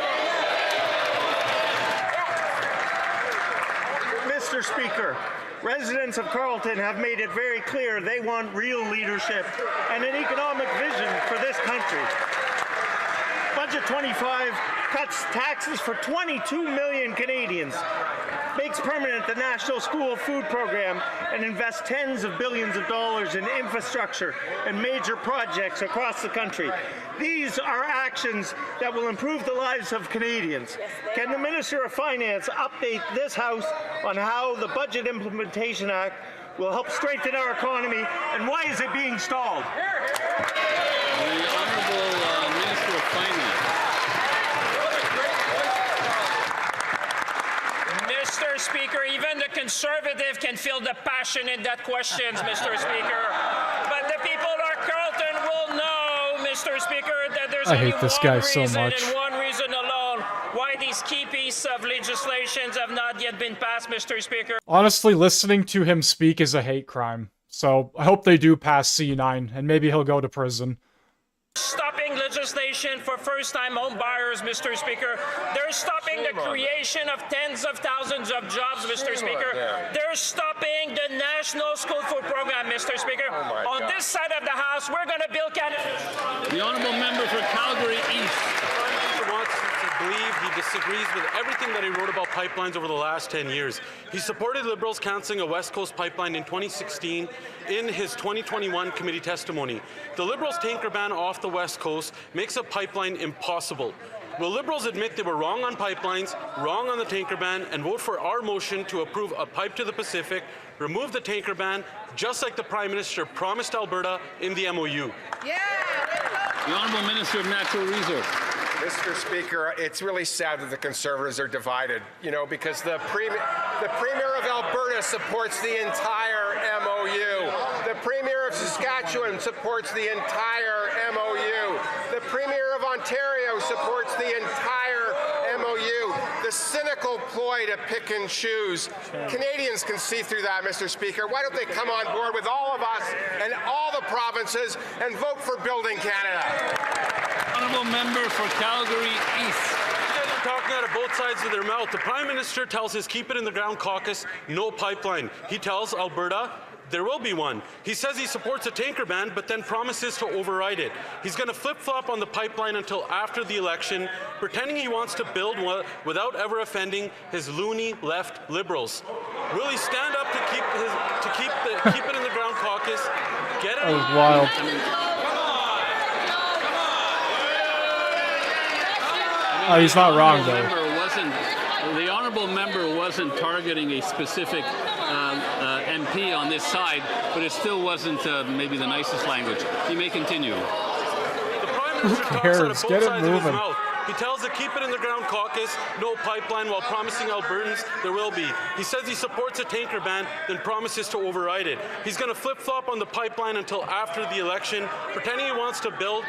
Mr. Speaker, residents of Carleton have made it very clear they want real leadership and an economic vision for this country. Budget 25 cuts taxes for 22 million Canadians, makes permanent the National School Food Program, and invests tens of billions of dollars in infrastructure and major projects across the country. These are actions that will improve the lives of Canadians. Can the Minister of Finance update this House on how the Budget Implementation Act will help strengthen our economy, and why is it being stalled? The Honourable Minister of Finance. Mr. Speaker, even the Conservative can feel the passion in that question, Mr. Speaker. But the people of Carleton will know, Mr. Speaker, that there's I only hate this one guy reason so much. and one reason alone why these key pieces of legislations have not yet been passed, Mr. Speaker. Honestly, listening to him speak is a hate crime. So I hope they do pass C9, and maybe he'll go to prison. Stopping legislation for first-time home buyers, Mr. Speaker. They're stopping the creation of tens of thousands of jobs, Mr. Speaker. They're stopping the National School Food Program, Mr. Speaker. On this side of the House, we're going to build Canada. The honourable member for Calgary East. Believe he disagrees with everything that he wrote about pipelines over the last 10 years. He supported Liberals cancelling a West Coast pipeline in 2016 in his 2021 committee testimony. The Liberals' tanker ban off the West Coast makes a pipeline impossible. Will Liberals admit they were wrong on pipelines, wrong on the tanker ban, and vote for our motion to approve a pipe to the Pacific, remove the tanker ban, just like the Prime Minister promised Alberta in the MOU? The Honourable Minister of Natural Resources. Mr. Speaker, it's really sad that the Conservatives are divided, because the Premier of Alberta supports the entire MOU. The Premier of Saskatchewan supports the entire MOU. The Premier of Ontario supports the entire MOU. the cynical ploy to pick and choose. Canadians can see through that, Mr. Speaker. Why don't they come on board with all of us and all the provinces and vote for Building Canada? Honourable member for Calgary East. Talking out of both sides of their mouth. The Prime Minister tells his Keep It in the Ground caucus, no pipeline. He tells Alberta, there will be one. He says he supports a tanker ban, but then promises to override it. He's going to flip-flop on the pipeline until after the election, pretending he wants to build one without ever offending his loony left Liberals. Will he stand up to keep it in the ground caucus? Get it? That was wild. Oh, he's not wrong, though. The honourable member wasn't targeting a specific MP on this side, but it still wasn't maybe the nicest language. He may continue. The Prime Minister talks out of both sides of his mouth. He tells the Keep It in the Ground caucus, no pipeline, while promising Albertans there will be. He says he supports a tanker ban, then promises to override it. He's going to flip-flop on the pipeline until after the election, pretending he wants to build.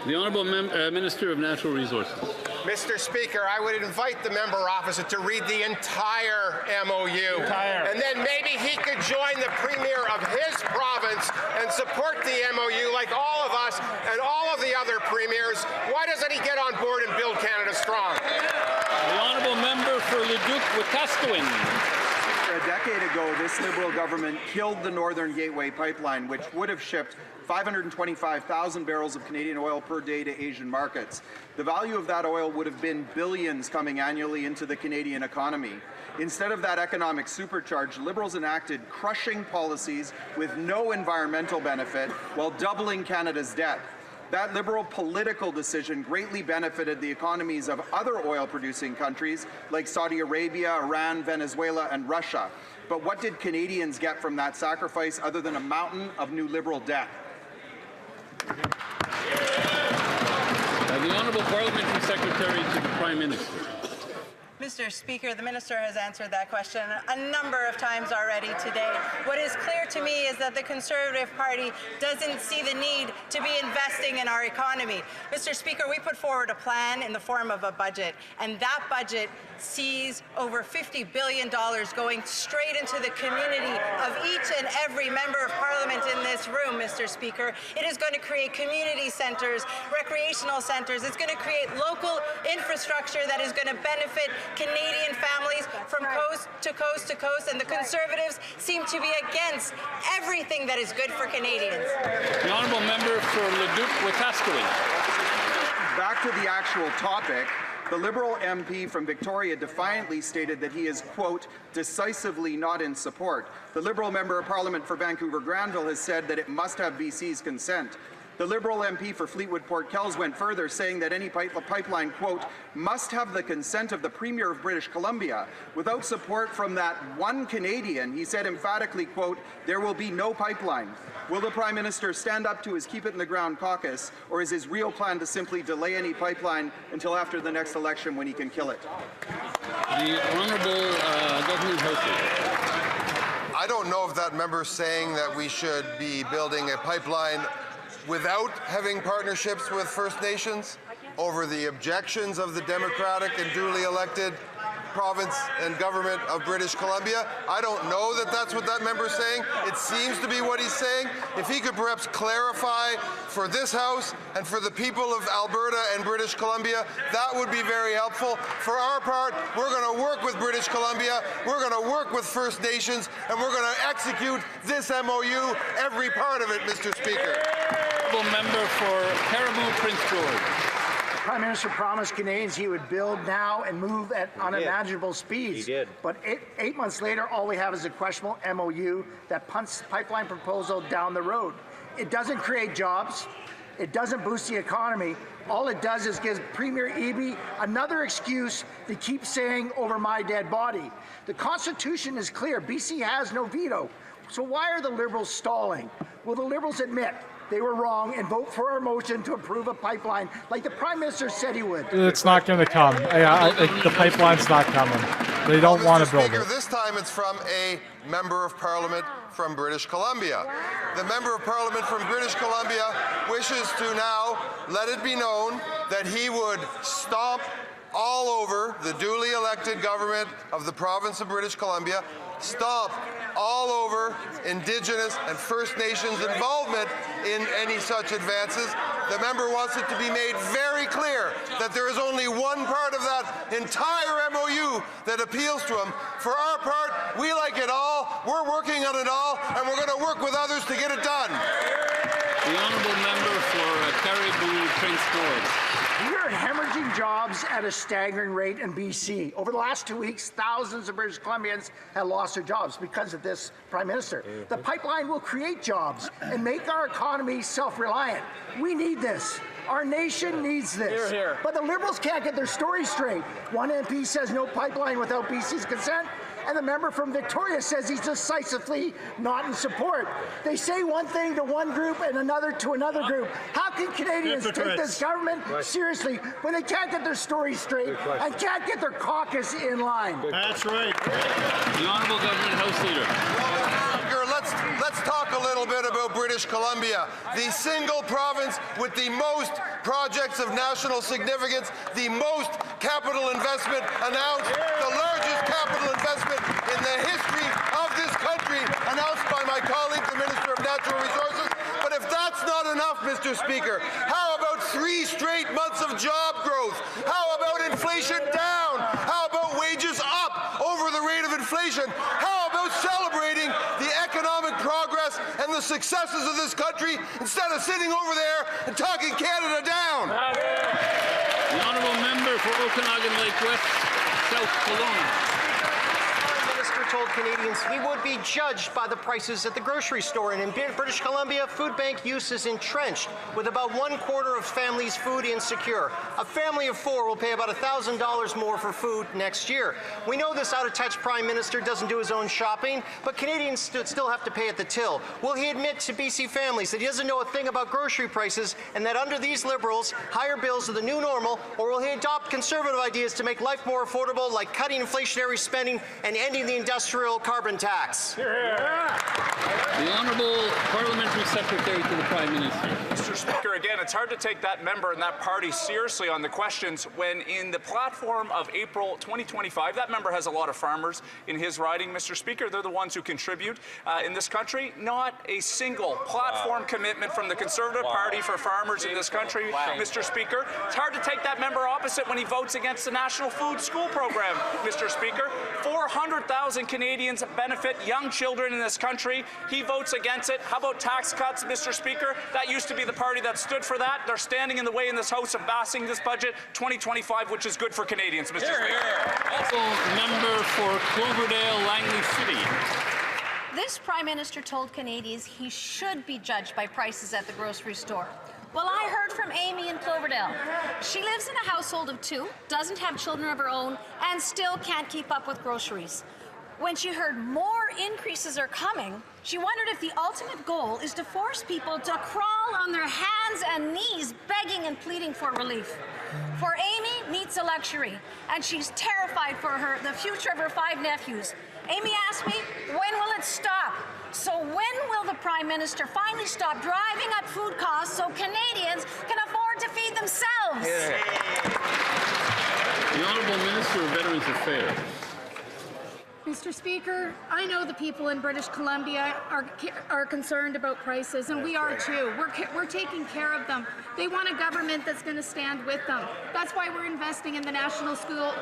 The Honourable Minister of Natural Resources. Mr. Speaker, I would invite the member opposite to read the entire MOU. And then maybe he could join the Premier of his province and support the MOU like all of us and all of the other premiers. Why doesn't he get on board and build Canada strong? The Honourable Member for Leduc-Wetaskiwin. A decade ago, this Liberal government killed the Northern Gateway pipeline, which would have shipped 525,000 barrels of Canadian oil per day to Asian markets. The value of that oil would have been billions coming annually into the Canadian economy. Instead of that economic supercharge, Liberals enacted crushing policies with no environmental benefit while doubling Canada's debt. That Liberal political decision greatly benefited the economies of other oil-producing countries like Saudi Arabia, Iran, Venezuela, and Russia. But what did Canadians get from that sacrifice other than a mountain of new Liberal debt? The Honourable Parliamentary Secretary to the Prime Minister. Mr. Speaker, the Minister has answered that question a number of times already today. What is clear to me is that the Conservative Party doesn't see the need to be investing in our economy. Mr. Speaker, we put forward a plan in the form of a budget, and that budget sees over $50 billion going straight into the community of each and every member of Parliament in this room, Mr. Speaker. It is going to create community centres, recreational centres. It's going to create local infrastructure that is going to benefit Canadian families from coast to coast to coast, and the Conservatives seem to be against everything that is good for Canadians. The Honourable Member for Leduc-Wetaskiwin. Back to the actual topic. The Liberal MP from Victoria defiantly stated that he is, quote, decisively not in support. The Liberal Member of Parliament for Vancouver-Granville has said that it must have BC's consent. The Liberal MP for Fleetwood-Port Kells went further, saying that any pipeline, quote, must have the consent of the Premier of British Columbia. Without support from that one Canadian, he said emphatically, quote, there will be no pipeline. Will the Prime Minister stand up to his Keep It in the Ground caucus, or is his real plan to simply delay any pipeline until after the next election when he can kill it? The Honourable Government House. I don't know if that member's saying that we should be building a pipeline without having partnerships with First Nations over the objections of the democratic and duly elected province and government of British Columbia. I don't know that that's what that member's saying. It seems to be what he's saying. If he could perhaps clarify for this House and for the people of Alberta and British Columbia, that would be very helpful. For our part, we're going to work with British Columbia, we're going to work with First Nations, and we're going to execute this MOU, every part of it, Mr. Speaker. Member for Caribou Prince George. The Prime Minister promised Canadians he would build now and move at unimaginable speeds. He did. But eight months later, all we have is a questionable MOU that punts pipeline proposal down the road. It doesn't create jobs. It doesn't boost the economy. All it does is give Premier Eby another excuse to keep saying over my dead body. The Constitution is clear. BC has no veto. So why are the Liberals stalling? Will the Liberals admit they were wrong and vote for our motion to approve a pipeline like the Prime Minister said he would? It's not going to come. The pipeline's not coming. They don't want to build Speaker, it. this time it's from a member of Parliament from British Columbia. The Member of Parliament from British Columbia wishes to now let it be known that he would stomp all over the duly elected government of the province of British Columbia, stomp all over Indigenous and First Nations involvement in any such advances. The member wants it to be made very clear that there is only one part of that entire MOU that appeals to him. For our part, we like it all, we're working on it all, and we're going to work with others to get it done. The honourable member for Caribou Prince George. We are hemorrhaging jobs at a staggering rate in BC. Over the last 2 weeks, thousands of British Columbians have lost their jobs because of this Prime Minister. The pipeline will create jobs and make our economy self-reliant. We need this. Our nation needs this. Hear, hear. But the Liberals can't get their story straight. One MP says no pipeline without BC's consent, and the member from Victoria says he's decisively not in support. They say one thing to one group and another to another group. How can Canadians take this government seriously when they can't get their story straight and can't get their caucus in line? That's right. The Honourable Government House Leader. Let's talk a little bit about British Columbia, the single province with the most projects of national significance, the most capital investment announced, the largest capital investment in the history of this country announced by my colleague, the Minister of Natural Resources. But if that's not enough, Mr. Speaker, how about 3 straight months of job growth? How about inflation down? How about wages up over the rate of inflation? How about celebrating the economic progress and the successes of this country instead of sitting over there and talking Canada down? The honourable member for Okanagan Lake West, South Kelowna. Told Canadians we would be judged by the prices at the grocery store. And in British Columbia, food bank use is entrenched, with about 1/4 of families food insecure. A family of 4 will pay about $1,000 more for food next year. We know this out-of-touch Prime Minister doesn't do his own shopping, but Canadians still have to pay at the till. Will he admit to BC families that he doesn't know a thing about grocery prices and that under these Liberals, higher bills are the new normal, or will he adopt Conservative ideas to make life more affordable, like cutting inflationary spending and ending the industrial carbon tax? The Honourable Parliamentary Secretary to the Prime Minister. Mr. Speaker, again, it's hard to take that member and that party seriously on the questions when in the platform of April 2025, that member has a lot of farmers in his riding, Mr. Speaker. They're the ones who contribute in this country. Not a single platform commitment from the Conservative Party for farmers in this country, Mr. Speaker. It's hard to take that member opposite when he votes against the National Food School Program, Mr. Speaker. 400,000 Canadians benefit young children in this country. He votes against it. How about tax cuts, Mr. Speaker? That used to be the party that stood for that. They're standing in the way in this House of passing this budget 2025, which is good for Canadians, Mr. Speaker. Also, member for Cloverdale, Langley City. This Prime Minister told Canadians he should be judged by prices at the grocery store. Well, I heard from Amy in Cloverdale. She lives in a household of 2, doesn't have children of her own, and still can't keep up with groceries. When she heard more increases are coming, she wondered if the ultimate goal is to force people to crawl on their hands and knees begging and pleading for relief. For Amy, meat's a luxury, and she's terrified for the future of her 5 nephews. Amy asked me, when will it stop? So when will the Prime Minister finally stop driving up food costs so Canadians can afford to feed themselves? The Honourable Minister of Veterans Affairs. Mr. Speaker, I know the people in British Columbia are concerned about prices, and we are too. We're taking care of them. They want a government that's going to stand with them. That's why we're investing in the National School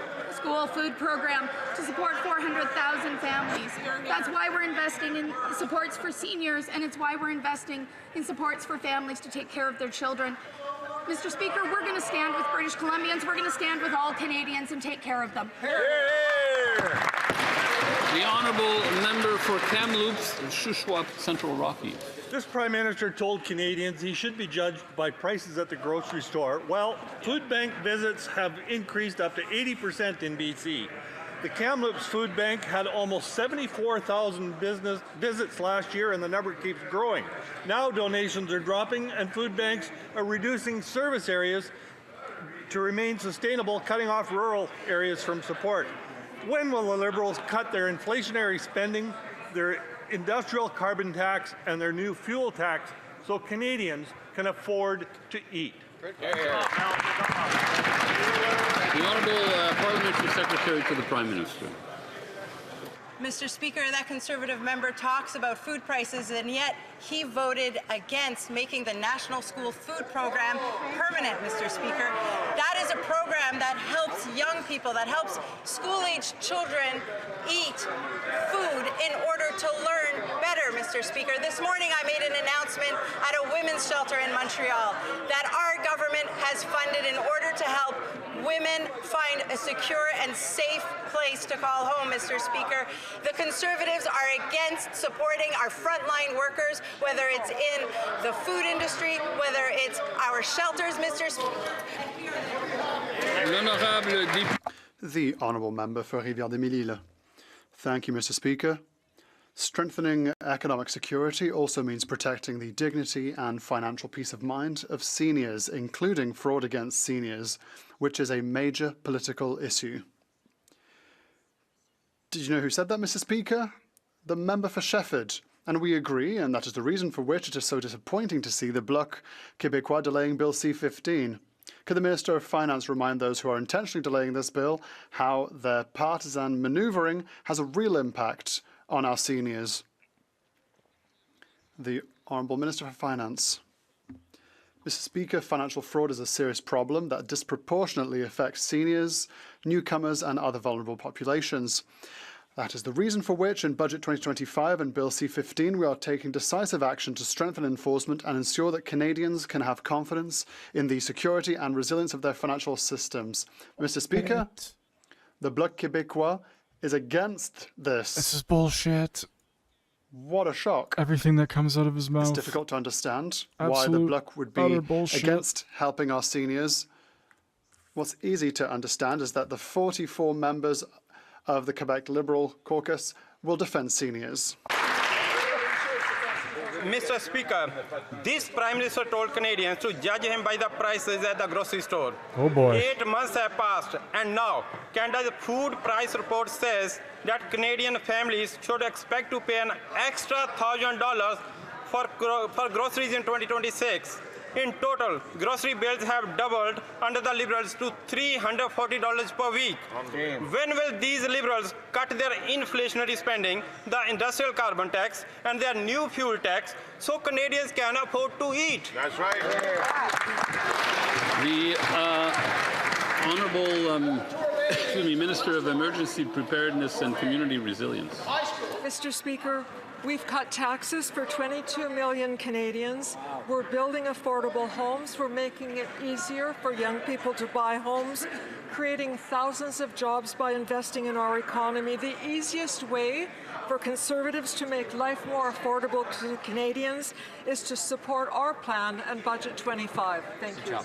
Food Program to support 400,000 families. That's why we're investing in supports for seniors, and it's why we're investing in supports for families to take care of their children. Mr. Speaker, we're going to stand with British Columbians. We're going to stand with all Canadians and take care of them. The Honourable Member for Kamloops, Shuswap, Central Rockies. This Prime Minister told Canadians he should be judged by prices at the grocery store. Well, food bank visits have increased up to 80% in BC. The Kamloops Food Bank had almost 74,000 business visits last year, and the number keeps growing. Now donations are dropping, and food banks are reducing service areas to remain sustainable, cutting off rural areas from support. When will the Liberals cut their inflationary spending, their industrial carbon tax and their new fuel tax so Canadians can afford to eat. The Honourable Parliamentary Secretary to the Prime Minister. Mr. Speaker, that Conservative member talks about food prices, and yet he voted against making the National School Food Program permanent, Mr. Speaker. That is a program that helps young people, that helps school-aged children eat food in order to learn better, Mr. Speaker. This morning I made an announcement at a women's shelter in Montreal that our government has funded in order to help women find a secure and safe place to call home, Mr. Speaker. The Conservatives are against supporting our frontline workers, whether it's in the food industry, whether it's our shelters, Mr. Speaker. The Honourable Member for Rivière-des-Mille-Îles. Thank you, Mr. Speaker. Strengthening economic security also means protecting the dignity and financial peace of mind of seniors, including fraud against seniors, which is a major political issue. Did you know who said that, Mr. Speaker? The member for Shefford. And we agree, and that is the reason for which it is so disappointing to see the Bloc Québécois delaying Bill C-15. Could the Minister of Finance remind those who are intentionally delaying this bill how their partisan manoeuvring has a real impact on our seniors? The Honourable Minister for Finance. Mr. Speaker, financial fraud is a serious problem that disproportionately affects seniors, newcomers and other vulnerable populations. That is the reason for which in Budget 2025 and Bill C-15 we are taking decisive action to strengthen enforcement and ensure that Canadians can have confidence in the security and resilience of their financial systems. Mr. Speaker, the Bloc Québécois is against this. This is bullshit. What a shock. Everything that comes out of his mouth. It's difficult to understand Absolute, why the Bloc would be utter bullshit. against helping our seniors. What's easy to understand is that the 44 members of the Quebec Liberal caucus will defend seniors. Mr. Speaker, this Prime Minister told Canadians to judge him by the prices at the grocery store. Oh boy. 8 months have passed, and now Canada's food price report says that Canadian families should expect to pay an extra $1,000 for groceries in 2026. In total, grocery bills have doubled under the Liberals to $340 per week. Okay. When will these Liberals cut their inflationary spending, the industrial carbon tax, and their new fuel tax so Canadians can afford to eat? That's right. The Honourable Minister of Emergency Preparedness and Community Resilience. Mr. Speaker, we've cut taxes for 22 million Canadians. We're building affordable homes. We're making it easier for young people to buy homes, creating thousands of jobs by investing in our economy. The easiest way for Conservatives to make life more affordable to Canadians is to support our plan and Budget 25. Thank you.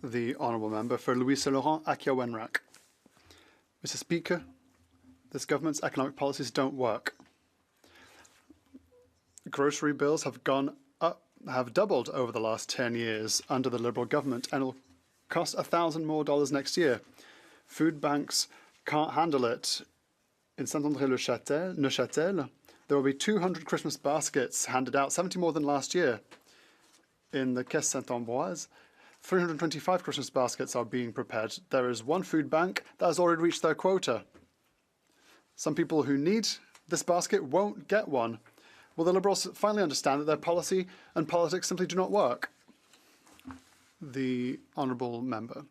The Honourable Member for Louis-Saint-Laurent, Akia-Wenrack. Mr. Speaker, this government's economic policies don't work. Grocery bills have gone up, have doubled over the last 10 years under the Liberal government, and it'll cost $1,000 more next year. Food banks can't handle it. In Saint-André-le-Châtel, there will be 200 Christmas baskets handed out, 70 more than last year. In the Caisse Saint-Ambroise, 325 Christmas baskets are being prepared. There is one food bank that has already reached their quota. Some people who need this basket won't get one. Will the Liberals finally understand that their policy and politics simply do not work? The Honourable Member.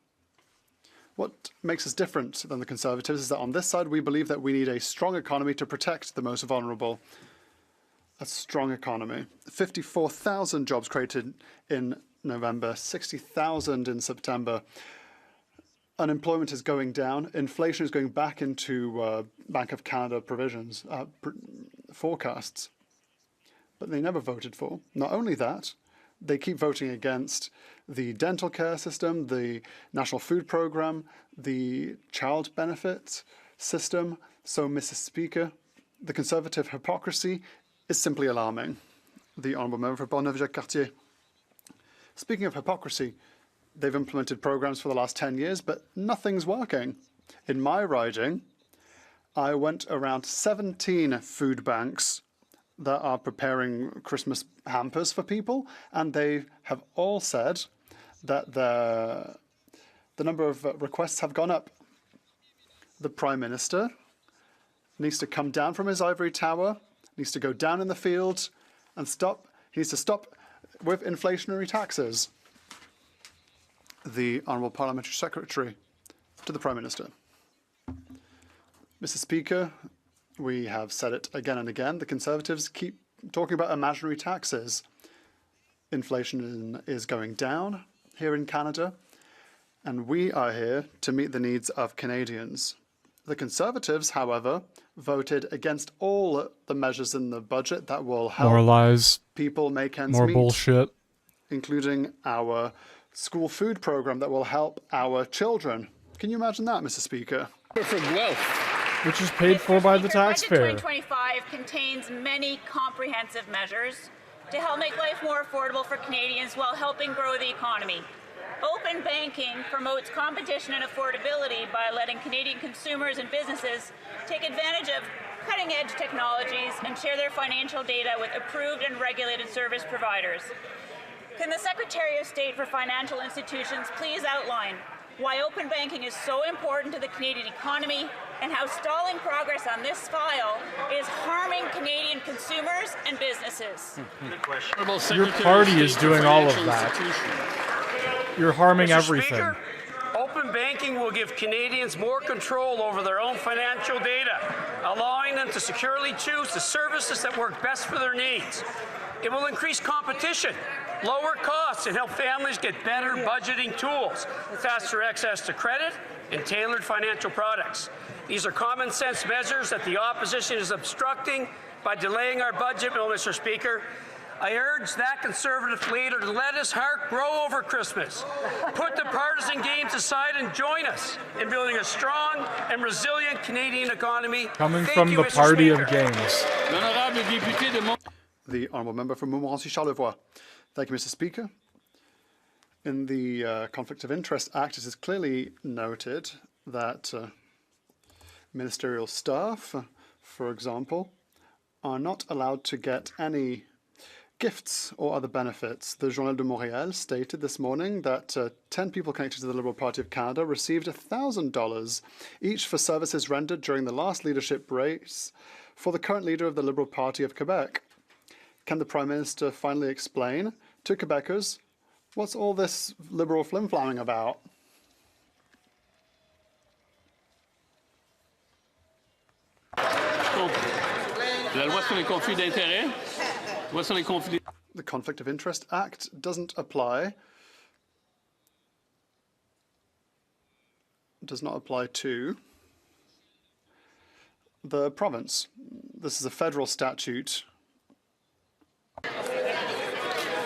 What makes us different than the Conservatives is that on this side we believe that we need a strong economy to protect the most vulnerable. A strong economy. 54,000 jobs created in November, 60,000 in September. Unemployment is going down. Inflation is going back into Bank of Canada provisions, forecasts. But they never voted for. Not only that, they keep voting against the dental care system, the National Food Programme, the child benefit system. So, Mr. Speaker, the Conservative hypocrisy is simply alarming. The Honourable Member for Bonneuf-Jacques-Cartier. Speaking of hypocrisy, they've implemented programs for the last 10 years, but nothing's working. In my riding, I went around 17 food banks that are preparing Christmas hampers for people, and they have all said that the number of requests have gone up. The Prime Minister needs to come down from his ivory tower, needs to go down in the field and stop. He needs to stop with inflationary taxes. The Honourable Parliamentary Secretary to the Prime Minister. Mr. Speaker, we have said it again and again. The Conservatives keep talking about imaginary taxes. Inflation is going down here in Canada, and we are here to meet the needs of Canadians. The Conservatives, however, voted against all the measures in the budget that will help More lies. people make ends More meet, bullshit. including our school food program that will help our children. Can you imagine that, Mr. Speaker? Which is paid for by the taxpayer. Budget 2025 contains many comprehensive measures to help make life more affordable for Canadians while helping grow the economy. Open banking promotes competition and affordability by letting Canadian consumers and businesses take advantage of cutting-edge technologies and share their financial data with approved and regulated service providers. Can the Secretary of State for Financial Institutions please outline why open banking is so important to the Canadian economy and how stalling progress on this file is harming Canadian consumers and businesses? Your party is doing all of that. You're harming everything. Speaker, open banking will give Canadians more control over their own financial data, allowing them to securely choose the services that work best for their needs. It will increase competition, lower costs, and help families get better budgeting tools, faster access to credit, and tailored financial products. These are common sense measures that the opposition is obstructing by delaying our budget bill, Mr. Speaker. I urge that Conservative leader to let his heart grow over Christmas. Put the partisan games aside and join us in building a strong and resilient Canadian economy. Coming Thank from you, the Mr. party Speaker. of games. The Honourable Member for Montmorency-Charlevoix. Thank you, Mr. Speaker. In the Conflict of Interest Act, it is clearly noted that ministerial staff, for example, are not allowed to get any gifts or other benefits. The Journal de Montréal stated this morning that 10 people connected to the Liberal Party of Canada received $1,000 each for services rendered during the last leadership race for the current leader of the Liberal Party of Quebec. Can the Prime Minister finally explain to Quebecers what's all this Liberal flim-flamming about? La loi sur les conflits d'intérêts? Loi sur les conflits. The Conflict of Interest Act doesn't apply. Does not apply to the province. This is a federal statute.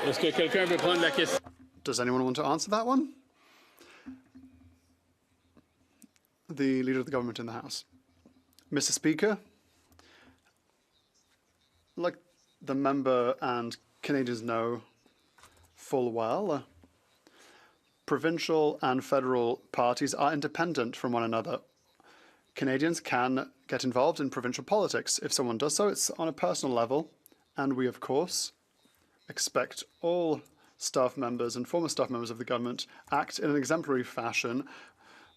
Est-ce que quelqu'un veut prendre la question? Does anyone want to answer that one? The Leader of the Government in the House. Mr. Speaker, like the member and Canadians know full well, provincial and federal parties are independent from one another. Canadians can get involved in provincial politics. If someone does so, it's on a personal level, and we, of course, expect all staff members and former staff members of the government act in an exemplary fashion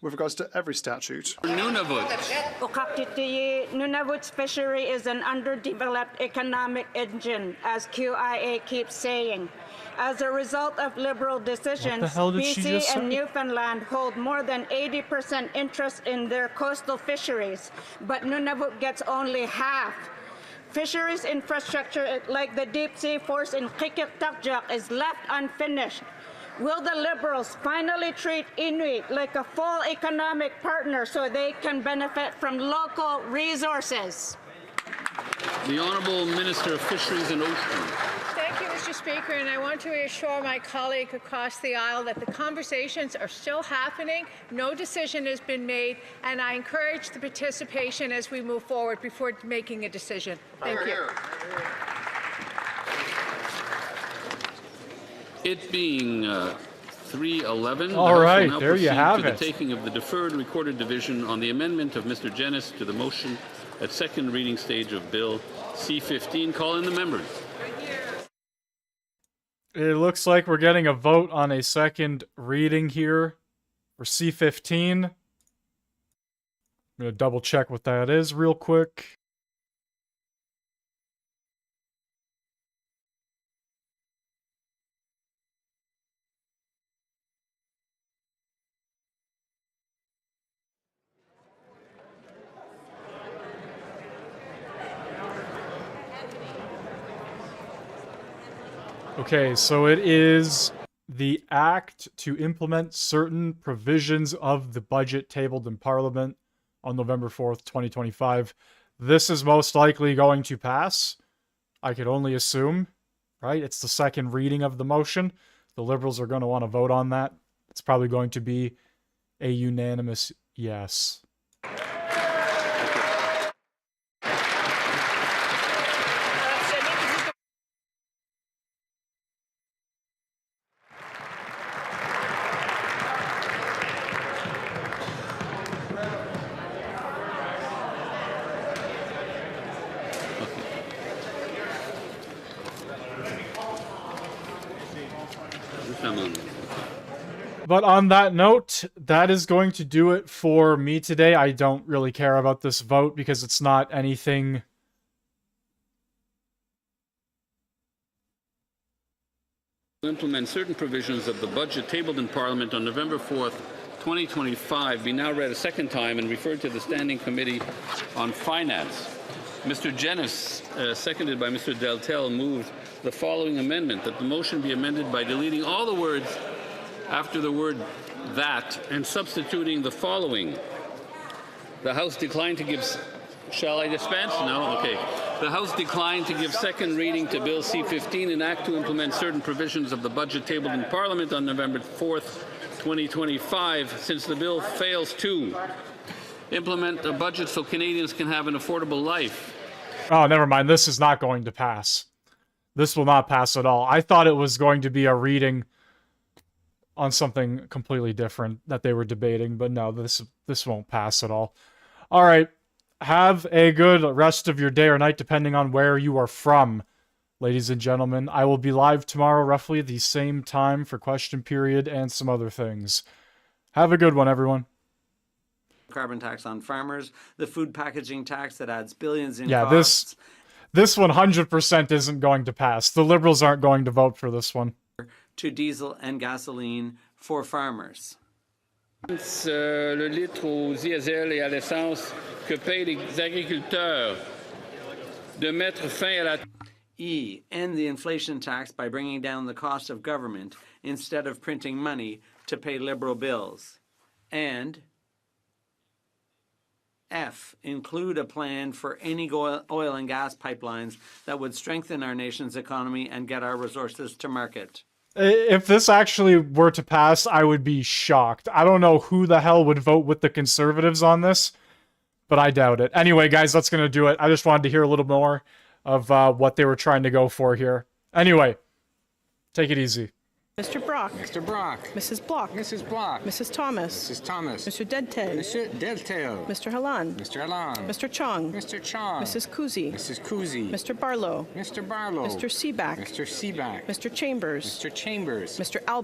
with regards to every statute. Nunavut fishery is an underdeveloped economic engine, as QIA keeps saying. As a result of Liberal decisions, BC and Newfoundland hold more than 80% interest in their coastal fisheries, but Nunavut gets only half. Fisheries infrastructure like the deep sea force in Qikiqtaqtaq is left unfinished. Will the Liberals finally treat Inuit like a full economic partner so they can benefit from local resources? The Honourable Minister of Fisheries and Oceans. Thank you, Mr. Speaker, and I want to reassure my colleague across the aisle that the conversations are still happening. No decision has been made, and I encourage the participation as we move forward before making a decision. Thank you. It being 311. All right, there you have to it. the taking of the deferred recorded division on the amendment of Mr. Jennis to the motion at second reading stage of Bill C-15. Call in the members. It looks like we're getting a vote on a second reading here for C-15. I'm going to double check what that is real quick. Okay, so it is the act to implement certain provisions of the budget tabled in Parliament on November 4th, 2025. This is most likely going to pass. I could only assume, right? It's the second reading of the motion. The Liberals are going to want to vote on that. It's probably going to be a unanimous yes. But on that note, that is going to do it for me today. I don't really care about this vote because it's not anything... Implement certain provisions of the budget tabled in Parliament on November 4th, 2025 be now read a second time and referred to the Standing Committee on Finance. Mr. Jennis, seconded by Mr. Deltel, moved the following amendment, that the motion be amended by deleting all the words after the word that and substituting the following. The House declined to give... Shall I dispense? No? Okay. The House declined to give second reading to Bill C-15, an act to implement certain provisions of the budget tabled in Parliament on November 4th, 2025, since the bill fails to implement a budget so Canadians can have an affordable life. Oh, never mind. This is not going to pass. This will not pass at all. I thought it was going to be a reading on something completely different that they were debating, but no, this won't pass at all. All right. Have a good rest of your day or night, depending on where you are from, ladies and gentlemen. I will be live tomorrow, roughly the same time, for question period and some other things. Have a good one, everyone. Carbon tax on farmers, the food packaging tax that adds billions in costs. Yeah, this 100% isn't going to pass. The Liberals aren't going to vote for this one. To diesel and gasoline for farmers. Le litre au diesel et à l'essence que payent les agriculteurs de mettre fin à la... End the inflation tax by bringing down the cost of government instead of printing money to pay Liberal bills. And F, include a plan for any oil and gas pipelines that would strengthen our nation's economy and get our resources to market. If this actually were to pass, I would be shocked. I don't know who the hell would vote with the Conservatives on this, but I doubt it. Anyway, guys, that's going to do it. I just wanted to hear a little more of what they were trying to go for here. Anyway, take it easy. Mr. Brock. Mr. Brock. Mrs. Block. Mrs. Block. Mrs. Thomas. Mrs. Thomas. Mr. Deltel. Mr. Deltel. Mr. Halan. Mr. Halan. Mr. Chong. Mr. Chong. Mrs. Kuzi. Mrs. Kuzi. Mr. Barlow. Mr. Barlow. Mr. Seaback. Mr. Seaback. Mr. Chambers. Mr. Chambers. Mr. Albert.